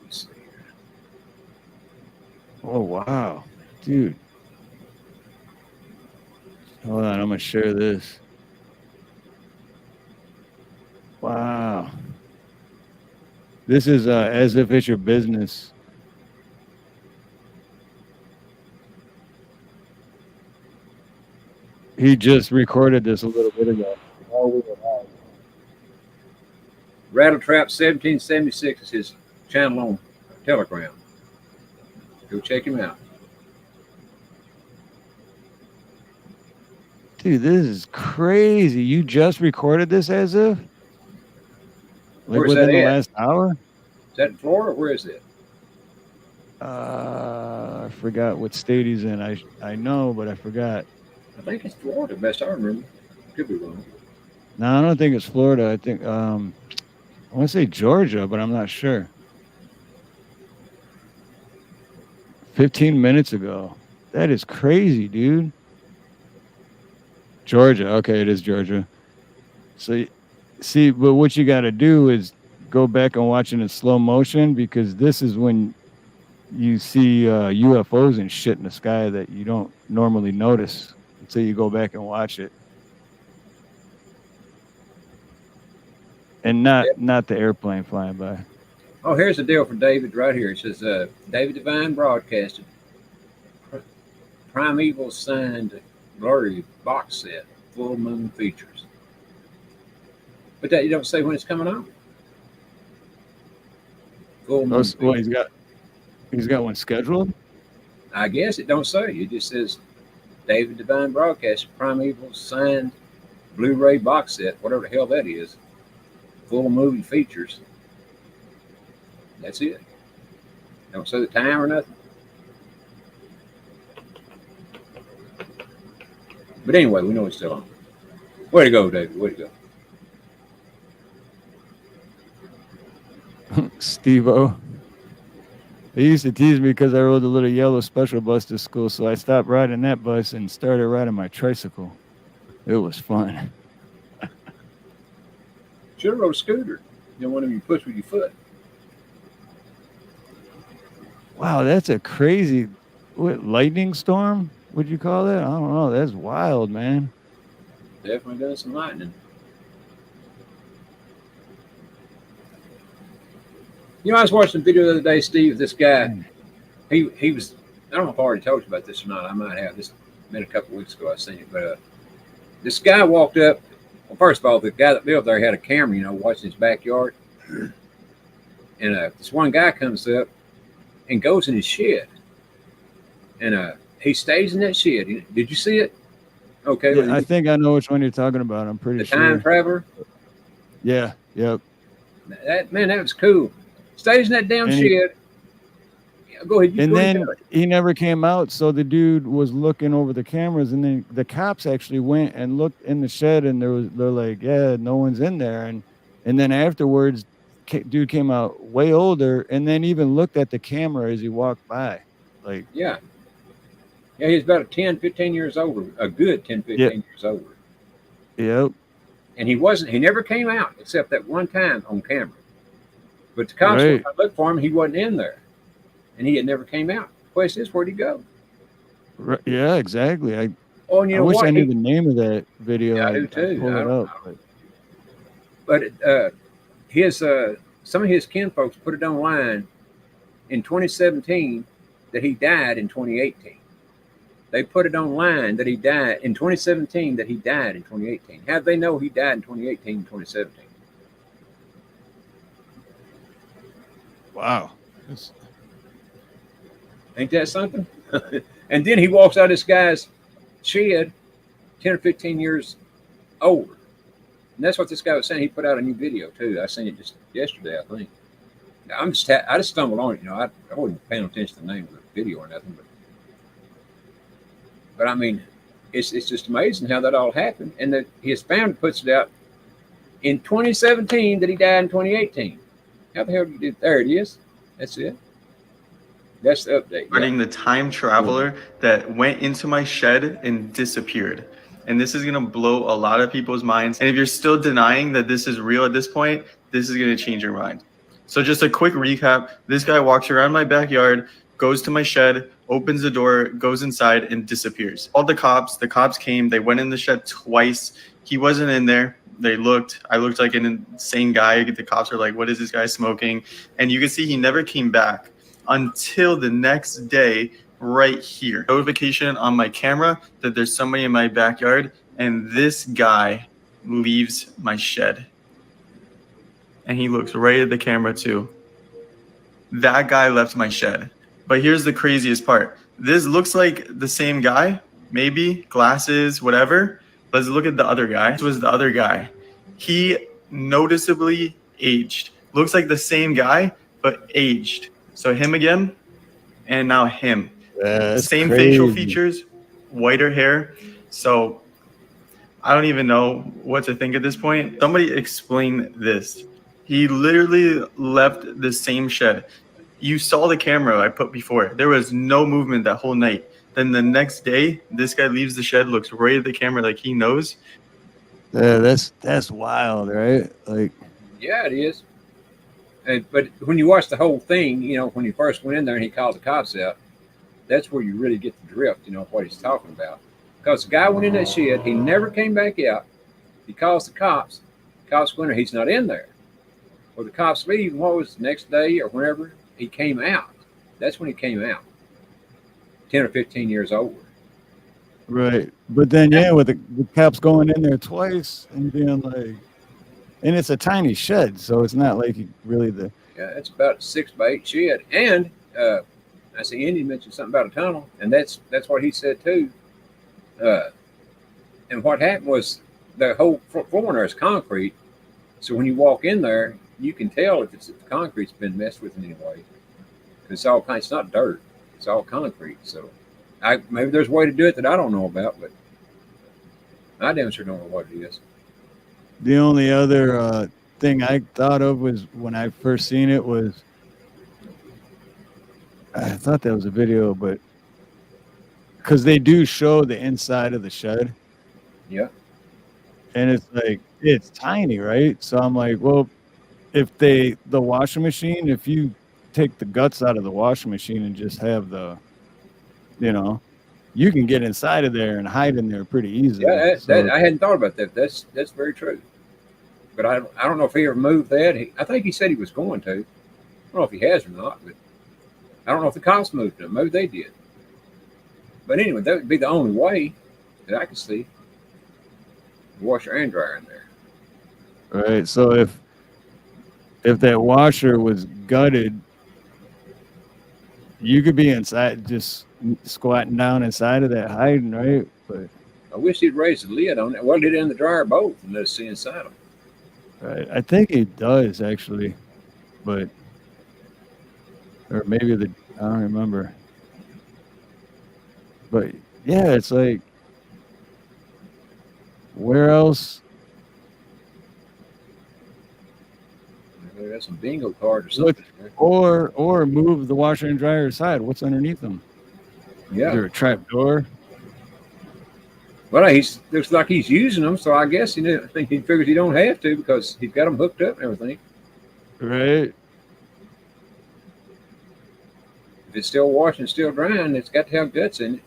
Let's see here. Oh, wow. Dude. Hold on. I'm going to share this. Wow. This is as if it's your business. He just recorded this a little bit ago. Rattletrap 1776 is his channel on Telegram. Go check him out. Dude, this is crazy. You just recorded this as if? Like Where's within that the at? last hour? Is that in Florida? Where is it? I forgot what state he's in. I know, but I forgot. I think it's Florida, best I remember. Could be wrong. No, I don't think it's Florida. I think I want to say Georgia, but I'm not sure. 15 minutes ago. That is crazy, dude. Georgia. Okay, it is Georgia. So, see, but what you got to do is go back and watch it in slow motion because this is when you see UFOs and shit in the sky that you don't normally notice until you go back and watch it. And not the airplane flying by. Oh, here's the deal for David right here. It says, David Divine broadcasted Primeval signed blurry box set, full moon features. But that you don't say when it's coming on. Full moon. Well, he's got one scheduled. I guess it don't say. It just says David Divine broadcasted Primeval signed Blu-ray box set, whatever the hell that is. Full movie features. That's it. Don't say the time or nothing. But anyway, we know it's still on. Way to go, David. Way to go. Steve-O. They used to tease me because I rode the little yellow special bus to school, so I stopped riding that bus and started riding my tricycle. It was fun. Should have rode a scooter. You know, one of you push with your foot. Wow, that's a crazy lightning storm? Would you call that? I don't know. That's wild, man. Definitely done some lightning. You know, I was watching a video the other day, Steve. This guy, he was. I don't know if I already told you about this or not. I might have. This been a couple of weeks ago. I seen it, but this guy walked up. Well, first of all, the guy that lived there had a camera, you know, watching his backyard, and this one guy comes up and goes in his shed, and he stays in that shed. Did you see it? Okay. Yeah, I think I know which one you're talking about. I'm pretty sure. The Time Traveler? Yeah, yep. That was cool. Stays in that damn shed. Go ahead. And then he never came out, so the dude was looking over the cameras, and then the cops actually went and looked in the shed, and they're like, yeah, no one's in there. And then afterwards, dude came out way older, and then even looked at the camera as he walked by. Like, yeah, he's about 10, 15 years older, a good 10, 15 years older. Yep. And he never came out except that one time on camera. But the cops, when I looked for him, he wasn't in there. And he had never came out. The question is, where'd he go? Right, yeah, exactly. And you know I wish what? I knew the name of that video. Yeah, I do too. Pull it up. But his some of his kinfolks put it online in 2017 that he died in 2018. They put it online that he died in 2017 that he died in 2018. How do they know he died in 2018 and 2017? Wow. Ain't that something? And then he walks out of this guy's shed 10 or 15 years older. And that's what this guy was saying. He put out a new video too. I seen it just yesterday, I think. I just stumbled on it. You know, I wasn't paying attention to the name of the video or nothing. But I mean, it's just amazing how that all happened. And that his family puts it out in 2017 that he died in 2018. How the hell did you do? There it is. That's it. That's the update. Regarding the time traveler that went into my shed and disappeared. And this is going to blow a lot of people's minds. And if you're still denying that this is real at this point, this is going to change your mind. So just a quick recap. This guy walks around my backyard, goes to my shed, opens the door, goes inside, and disappears. All the cops came. They went in the shed twice. He wasn't in there. They looked. I looked like an insane guy. The cops are like, what is this guy smoking? And you can see he never came back until the next day right here. Notification on my camera that there's somebody in my backyard, and this guy leaves my shed. And he looks right at the camera too. That guy left my shed. But here's the craziest part. This looks like the same guy, maybe, glasses, whatever. Let's look at the other guy. This was the other guy. He noticeably aged. Looks like the same guy, but aged. So him again, and now him. Same crazy. Facial features, whiter hair. So I don't even know what to think at this point. Somebody explain this. He literally left the same shed. You saw the camera I put before. There was no movement that whole night. Then the next day, this guy leaves the shed, looks right at the camera like he knows. Yeah, that's wild, right? Like, yeah, it is. But when you watch the whole thing, you know, when he first went in there and he called the cops out, that's where you really get the drift, you know, what he's talking about. Because the guy went in that shed, he never came back out. He calls the cops go in there, he's not in there. Well, the cops leave, what was the next day or whenever, he came out. That's when he came out. 10 or 15 years old. Right. But then, yeah, with the cops going in there twice and being like, and it's a tiny shed, so it's not like really the. Yeah, it's about 6 by 8 shed. And I see Indy mentioned something about a tunnel, and that's what he said too. And what happened was the whole floor in there is concrete. So when you walk in there, you can tell if the concrete's been messed with in any way. Because it's all kind, it's not dirt, it's all concrete. So maybe there's a way to do it that I don't know about, but I damn sure don't know what it is. The only other thing I thought of was when I first seen it was, I thought that was a video, but because they do show the inside of the shed. Yeah. And it's like, it's tiny, right? So I'm like, well, if the washing machine, if you take the guts out of the washing machine and just have the, you know, you can get inside of there and hide in there pretty easily. Yeah, I hadn't thought about that. That's very true. But I don't know if he ever moved that. I think he said he was going to. I don't know if he has or not, but I don't know if the cops moved them. Maybe they did. But anyway, that would be the only way that I could see. Washer and dryer in there. Right. So if that washer was gutted, you could be inside, just squatting down inside of that, hiding, right? But I wish he'd raised the lid on it. Well, did it in the dryer both and let us see inside them. Right. I think it does actually, but or maybe I don't remember. But yeah, it's like, where else? Maybe that's some bingo card or something. Or move the washer and dryer aside. What's underneath them? Yeah. Is there a trap door? Well, looks like he's using them, so I guess I think he figures he don't have to because he's got them hooked up and everything. Right. If it's still washing, still drying, it's got to have guts in it.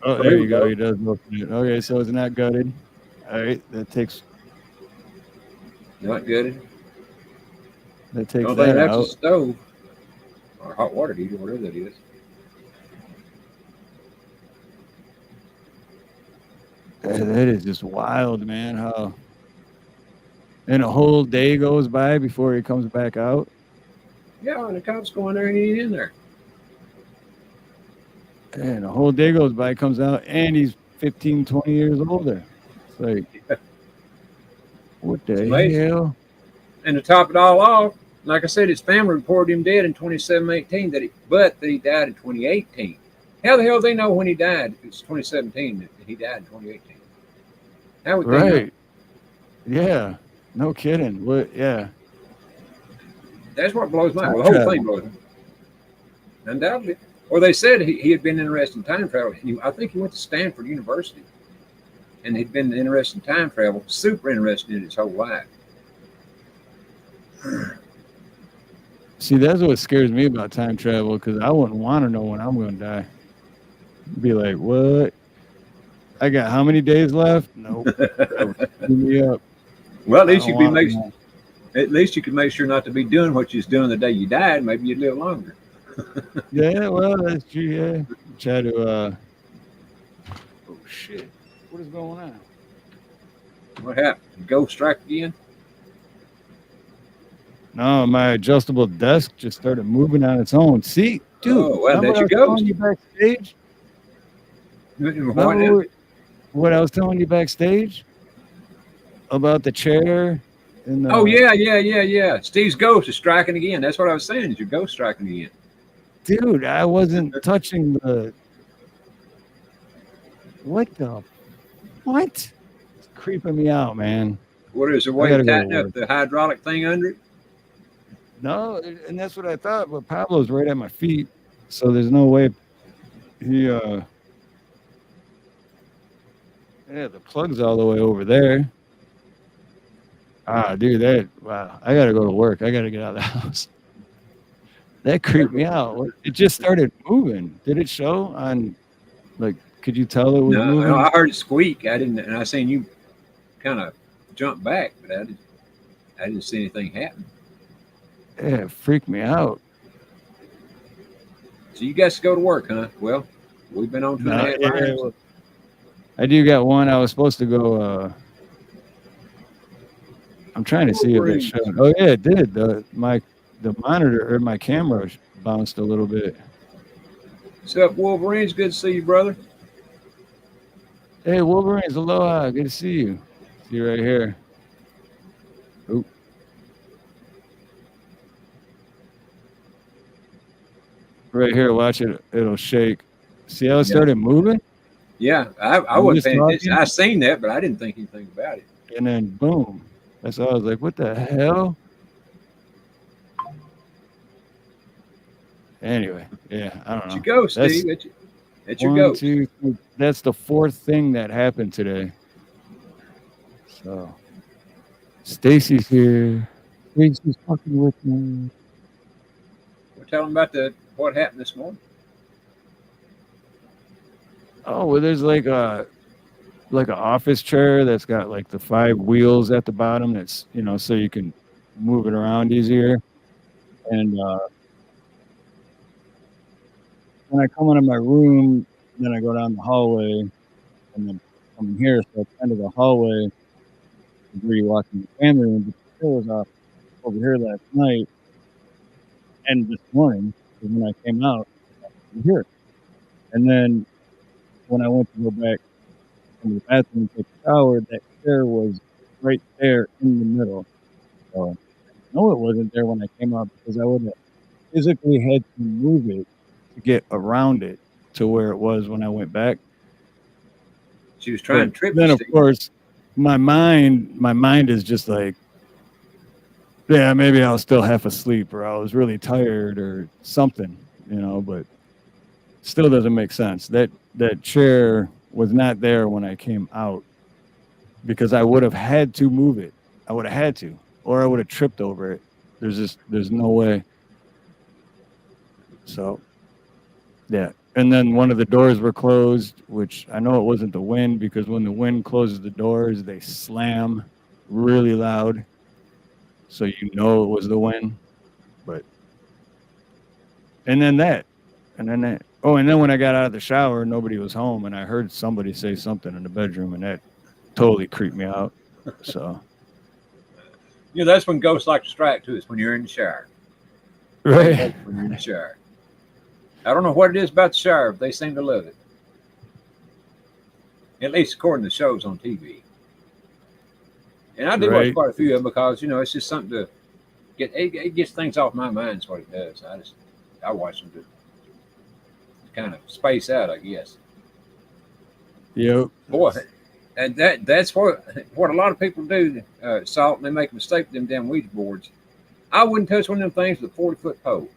Oh, So there you go. He does look at it. Okay, so it's not gutted. All right, that takes. Not gutted. That takes I don't that think that's out. a stove or a hot water heater, whatever that is. That is just wild, man. How and a whole day goes by before he comes back out. Yeah, and the cops go in there and he ain't in there. And a whole day goes by, comes out, and he's 15, 20 years older. It's like, what the hell? And to top it all off, like I said, his family reported him dead in 2018, but he died in 2018. How the hell do they know when he died? It's 2017 that he died in 2018. How would they know? Right. Yeah. No kidding. What? Yeah. That's what blows my mind. Well, the whole thing blows me. Undoubtedly. Or they said he had been interested in time travel. I think he went to Stanford University. And he'd been interested in time travel, super interested in it his whole life. See, that's what scares me about time travel, because I wouldn't want to know when I'm going to die. Be like, what? I got how many days left? Nope. Give me up. Well, at least you could make sure not to be doing what you was doing the day you died. Maybe you'd live longer. Yeah, well, that's true. Yeah, try to. Oh shit! What is going on? What happened? Go strike again? No, my adjustable desk just started moving on its own. See, dude. Oh, well, there you go. You backstage. What I was telling you backstage about the chair. And oh yeah. Steve's ghost is striking again. That's what I was saying. Is your ghost striking again? Dude, I wasn't touching the. What? It's creeping me out, man. What is the way to tighten up the hydraulic thing under it? No, and that's what I thought. But Pablo's right at my feet, so there's no way he. Yeah, the plug's all the way over there. Ah, dude, wow. I gotta go to work. I gotta get out of the house. That creeped me out. It just started moving. Did it show on, like, could you tell it was moving? No, I heard it squeak. I didn't, and I seen you kind of jump back, but I didn't see anything happen. Yeah, it freaked me out. So you guys go to work, huh? Well, we've been on 2.5 hours. Well, I do got one. I was supposed to go. I'm trying to see if it showed. Oh yeah, it did. The monitor or my camera bounced a little bit. What's up, Wolverines? Good to see you, brother. Hey, Wolverines, aloha. Good to see you. See you right here. Oop. Right here, watch it. It'll shake. See how it started moving? Yeah, I wasn't paying attention. I seen that, but I didn't think anything about it. And then boom. That's all I was like, what the hell? Anyway, yeah, I don't know. Let you go, Steve. That's your go. 2, 3. That's the fourth thing that happened today. So, Stacy's here. Stacy's fucking with me. We're telling about what happened this morning. Oh, well, there's like an office chair that's got like the 5 wheels at the bottom. That's, so you can move it around easier. And when I come into my room, then I go down the hallway, and then come here. So at the end of the hallway, where you walk in the family room, but the chair was off over here last night and this morning. And when I came out, over here. And then when I went to go back in the bathroom and take a shower, that chair was right there in the middle. So I know it wasn't there when I came out because I would have physically had to move it to get around it to where it was when I went back. She was trying to trip. Then, of course, my mind is just like, yeah, maybe I was still half asleep or I was really tired or something, but still doesn't make sense. That chair was not there when I came out because I would have had to move it. I would have had to, or I would have tripped over it. There's no way. So, yeah. And then one of the doors were closed, which I know it wasn't the wind because when the wind closes the doors, they slam really loud. So it was the wind. And then that. Oh, and then when I got out of the shower, nobody was home, and I heard somebody say something in the bedroom, and that totally creeped me out. So, that's when ghosts like to strike too. It's when you're in the shower. Right. When you're in the shower. I don't know what it is about the shower, but they seem to love it. At least according to shows on TV. And I do watch quite a few of them because, it's just something to it gets things off my mind is what it does. I watch them to kind of space out, I guess. Yep. Boy, and that's what a lot of people do, Salt, and they make a mistake with them damn Ouija boards. I wouldn't touch one of them things with a 40-foot pole.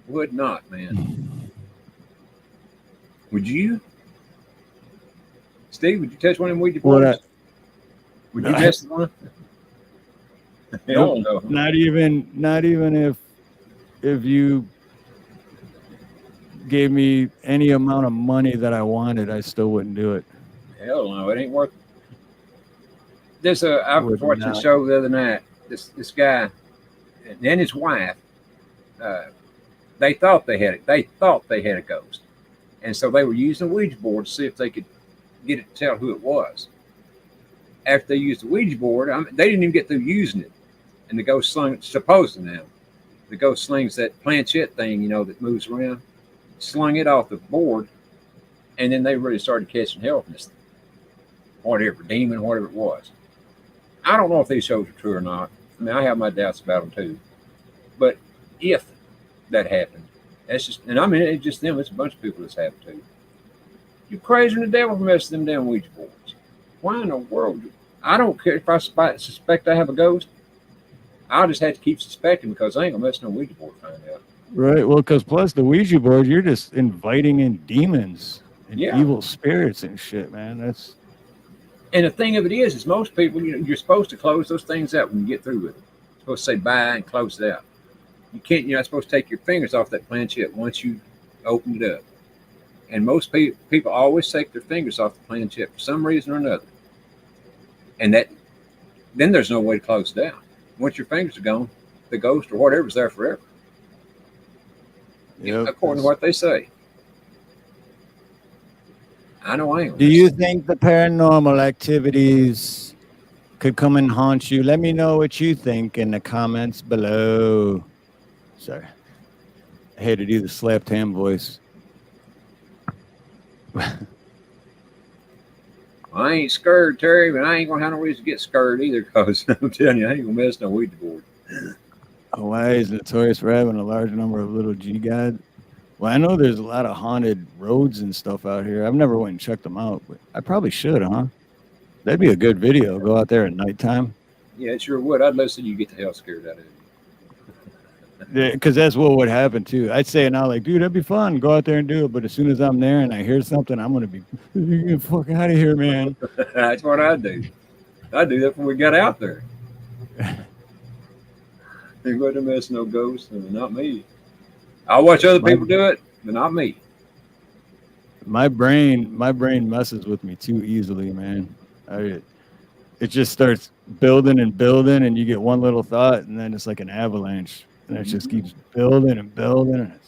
Would not, man. Would you? Steve, would you touch one of them Ouija boards? Would you mess with one? Hell no. Not even if you gave me any amount of money that I wanted, I still wouldn't do it. Hell no, it ain't worth it. I was watching a show the other night. This guy and his wife, they thought they had it. They thought they had a ghost, and so they were using a Ouija board to see if they could get it to tell who it was. After they used the Ouija board, they didn't even get through using it, and the ghost slung. Supposing now, the ghost slings that planchette thing, that moves around, slung it off the board, and then they really started catching hell from this thing. Whatever demon, whatever it was. I don't know if these shows are true or not. I mean, I have my doubts about them too. But if that happened, that's just, and I mean, it's just them. It's a bunch of people that's happened to. You crazy the devil for messing them damn Ouija boards. Why in the world? I don't care if I suspect I have a ghost. I'll just have to keep suspecting because I ain't gonna mess no Ouija board to find out. Right. Well, because plus the Ouija board, you're just inviting in demons and evil spirits and shit, man. And the thing of it is most people, you're supposed to close those things out when you get through with it. You're supposed to say bye and close it out. You're not supposed to take your fingers off that planchette once you open it up. And most people always take their fingers off the planchette for some reason or another. And then there's no way to close it down. Once your fingers are gone, the ghost or whatever's there forever. Yep. According to what they say. I know I ain't. Do you think the paranormal activities could come and haunt you? Let me know what you think in the comments below. Sorry. I had to do the slapped hand voice. I ain't scared, Terry, but I ain't gonna have no reason to get scared either, because I'm telling you, I ain't gonna mess no Ouija board. Hawaii is notorious for having a large number of little G gods. Well, I know there's a lot of haunted roads and stuff out here. I've never went and checked them out, but I probably should, huh? That'd be a good video. Go out there at nighttime. Yeah, it sure would. I'd love to see you get the hell scared out of it. Yeah, because that's what would happen too. I'd say it now, like, dude, that'd be fun. Go out there and do it. But as soon as I'm there and I hear something, I'm gonna be, get the fuck out of here, man. That's what I do. I do that when we got out there. Ain't going to mess no ghosts, not me. I'll watch other people do it, but not me. My brain messes with me too easily, man. It just starts building and building, and you get one little thought, and then it's like an avalanche, and it just keeps building and building. And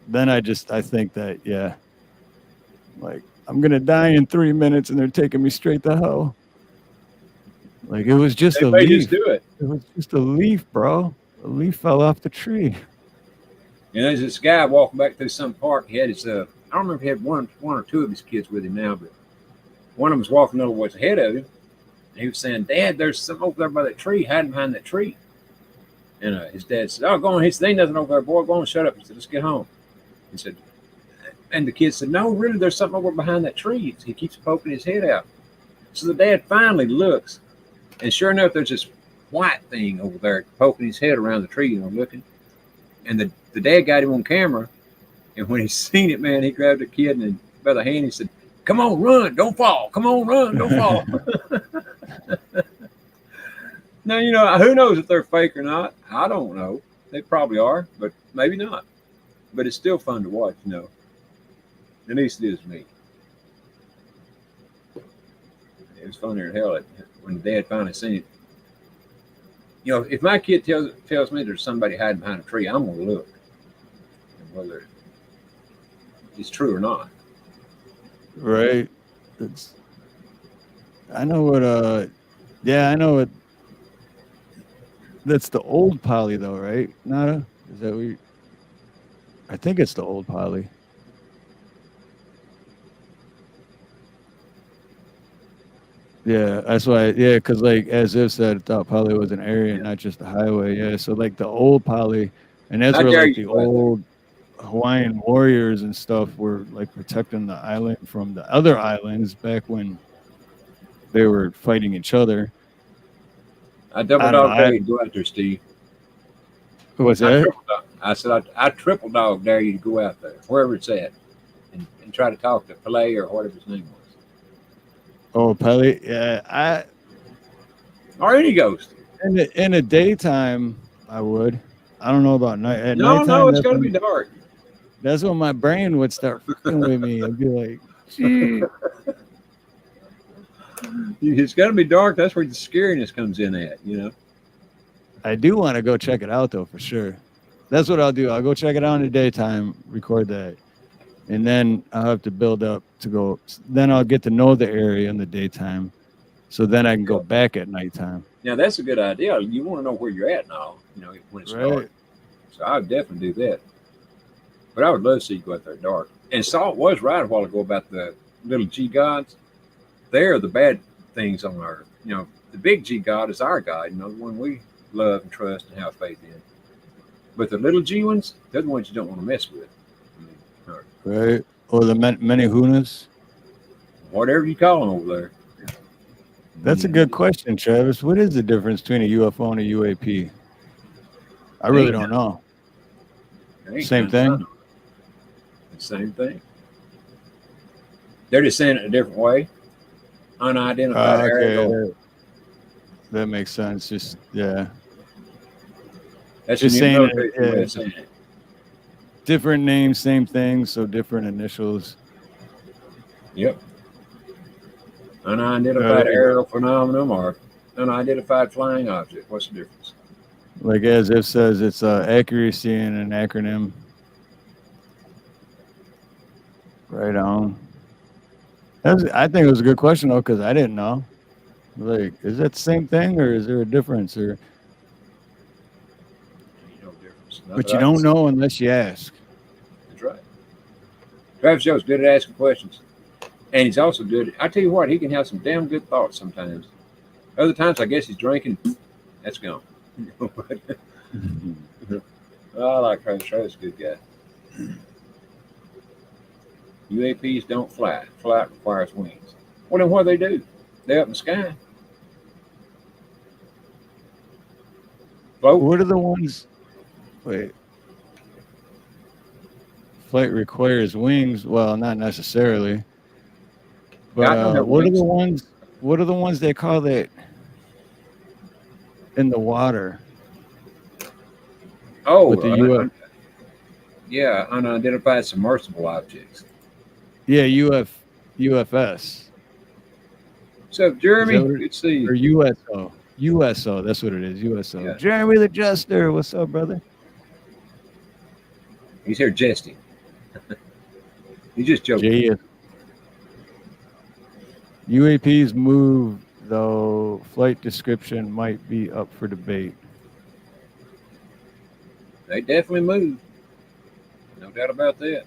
then I think that, yeah, like I'm gonna die in 3 minutes, and they're taking me straight to hell. Like it was just a leaf. Just do it. It was just a leaf, bro. A leaf fell off the tree. And there's this guy walking back through some park. He had his, I don't remember if he had one or two of his kids with him now, but one of them was walking another ways ahead of him. And he was saying, Dad, there's something over there by that tree, hiding behind that tree. And his dad said, oh, go on. He said, ain't nothing over there, boy. Go on, shut up. He said, let's get home. He said, and the kid said, no, really, there's something over behind that tree. He keeps poking his head out. So the dad finally looks, and sure enough, there's this white thing over there poking his head around the tree, looking. And the dad got him on camera, and when he seen it, man, he grabbed the kid and by the hand, he said, come on, run, don't fall. Come on, run, don't fall. Now, who knows if they're fake or not? I don't know. They probably are, but maybe not. But it's still fun to watch, At least it is me. It was funnier than hell when the dad finally seen it. If my kid tells me there's somebody hiding behind a tree, I'm going to look. Whether it's true or not. Right. I know what, I know what. That's the old poly, though, right? Nada? Is that I think it's the old poly. Yeah, that's why. Yeah, because like as if said, thought poly was an area, not just a highway. Yeah, so like the old poly, and that's where like the old Hawaiian warriors and stuff were like protecting the island from the other islands back when they were fighting each other. I double dog dare you to go out there, Steve. What's that? I said I triple dog dare you to go out there, wherever it's at, and try to talk to Pele or whatever his name was. Oh, Pele, yeah, or any ghost. In the daytime, I would. I don't know about night. At no, nighttime, it's gonna be dark. That's when my brain would start fucking with me. I'd be like, gee. It's got to be dark. That's where the scariness comes in at, I do want to go check it out, though, for sure. That's what I'll do. I'll go check it out in the daytime, record that. And then I'll have to build up to go. Then I'll get to know the area in the daytime. So then I can go back at nighttime. Now, that's a good idea. You want to know where you're at now, when it's dark. So I would definitely do that. But I would love to see you go out there dark. And Salt was right a while ago about the little G gods. They're the bad things on earth. The big G God is our God, the one we love and trust and have faith in. But the little G ones, they're the ones you don't want to mess with. Right. Or the many hunas. Whatever you call them over there. That's a good question, Travis. What is the difference between a UFO and a UAP? I really don't know. Same thing? Same thing. They're just saying it a different way. Unidentified area. That makes sense. Just, yeah. That's Just your saying military it, way of saying it. different names, same thing, so different initials. Yep. Unidentified aerial phenomenon or unidentified flying object. What's the difference? Like as if says it's accuracy in an acronym. Right on. I think it was a good question though, because I didn't know. Like, is that the same thing or is there a difference? Or No difference. but you don't know unless you ask. That's right. Travis Joe's good at asking questions. And he's also good. I tell you what, he can have some damn good thoughts sometimes. Other times, I guess he's drinking. That's gone. I like Travis. Travis is a good guy. UAPs don't fly. Flight requires wings. Well, then what do they do? They're up in the sky. Float. What are the ones? Wait. Flight requires wings. Well, not necessarily. But what are the ones? What are the ones they call that in the water? Oh, with the yeah, unidentified submersible objects. Yeah, UFS. What's up, Jeremy? Good to see you. Or USO. USO, that's what it is. USO. Yeah. Jeremy the Jester. What's up, brother? He's here jesting. He's just joking. UAPs move, though flight description might be up for debate. They definitely move. No doubt about that.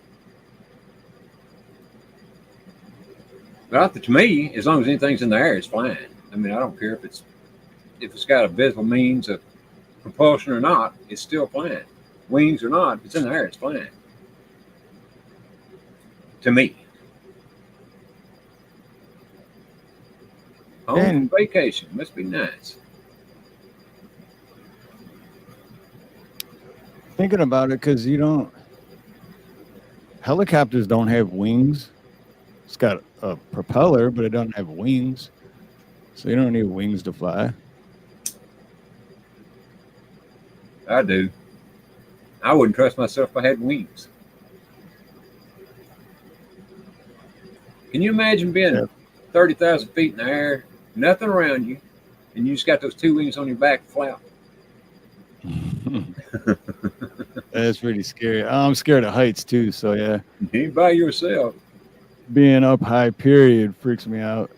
But to me, as long as anything's in the air, it's flying. I mean, I don't care if it's got a visible means of propulsion or not, it's still flying. Wings or not, if it's in the air, it's flying. To me. Home vacation must be nice. Thinking about it, because helicopters don't have wings. It's got a propeller, but it doesn't have wings. So you don't need wings to fly. I do. I wouldn't trust myself if I had wings. Can you imagine being 30,000 feet in the air, nothing around you, and you just got those two wings on your back flap? That's pretty scary. I'm scared of heights too, so yeah. You ain't by yourself. Being up high, period, freaks me out.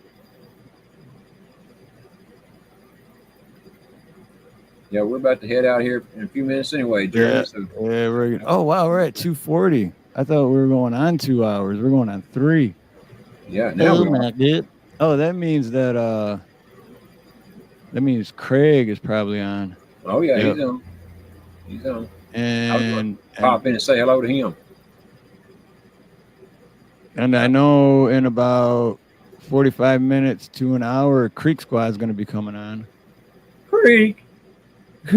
Yeah, we're about to head out here in a few minutes anyway, Jeremy. Yeah, So. yeah, oh wow, we're at 2:40. I thought we were going on 2 hours. We're going on 3. Yeah, now Oh, that means that Craig is probably on. Oh yeah, yep. He's on. He's on. And pop in and say hello to him. And I know in about 45 minutes to an hour, Creek Squad is going to be coming on. Creek. But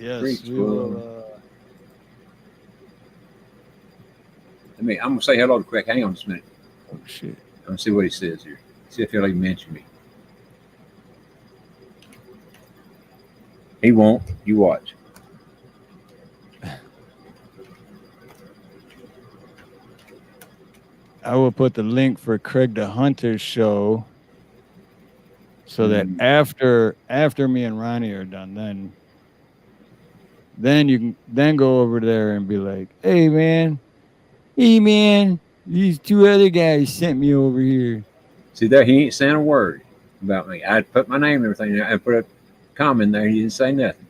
yes, we will. I'm gonna say hello to Craig. Hang on just a minute. Oh shit! I'm gonna see what he says here. See if he'll even mention me. He won't. You watch. I will put the link for Craig the Hunter's show so that after me and Ronnie are done, then you can go over there and be like, hey man, these two other guys sent me over here. See there, he ain't saying a word about me. I put my name and everything. I put a comment there. He didn't say nothing.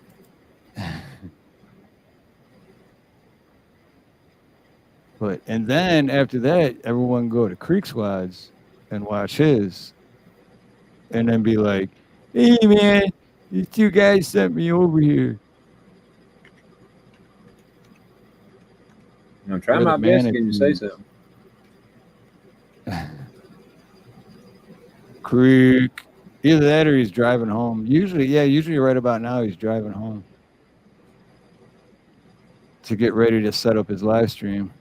And then after that, everyone go to Creek Squads and watch his, and then be like, "Hey man, these two guys sent me over here." I'm trying my best to get you to say something. Creek, either that or he's driving home. Usually right about now he's driving home to get ready to set up his live stream.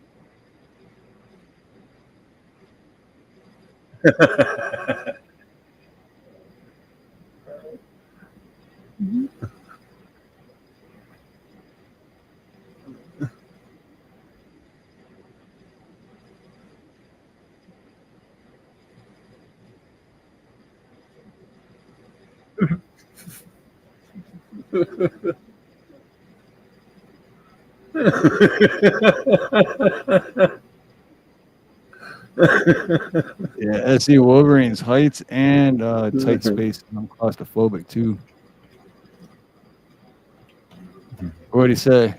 Yeah, SE Wolverine's heights and tight space. I'm claustrophobic too. What'd he say?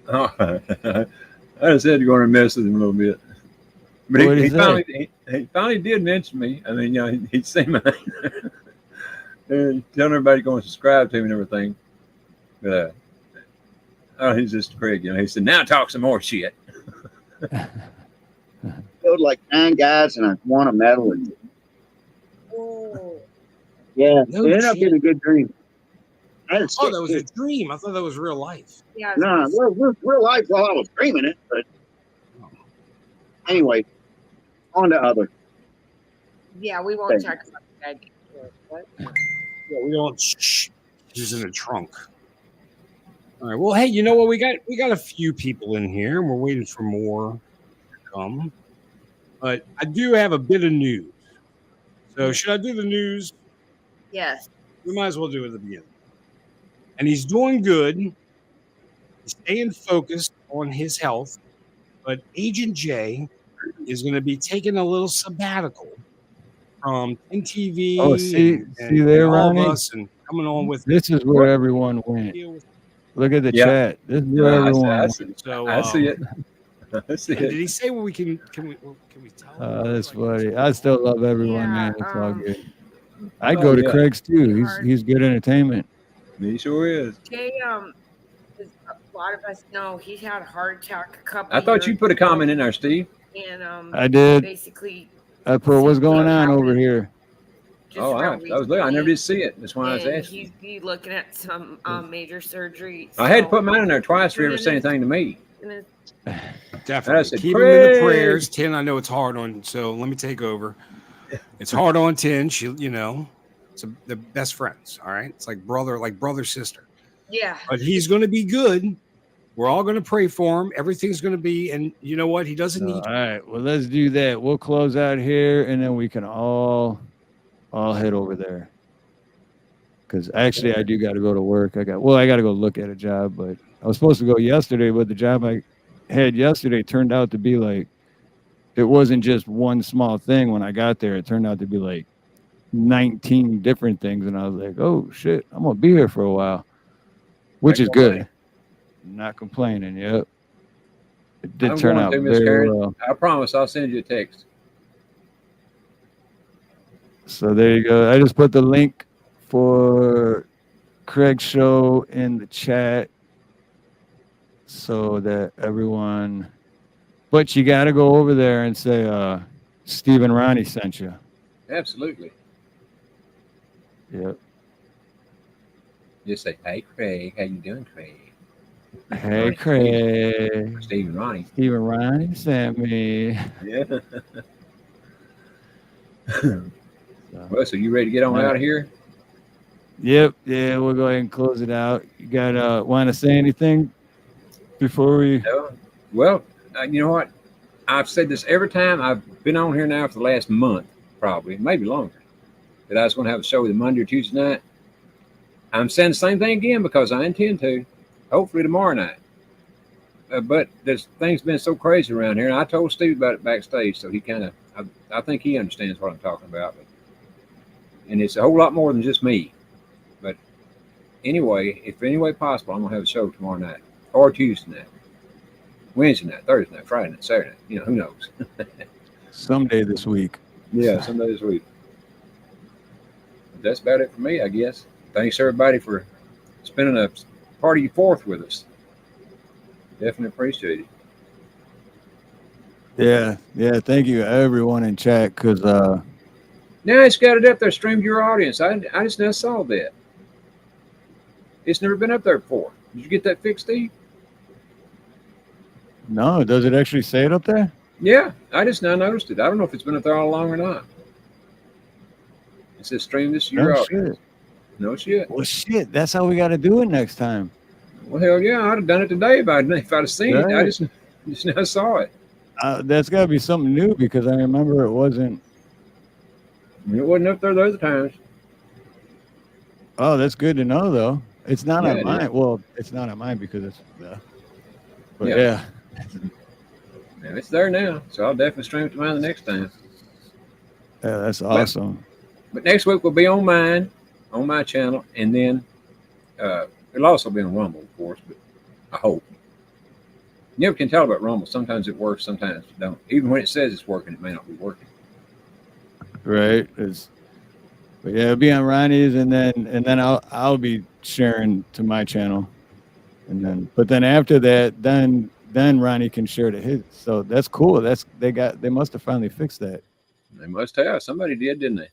Oh, I just said you're going to mess with him a little bit. But he finally did mention me. I mean, you know, he'd say my name. And telling everybody to go and subscribe to him and everything. But he's just Craig, you know. He said, now talk some more shit. Killed like 9 guys and I won a medal. And yeah, it ended up being a good dream. Oh, that was a dream. I thought that was real life. Yeah. No, real life while I was dreaming it. But anyway, on to other. Yeah, we won't talk about that. What? Yeah, we don't. Shh. He's in the trunk. All right. Well, hey, you know what? We got a few people in here, and we're waiting for more to come. But I do have a bit of news. So should I do the news? Yes. We might as well do it at the beginning. And he's doing good. He's staying focused on his health. But Agent J is going to be taking a little sabbatical from NTV. Oh, see there, all Ronnie? of us, and coming on with this is where everyone went. Look at the chat. This is where everyone I went. see it. I see it. Did he say we can we tell? That's funny. I still love everyone, man. It's all good. I go to Craig's too. He's good entertainment. He sure is. Jay, a lot of us know he had a heart attack a couple. I thought you put a comment in there, Steve. And I did. Basically, I put what's going on over here. Oh, I was there. I never did see it. That's why I was asking. He's be looking at some major surgery. I had to put mine in there twice for you ever say anything to me. Definitely. Said, keep him in the prayers. 10, I know it's hard on, so let me take over. It's hard on 10. She, you know, they're best friends. All right. It's like brother, sister. Yeah. But he's going to be good. We're all going to pray for him. Everything's going to be, and you know what? He doesn't need. All right. Well, let's do that. We'll close out here, and then we can all head over there. Because actually, I do got to go to work. I got to go look at a job, but I was supposed to go yesterday, but the job I had yesterday turned out to be like, it wasn't just one small thing when I got there. It turned out to be like 19 different things. And I was like, oh shit, I'm going to be here for a while, which is good. Not complaining. Yep. It did turn out very well. I promise I'll send you a text. So there you go. I just put the link for Craig's show in the chat so that everyone, but you got to go over there and say Steve and Ronnie sent you. Absolutely. Yep. Just say, hey Craig, how you doing, Craig? Hey Craig. Steve and Ronnie. Steve and Ronnie sent me. Yeah. Well, so you ready to get on out of here? Yep. Yeah, we'll go ahead and close it out. You got want to say anything before we? No. Well, you know what? I've said this every time I've been on here now for the last month, probably, maybe longer, that I was going to have a show either Monday or Tuesday night. I'm saying the same thing again because I intend to, hopefully tomorrow night. But there's things been so crazy around here. And I told Steve about it backstage, so he kind of, I think he understands what I'm talking about. But, and it's a whole lot more than just me. But anyway, if any way possible, I'm going to have a show tomorrow night or Tuesday night, Wednesday night, Thursday night, Friday night, Saturday night. You know, who knows? Someday this week. Yeah, someday this week. But that's about it for me, I guess. Thanks, everybody, for spending a part of your 4th with us. Definitely appreciate it. Yeah. Thank you, everyone in chat, because now it's got it up there, streamed your audience. I just now saw that. It's never been up there before. Did you get that fixed, Steve? No, does it actually say it up there? Yeah, I just now noticed it. I don't know if it's been up there all along or not. It says stream this to your audience. Shit. No shit. Well, shit, that's how we got to do it next time. Well, hell yeah, I'd have done it today if I'd have seen it. I just now saw it. That's got to be something new because I remember it wasn't. It wasn't up there the other times. Oh, that's good to know, though. It's not Yeah, on it mine. is. Well, it's not on mine because it's. But Yeah. yeah. Yeah, it's there now, so I'll definitely stream it to mine the next time. Yeah, that's awesome. But next week will be on mine, on my channel, and then it'll also be on Rumble, of course. But I hope. You never can tell about Rumble. Sometimes it works, sometimes it don't. Even when it says it's working, it may not be working. Right. But yeah, it'll be on Ronnie's, and then I'll be sharing to my channel, but then after that, then Ronnie can share to his. So that's cool. They must have finally fixed that. They must have. Somebody did, didn't they?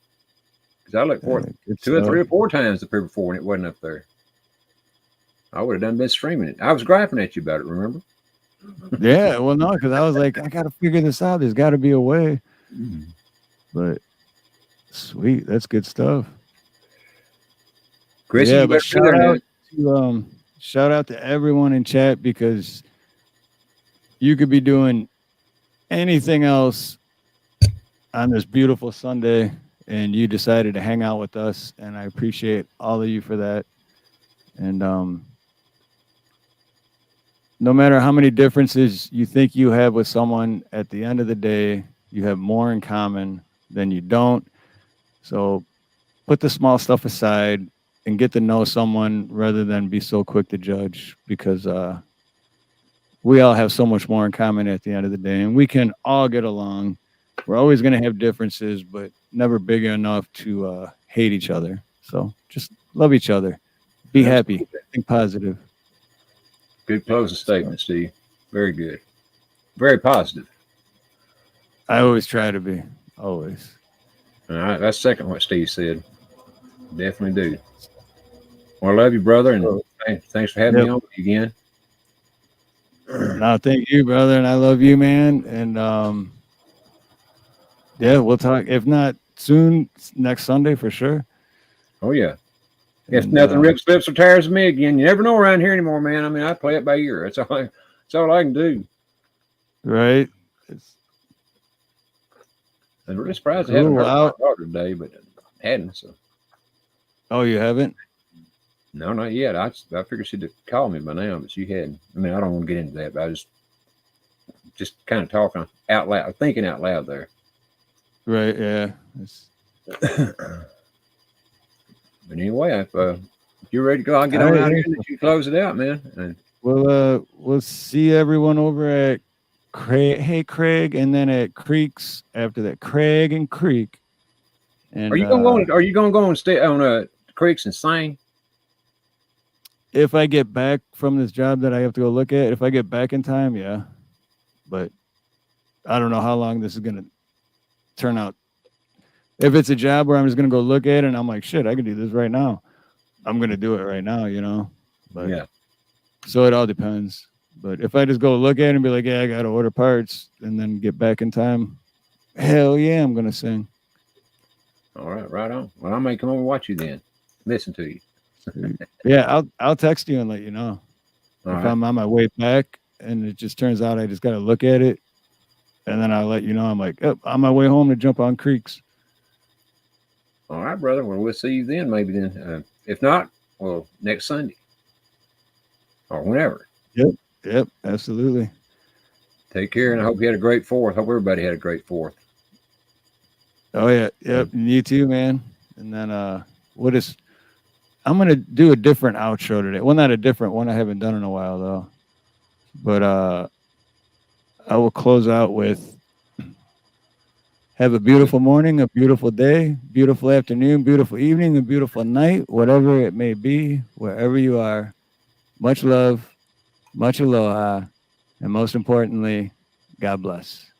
Because I looked for it good 2 or 3 or stuff. 4 times the year before, and it wasn't up there. I would have been streaming it. I was griping at you about it. Remember? Yeah. Well, no, because I was like, I got to figure this out. There's got to be a way. But sweet, that's good stuff. Chris, yeah, you but better be there, shout out to everyone in chat because you could be doing anything else on this beautiful Sunday, and you decided to hang out with us, and I appreciate all of you for that. And no matter how many differences you think you have with someone, at the end of the day, you have more in common than you don't. So put the small stuff aside and get to know someone rather than be so quick to judge, because we all have so much more in common at the end of the day, and we can all get along. We're always going to have differences, but never big enough to hate each other. So just love each other. Be happy. Think positive. Good closing statement, Steve. Very good. Very positive. I always try to be. Always. All right, that's second what Steve said. Definitely do. Well, I love you, brother, and thanks for having me on again. No, thank you, brother, and I love you, man. And yeah, we'll talk. If not soon, next Sunday for sure. Oh yeah. If nothing rips, flips, or tears me again, you never know around here anymore, man. I mean, I play it by ear. That's all I can do. Right. I'm really surprised I haven't heard my daughter today, but I hadn't. So. Oh, you haven't? No, not yet. I figured she'd have called me by now, but she hadn't. I mean, I don't want to get into that, but I just kind of talking out loud, thinking out loud there. Right. Yeah. But anyway, if you're ready to go, I'll get on out here and let you close it out, man. And we'll see everyone over at Craig. Hey, Craig, and then at Creeks after that. Craig and Creek. And are you gonna go and stay on Creeks and sing? If I get back from this job that I have to go look at, if I get back in time, yeah. But I don't know how long this is gonna turn out. If it's a job where I'm just gonna go look at it and I'm like, shit, I can do this right now, I'm gonna do it right now, you know. But yeah. So it all depends. But if I just go look at it and be like, yeah, I gotta order parts and then get back in time, hell yeah, I'm gonna sing. All right, right on. Well, I may come over and watch you then. Listen to you. Yeah, I'll text you and let you know. If I'm on my way back and it just turns out I just gotta look at it, and then I'll let you know. I'm like, oh, on my way home to jump on Creeks. All right, brother. Well, we'll see you then, maybe then. If not, well, next Sunday or whenever. Yep, absolutely. Take care, and I hope you had a great 4th. Hope everybody had a great 4th. Oh yeah, yep. You too, man. And then I'm gonna do a different outro today. Well, not a different one. I haven't done in a while though. But I will close out with have a beautiful morning, a beautiful day, beautiful afternoon, beautiful evening, a beautiful night, whatever it may be, wherever you are. Much love, much aloha, and most importantly, God bless.